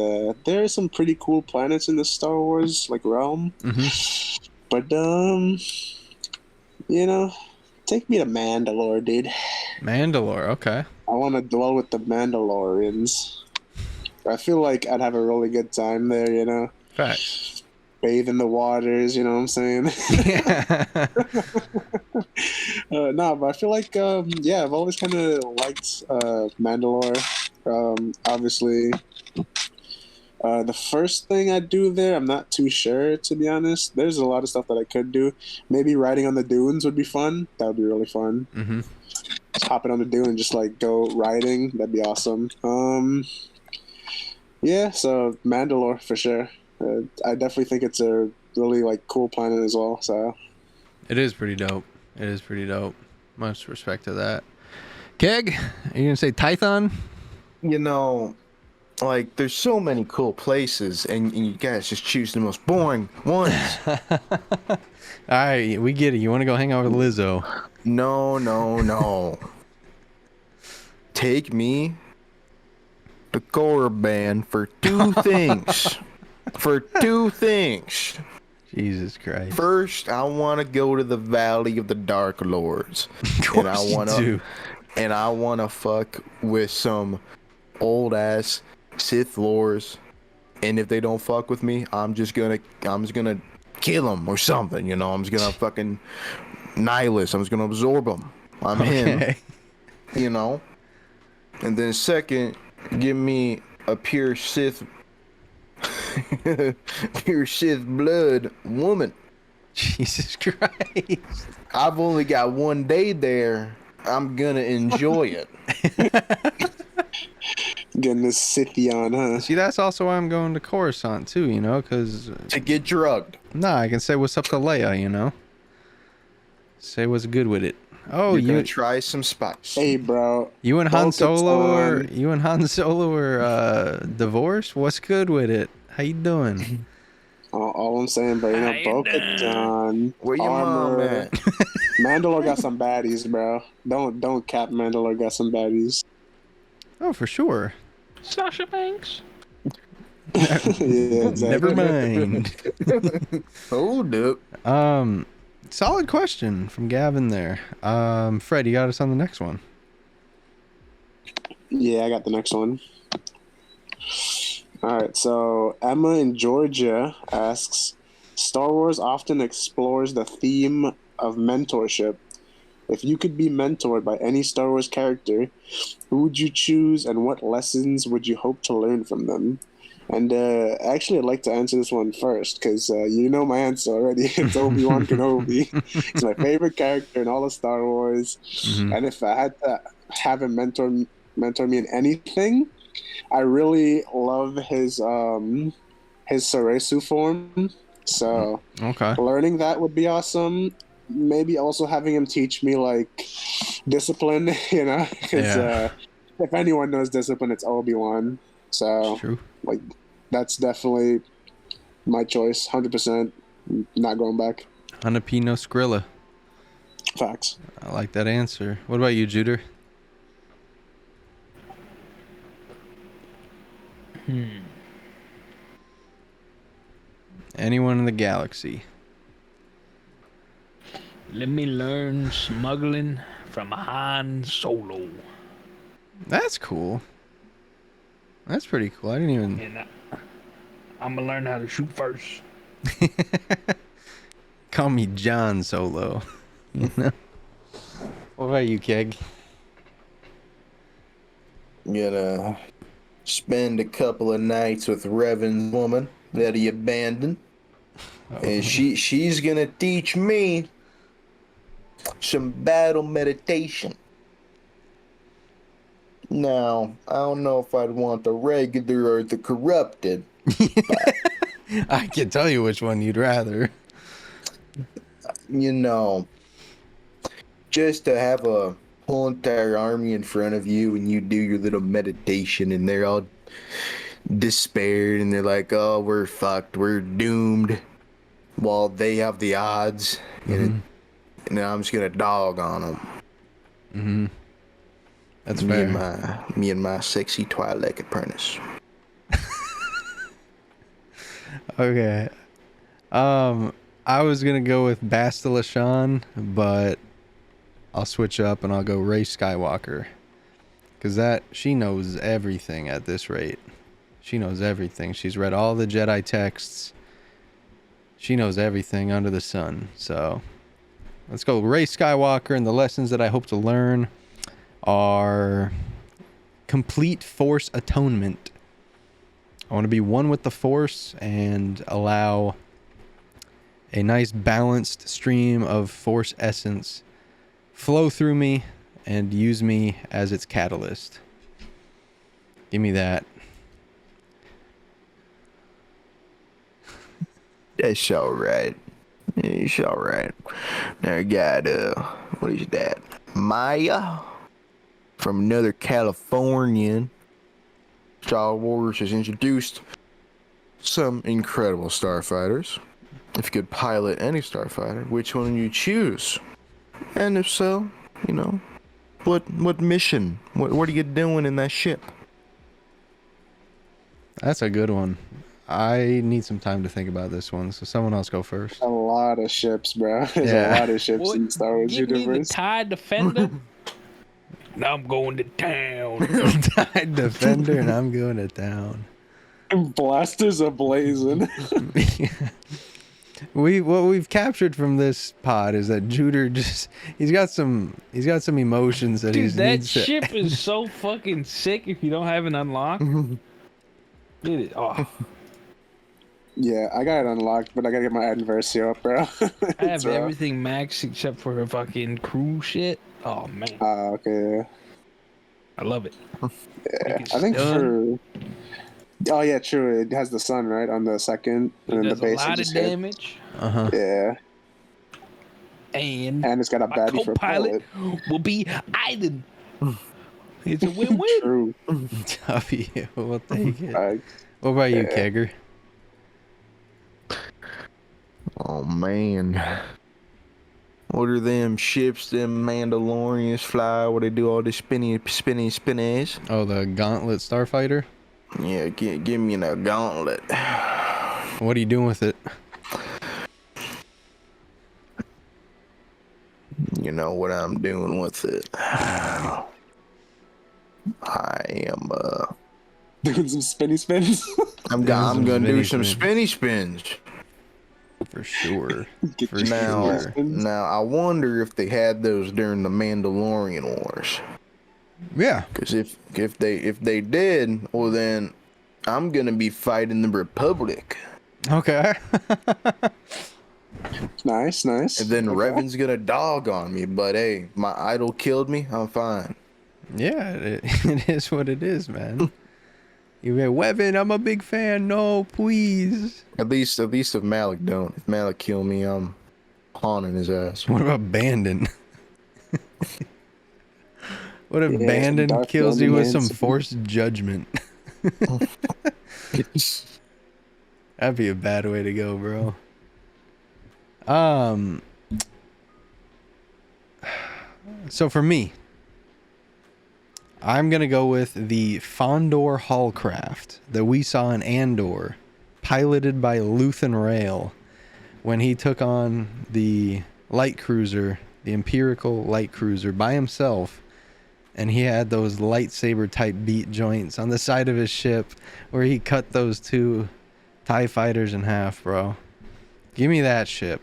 there are some pretty cool planets in the Star Wars like realm. Mm-hmm. But you know, take me to Mandalore, dude. Mandalore, okay. I want to dwell with the Mandalorians. I feel like I'd have a really good time there, you know. Facts. Bathe in the waters, you know what I'm saying? Yeah. No, but I feel like, yeah, I've always kind of liked Mandalore. Obviously, the first thing I'd do there, I'm not too sure, to be honest. There's a lot of stuff that I could do. Maybe riding on the dunes would be fun. That would be really fun. Mm-hmm. Just hopping on the dune and just, like, go riding. That'd be awesome. Yeah, so Mandalore, for sure. I definitely think it's a really, like, cool planet as well, so... It is pretty dope. It is pretty dope. Much respect to that. Keg, are you gonna say Tython? You know, like, there's so many cool places, and you guys just choose the most boring ones. All right, we get it. You want to go hang out with Lizzo? No. Take me to Korriban for two things. Jesus Christ. First, I want to go to the Valley of the Dark Lords. Of course you do. And I want to fuck with some old ass Sith Lords. And if they don't fuck with me, I'm just gonna kill them or something, you know. I'm just gonna fucking nihilist. I'm just gonna absorb them. I'm him, you know. And then second, give me a pure Sith blood woman. Jesus Christ. I've only got one day there. I'm gonna enjoy it. Getting this Scythian, huh? See, that's also why I'm going to Coruscant too, you know, because... To get drugged. Nah, I can say what's up to Leia, you know? Say what's good with it. Oh, You're gonna try some spice. Hey, bro. You and Han Solo Bo-Katan. are divorced? What's good with it? How you doing? All I'm saying, bro, you know, Bo-Katan, Where your mom at? Mandalore got some baddies, bro. Don't cap Mandalore got some baddies. Oh, for sure. Sasha Banks. Yeah, exactly. Never mind. Hold up. Solid question from Gavin there. Fred, you got us on the next one. Yeah, I got the next one. All right, so Emma in Georgia asks, Star Wars often explores the theme of mentorship. If you could be mentored by any Star Wars character, who would you choose and what lessons would you hope to learn from them? And actually, I'd like to answer this one first because you know my answer already. It's Obi-Wan Kenobi. He's my favorite character in all of Star Wars. Mm-hmm. And if I had to have him mentor me in anything, I really love his Saresu form. So learning that would be awesome. Maybe also having him teach me like discipline, you know, because if anyone knows discipline, it's Obi-Wan. So true. Like that's definitely my choice, 100%. Not going back. Hanapino Skrilla. Facts. I like that answer. What about you, Juder? Anyone in the galaxy? Let me learn smuggling from Han Solo. That's cool. That's pretty cool. I didn't even... And I'm gonna learn how to shoot first. Call me John Solo. You know? What about you, Keg? Gonna spend a couple of nights with Revan's woman that he abandoned. And she's gonna teach me some battle meditation. Now, I don't know if I'd want the regular or the corrupted. I can tell you which one you'd rather. You know, just to have a whole entire army in front of you and you do your little meditation and they're all despaired and they're like, oh, we're fucked, we're doomed, while they have the odds. And then I'm just gonna dog on them. Mm-hmm. That's fair. Me and my sexy Twilight apprentice. Okay. I was gonna go with Basta LaShawn, but I'll switch up and I'll go Rey Skywalker. Cause she knows everything at this rate. She knows everything. She's read all the Jedi texts. She knows everything under the sun. So let's go Rey Skywalker, and the lessons that I hope to learn are complete Force atonement. I want to be one with the Force and allow a nice balanced stream of Force essence flow through me and use me as its catalyst. Give me that. That's alright. It's alright. Now I got, what is that? Maya? From another Californian. Star Wars has introduced some incredible starfighters. If you could pilot any starfighter, which one would you choose? And if so, you know, what mission? What are you doing in that ship? That's a good one. I need some time to think about this one, so someone else go first. A lot of ships, bro. There's Yeah. a lot of ships in Star Wars Give me the Universe. TIE Defender. Now I'm going to town. TIE Defender, and I'm going to town. Blasters ablazing. What we've captured from this pod is that Juder he's got some emotions that Dude, he's that needs to... ship is so fucking sick if you don't have it unlocked. It is. Oh, Yeah, I got it unlocked, but I gotta get my Adversio up, bro. I have It's rough. everything max except for her fucking crew shit. Oh man, Okay. I love it. Yeah, It's I think done. Oh yeah, true. It has the sun right on the second, It and then the does a base lot of just hit. damage, Uh-huh. Yeah, and and it's got a my baddie for a co-pilot pilot. will be Iden. It's a win-win. True. W, we'll take it. Like, What about you, yeah. Kegger? Oh man. What are them ships them Mandalorians fly where they do all this spinnies? Oh, the Gauntlet Starfighter? Yeah, give me a gauntlet. What are you doing with it? You know what I'm doing with it. I am doing some spinny spins. I'm some gonna do spinny some spins. spinny spins. For sure. Get For your Now, sure. spins. now I wonder if they had those during the Mandalorian Wars. Yeah. Because if they did, well then I'm gonna be fighting the Republic, Okay. Nice. and then Okay. Revan's gonna dog on me. But hey, my idol killed me. I'm fine. Yeah, it is what it is, man. You get Weapon, I'm a big fan. No, please. At least if Malik don't. If Malik kill me, I'm haunting his ass. What about Bandon? What if Yeah, Bandon Darth kills you with some Bandon. forced judgment? That'd be a bad way to go, bro. So for me, I'm going to go with the Fondor Hallcraft that we saw in Andor, piloted by Luthen Rail, when he took on the light cruiser, the Empirical light cruiser, by himself. And he had those lightsaber type beat joints on the side of his ship where he cut those 2 TIE fighters in half, bro. Give me that ship.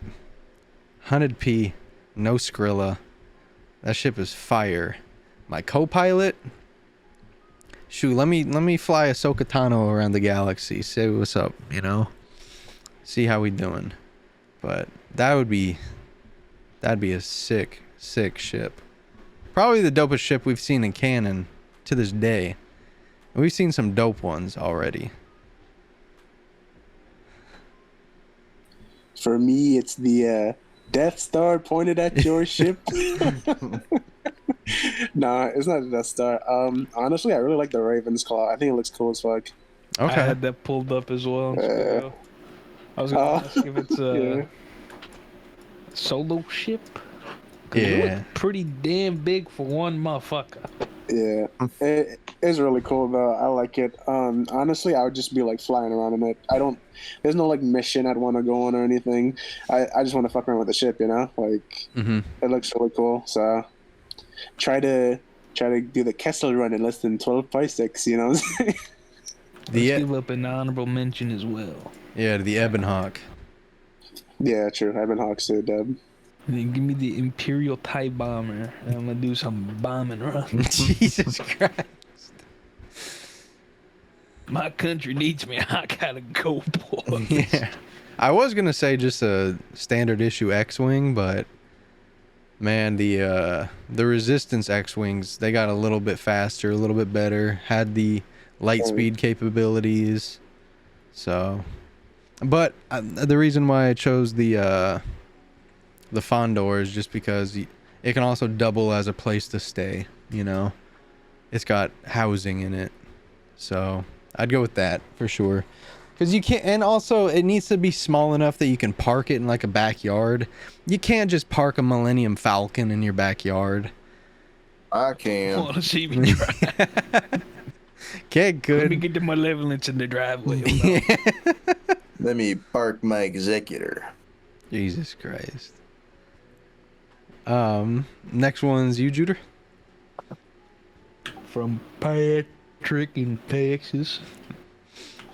100p, no Skrilla. That ship is fire. My co-pilot, shoot, let me fly Ahsoka Tano around the galaxy, say what's up, you know, see how we doing. But that'd be a sick ship. Probably the dopest ship we've seen in canon to this day. We've seen some dope ones already. For me, it's the Death Star pointed at your ship. Nah, it's not the Death Star. Honestly, I really like the Raven's Claw. I think it looks cool as fuck. I had that pulled up as well. I was gonna ask if it's a solo ship. It looked pretty damn big for one motherfucker. Yeah, it's really cool though. I like it. Honestly, I would just be like flying around in it. There's no like mission I'd want to go on or anything. I just want to fuck around with the ship, you know. Like it looks really cool. So try to do the Kessel run in less than 12 parsecs. You know what I'm saying? Let's give up an honorable mention as well. Yeah, to the Ebonhawk. Yeah, true. Ebonhawk's too, Deb. And then give me the Imperial TIE Bomber, and I'm gonna do some bombing runs. Jesus Christ. My country needs me. I gotta go, boy. Yeah. I was gonna say just a standard issue X-Wing, but man, the Resistance X-Wings, they got a little bit faster, a little bit better, had the light speed capabilities. So, but the reason why I chose the Fondor is just because it can also double as a place to stay, you know. It's got housing in it. So, I'd go with that for sure. Cuz you can't, and also it needs to be small enough that you can park it in like a backyard. You can't just park a Millennium Falcon in your backyard. I can. Want to see me try? Okay, good. Let me get to my levelance in the driveway. Let me park my executor. Jesus Christ. Next one's you, Juder. From Patrick in Texas.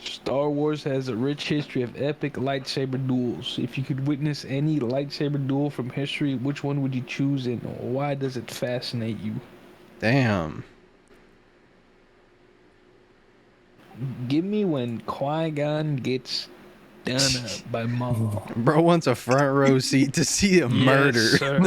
Star Wars has a rich history of epic lightsaber duels. If you could witness any lightsaber duel from history, which one would you choose and why does it fascinate you? Damn. Give me when Qui-Gon gets done up by Maul. Bro wants a front row seat to see a murder. Sir.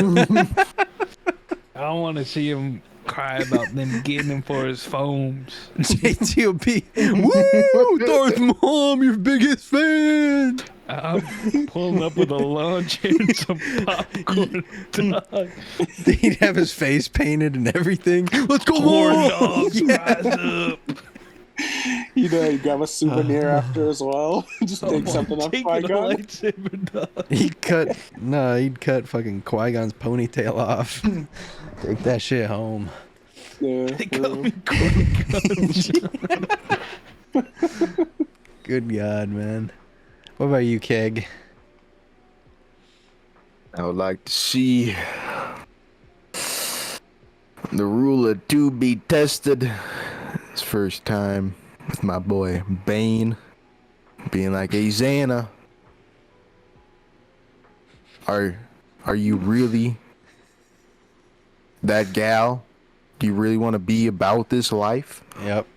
I want to see him cry about them getting him for his foams. JTOP. Woo! Darth Mom, your biggest fan. I'm pulling up with a lunch and some popcorn. Dog. He'd have his face painted and everything. Let's go, Corn Mom! dogs, rise up. You know, you grab a souvenir after as well. Just take something off Taking Qui-Gon. a lightsaber, dog. He'd cut fucking Qui-Gon's ponytail off. Take that shit home. Yeah, They call me Qui-Gon. Good God, man. What about you, Keg? I would like to see the ruler 2 be tested. It's first time with my boy Bane being like, "Hey Xana, are you really that gal? Do you really want to be about this life?" Yep.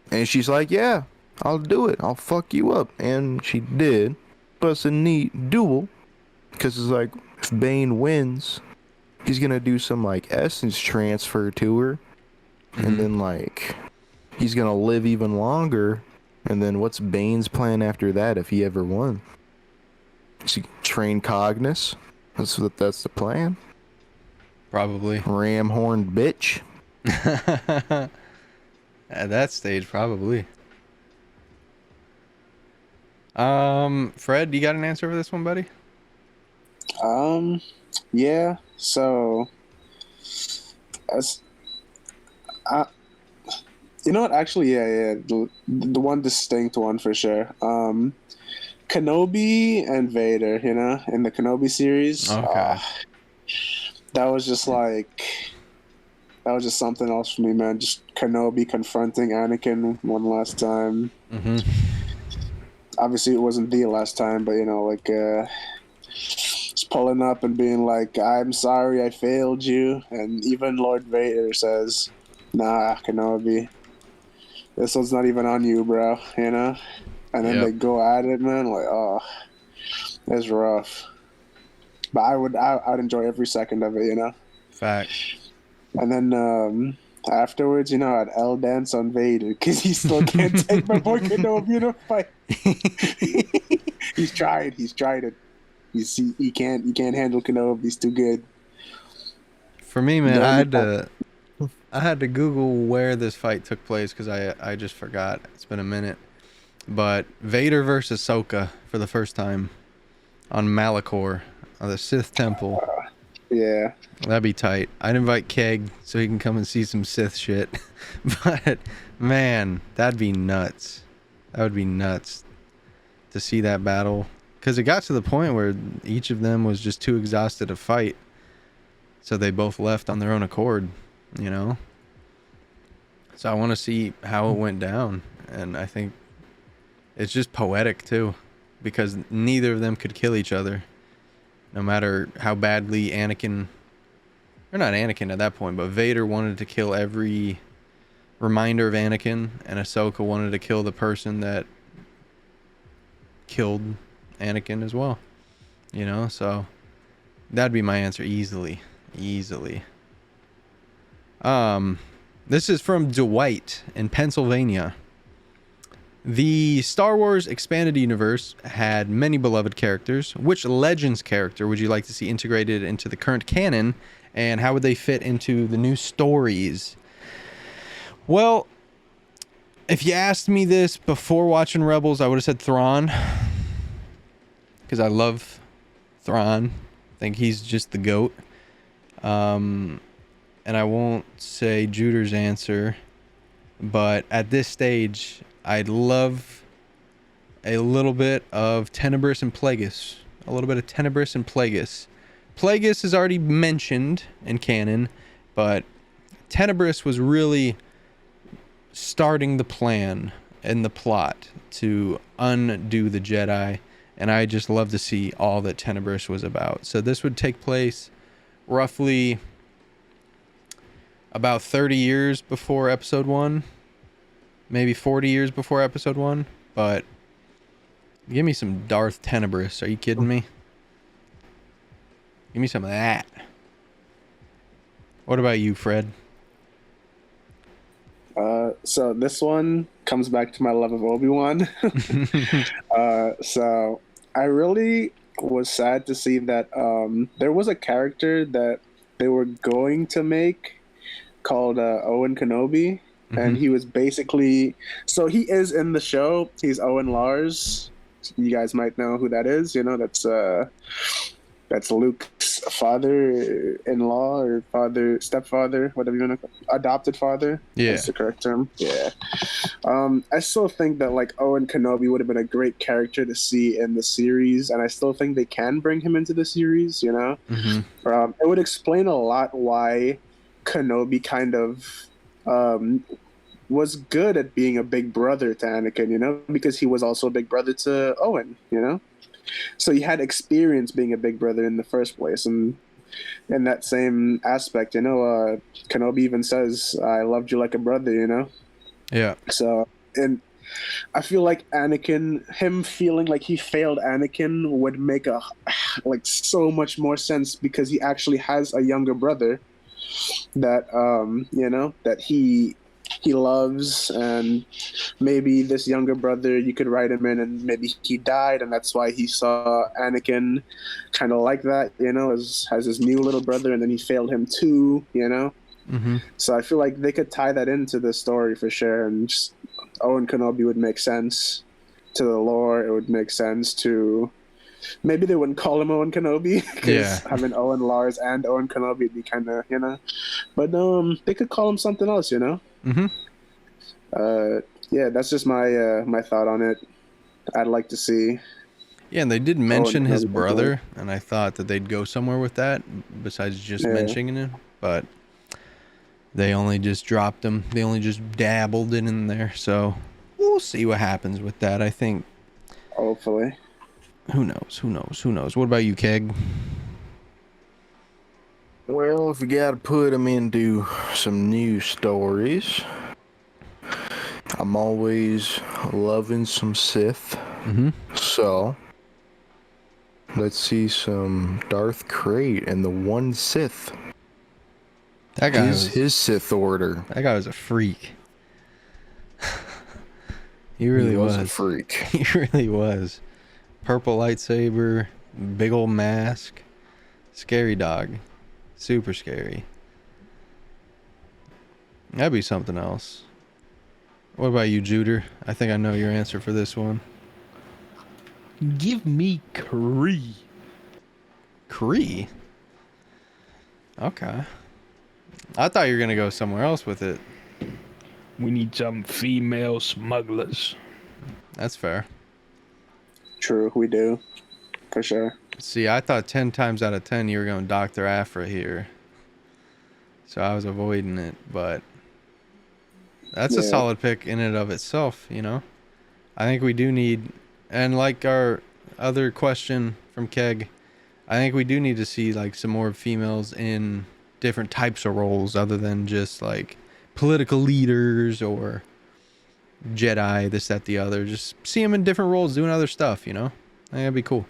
And she's like, "Yeah, I'll do it. I'll fuck you up." And she did. But it's a neat duel because it's like, if Bane wins, he's gonna do some like essence transfer to her, and then like he's gonna live even longer. And then what's Bane's plan after that if he ever won? Does he train Cognis? That's the plan. Probably. Ram horned bitch. At that stage, probably. Fred, you got an answer for this one, buddy? Yeah. So As- uh, you know what? Actually, yeah. The one distinct one for sure. Kenobi and Vader. You know, in the Kenobi series. Okay. That was just like. That was just something else for me, man. Just Kenobi confronting Anakin one last time. Mm-hmm. Obviously, it wasn't the last time, but like just pulling up and being like, "I'm sorry, I failed you," and even Lord Vader says, "Nah, Kenobi, this one's not even on you, bro." You know, and then they go at it, man. Like, oh, it's rough. But I'd enjoy every second of it, you know. Facts. And then afterwards, I'd L dance on Vader because he still can't take my boy Kenobi in a fight. He's tried it. He can't handle Kenobi. He's too good. For me, man, I had to Google where this fight took place because I just forgot. It's been a minute. But Vader versus Ahsoka for the first time on Malachor, on the Sith Temple. Yeah. That'd be tight. I'd invite Keg so he can come and see some Sith shit. But, man, that'd be nuts. That would be nuts to see that battle. Because it got to the point where each of them was just too exhausted to fight. So they both left on their own accord, you know? So I want to see how it went down. And I think it's just poetic, too. Because neither of them could kill each other. No matter how badly Anakin, or not Anakin at that point, but Vader wanted to kill every reminder of Anakin, and Ahsoka wanted to kill the person that killed Anakin as well. You know, so that'd be my answer easily. This is from Dwight in Pennsylvania. The Star Wars Expanded Universe had many beloved characters. Which Legends character would you like to see integrated into the current canon, and how would they fit into the new stories? Well, if you asked me this before watching Rebels, I would have said Thrawn. Because I love Thrawn. I think he's just the GOAT. And I won't say Juder's answer, but at this stage, I'd love a little bit of Tenebris and Plagueis. Plagueis is already mentioned in canon, but Tenebris was really starting the plan and the plot to undo the Jedi, and I just love to see all that Tenebris was about. So this would take place roughly about 30 years before Episode 1. Maybe 40 years before Episode 1, but give me some Darth Tenebris. Are you kidding me? Give me some of that. What about you, Fred? So this one comes back to my love of Obi-Wan. So I really was sad to see that there was a character that they were going to make called Owen Kenobi. And he was basically, so he is in the show. He's Owen Lars. You guys might know who that is. You know, that's Luke's father-in-law or stepfather, whatever you want to call it. Adopted father. Yeah, that's the correct term. Yeah. I still think that like Owen Kenobi would have been a great character to see in the series, and I still think they can bring him into the series. You know, it would explain a lot why Kenobi kind of was good at being a big brother to Anakin, you know, because he was also a big brother to Owen, you know. So he had experience being a big brother in the first place, and in that same aspect, you know, Kenobi even says, "I loved you like a brother," you know. Yeah. So, and I feel like him feeling like he failed Anakin would make like so much more sense because he actually has a younger brother that you know, that he loves, and maybe this younger brother, you could write him in and maybe he died, and that's why he saw Anakin kind of like that, you know, as his new little brother, and then he failed him too, you know. So I feel like they could tie that into the story for sure, and just Owen Kenobi would make sense to the lore. It would make sense to Maybe they wouldn't call him Owen Kenobi because Yeah. having Owen Lars and Owen Kenobi would be kind of, But they could call him something else, Mm-hmm. Yeah, that's just my my thought on it. I'd like to see. Yeah, and they did mention his Kenobi brother, and I thought that they'd go somewhere with that besides just Yeah. mentioning it, but they only just dropped him. They only just dabbled it in there, so we'll see what happens with that. I think. Hopefully. Who knows? Who knows? Who knows? What about you, Keg? Well, if you gotta put them into some news stories, I'm always loving some Sith. Mm-hmm. So, let's see some Darth Krayt and the One Sith. That guy was His Sith Order. that guy was a freak. He really was. a freak. He really was. Purple lightsaber, big old mask, scary dog, super scary. That'd be something else. What about you, Juder? I think I know your answer for this one. Give me Kree. Kree? Okay. I thought you were gonna go somewhere else with it. We need some female smugglers. That's fair. True, we do. For sure. See, I thought 10 times out of 10 you were going Dr. Aphra here. So I was avoiding it, but that's a Yeah. solid pick in and of itself, I think we do need, and like our other question from Keg, I think we do need to see like some more females in different types of roles other than just like political leaders or Jedi, this, that, the other. Just see them in different roles doing other stuff, I think that'd be cool.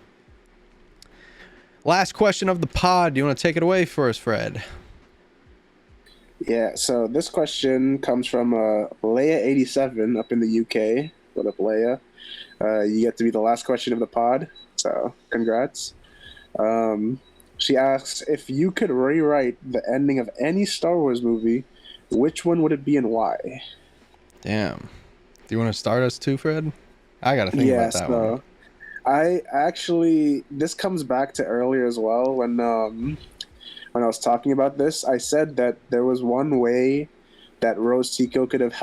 Last question of the pod. Do you want to take it away for us, Fred? Yeah, so this question comes from Leia87 up in the UK. What up, Leia? You get to be the last question of the pod, so congrats. She asks, if you could rewrite the ending of any Star Wars movie, which one would it be and why? Damn. Do you want to start us too, Fred? I got to think about that one. I actually, this comes back to earlier as well when I was talking about this. I said that there was one way that AlsoTeeko could have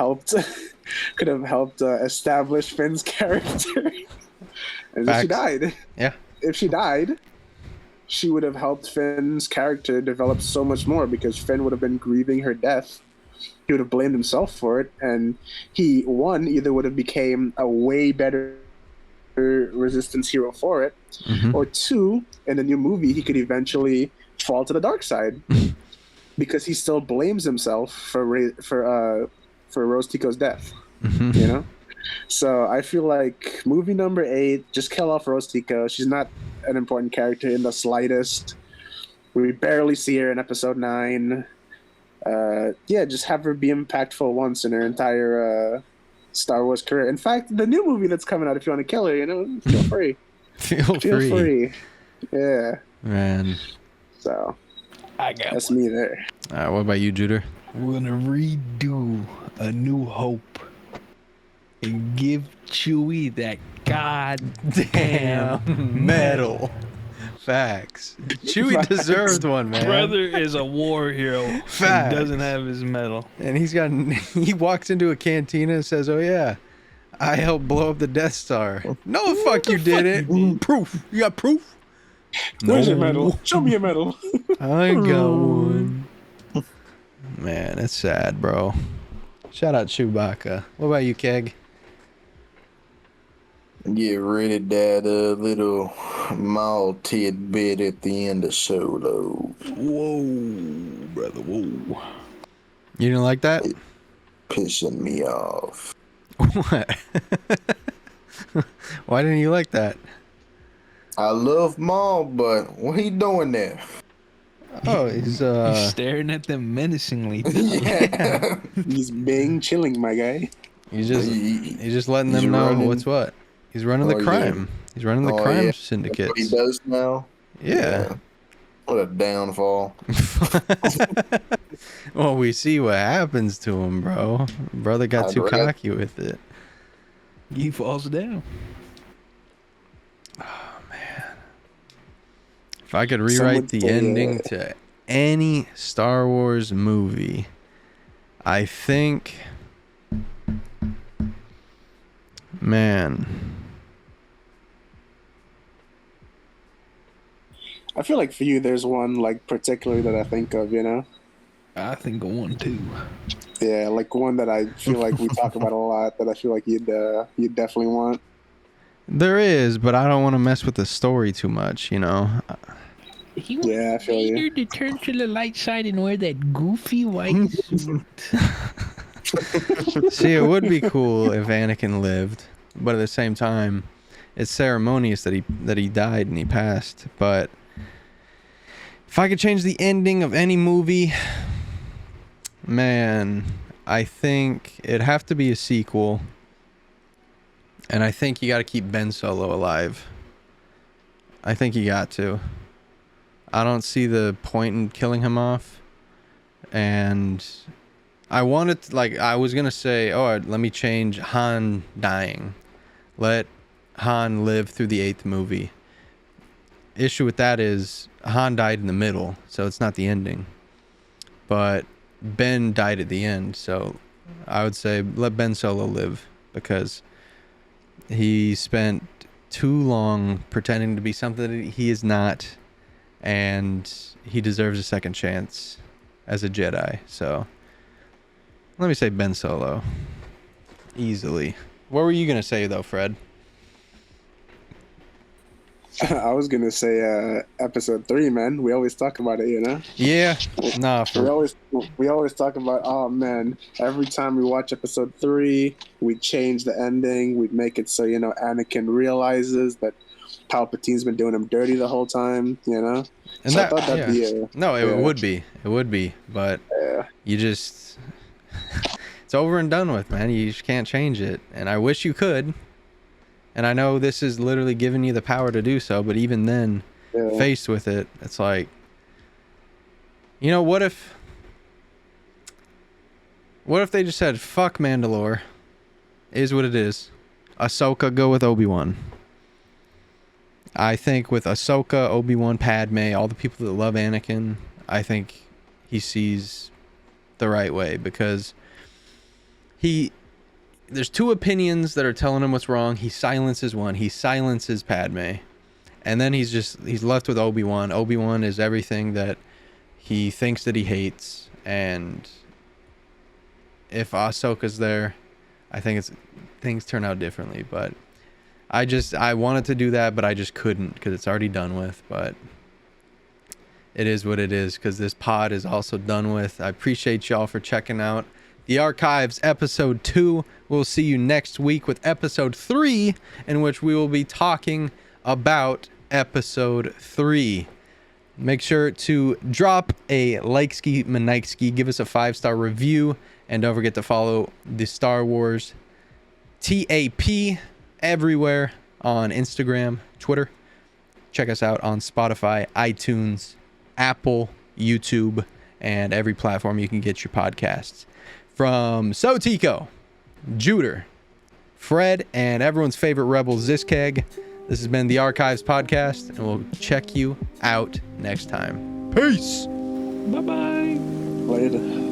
helped establish Finn's character, and if she died. Yeah. If she died, she would have helped Finn's character develop so much more because Finn would have been grieving her death. He would have blamed himself for it, and he, one, either would have became a way better resistance hero for it, or two, in the new movie, he could eventually fall to the dark side because he still blames himself for AlsoTeeko's death. So I feel like movie number 8, just kill off AlsoTeeko. She's not an important character in the slightest. We barely see her in episode 9. Just have her be impactful once in her entire Star Wars career. In fact, the new movie that's coming out, if you want to kill her, feel free. Feel free. Yeah. Man. So that's one. me there. All right, what about you, Juder? We're gonna redo A New Hope and give Chewie that goddamn medal. Facts. Chewie deserved one, man. brother is a war hero. Facts. And doesn't have his medal. And he walks into a cantina and says, "Oh yeah, I helped blow up the Death Star." No, the fuck you didn't. Proof. You got proof? Where's your medal? Show me your medal. I ain't got one. Man, that's sad, bro. Shout out Chewbacca. What about you, Keg? Get rid of that little mall tidbit at the end of Solo. Whoa, brother, whoa. You didn't like that? Pissing me off. What? Why didn't you like that? I love Maul, but what he doing there? Oh, he's staring at them menacingly. Yeah. He's being chilling, my guy. he's just letting them he's know running. what's what. He's running the Oh, crime. yeah. He's running the Oh, crime yeah. syndicates. What he does now? Yeah. What a downfall. Well, we see what happens to him, bro. Brother got I'd too rather- cocky with it. He falls down. If I could Some rewrite would the say, ending to any Star Wars movie, I think, man, I feel like for you, there's one like particularly that I think of. I think of one too. Yeah, like one that I feel like we talk about a lot. That I feel like you'd definitely want. there is, but I don't want to mess with the story too much, He wants Yeah, I feel you. Vader to turn to the light side and wear that goofy white suit. See, it would be cool if Anakin lived, but at the same time, it's ceremonious that he died and he passed. But if I could change the ending of any movie, man, I think it'd have to be a sequel. And I think you got to keep Ben Solo alive. I think you got to. I don't see the point in killing him off. And I wanted to, I was going to say, let me change Han dying. Let Han live through the 8th movie. Issue with that is Han died in the middle, so it's not the ending. But Ben died at the end, so I would say let Ben Solo live, because he spent too long pretending to be something that he is not, and he deserves a second chance as a Jedi. So let me say Ben Solo. Easily. What were you going to say, though, Fred? I was gonna say episode 3, man. We always talk about it, Yeah. Nah, We always talk about, oh man, every time we watch episode 3, we change the ending. We make it so Anakin realizes that Palpatine's been doing him dirty the whole time. And so I thought that'd be it would be, but you just it's over and done with, man. You just can't change it, and I wish you could. And I know this is literally giving you the power to do so, but even then, faced with it, it's like, what if they just said, fuck Mandalore, is what it is. Ahsoka, go with Obi-Wan. I think with Ahsoka, Obi-Wan, Padme, all the people that love Anakin, I think he sees the right way, because there's two opinions that are telling him what's wrong. He silences one. He silences Padme. And then he's left with Obi-Wan. Obi-Wan is everything that he thinks that he hates. And if Ahsoka's there, I think things turn out differently. But I wanted to do that, but I just couldn't, because it's already done with. But it is what it is, because this pod is also done with. I appreciate y'all for checking out The Archives, episode 2. We'll see you next week with episode 3, in which we will be talking about episode 3. Make sure to drop a like-ski, manike-ski, give us a 5-star review, and don't forget to follow the Star Wars TAP everywhere on Instagram, Twitter. Check us out on Spotify, iTunes, Apple, YouTube, and every platform you can get your podcasts. From AlsoTeeko, Juder, Fred, and everyone's favorite rebel, Ziskeg, this has been the Archives Podcast, and we'll check you out next time. Peace! Bye-bye. Later.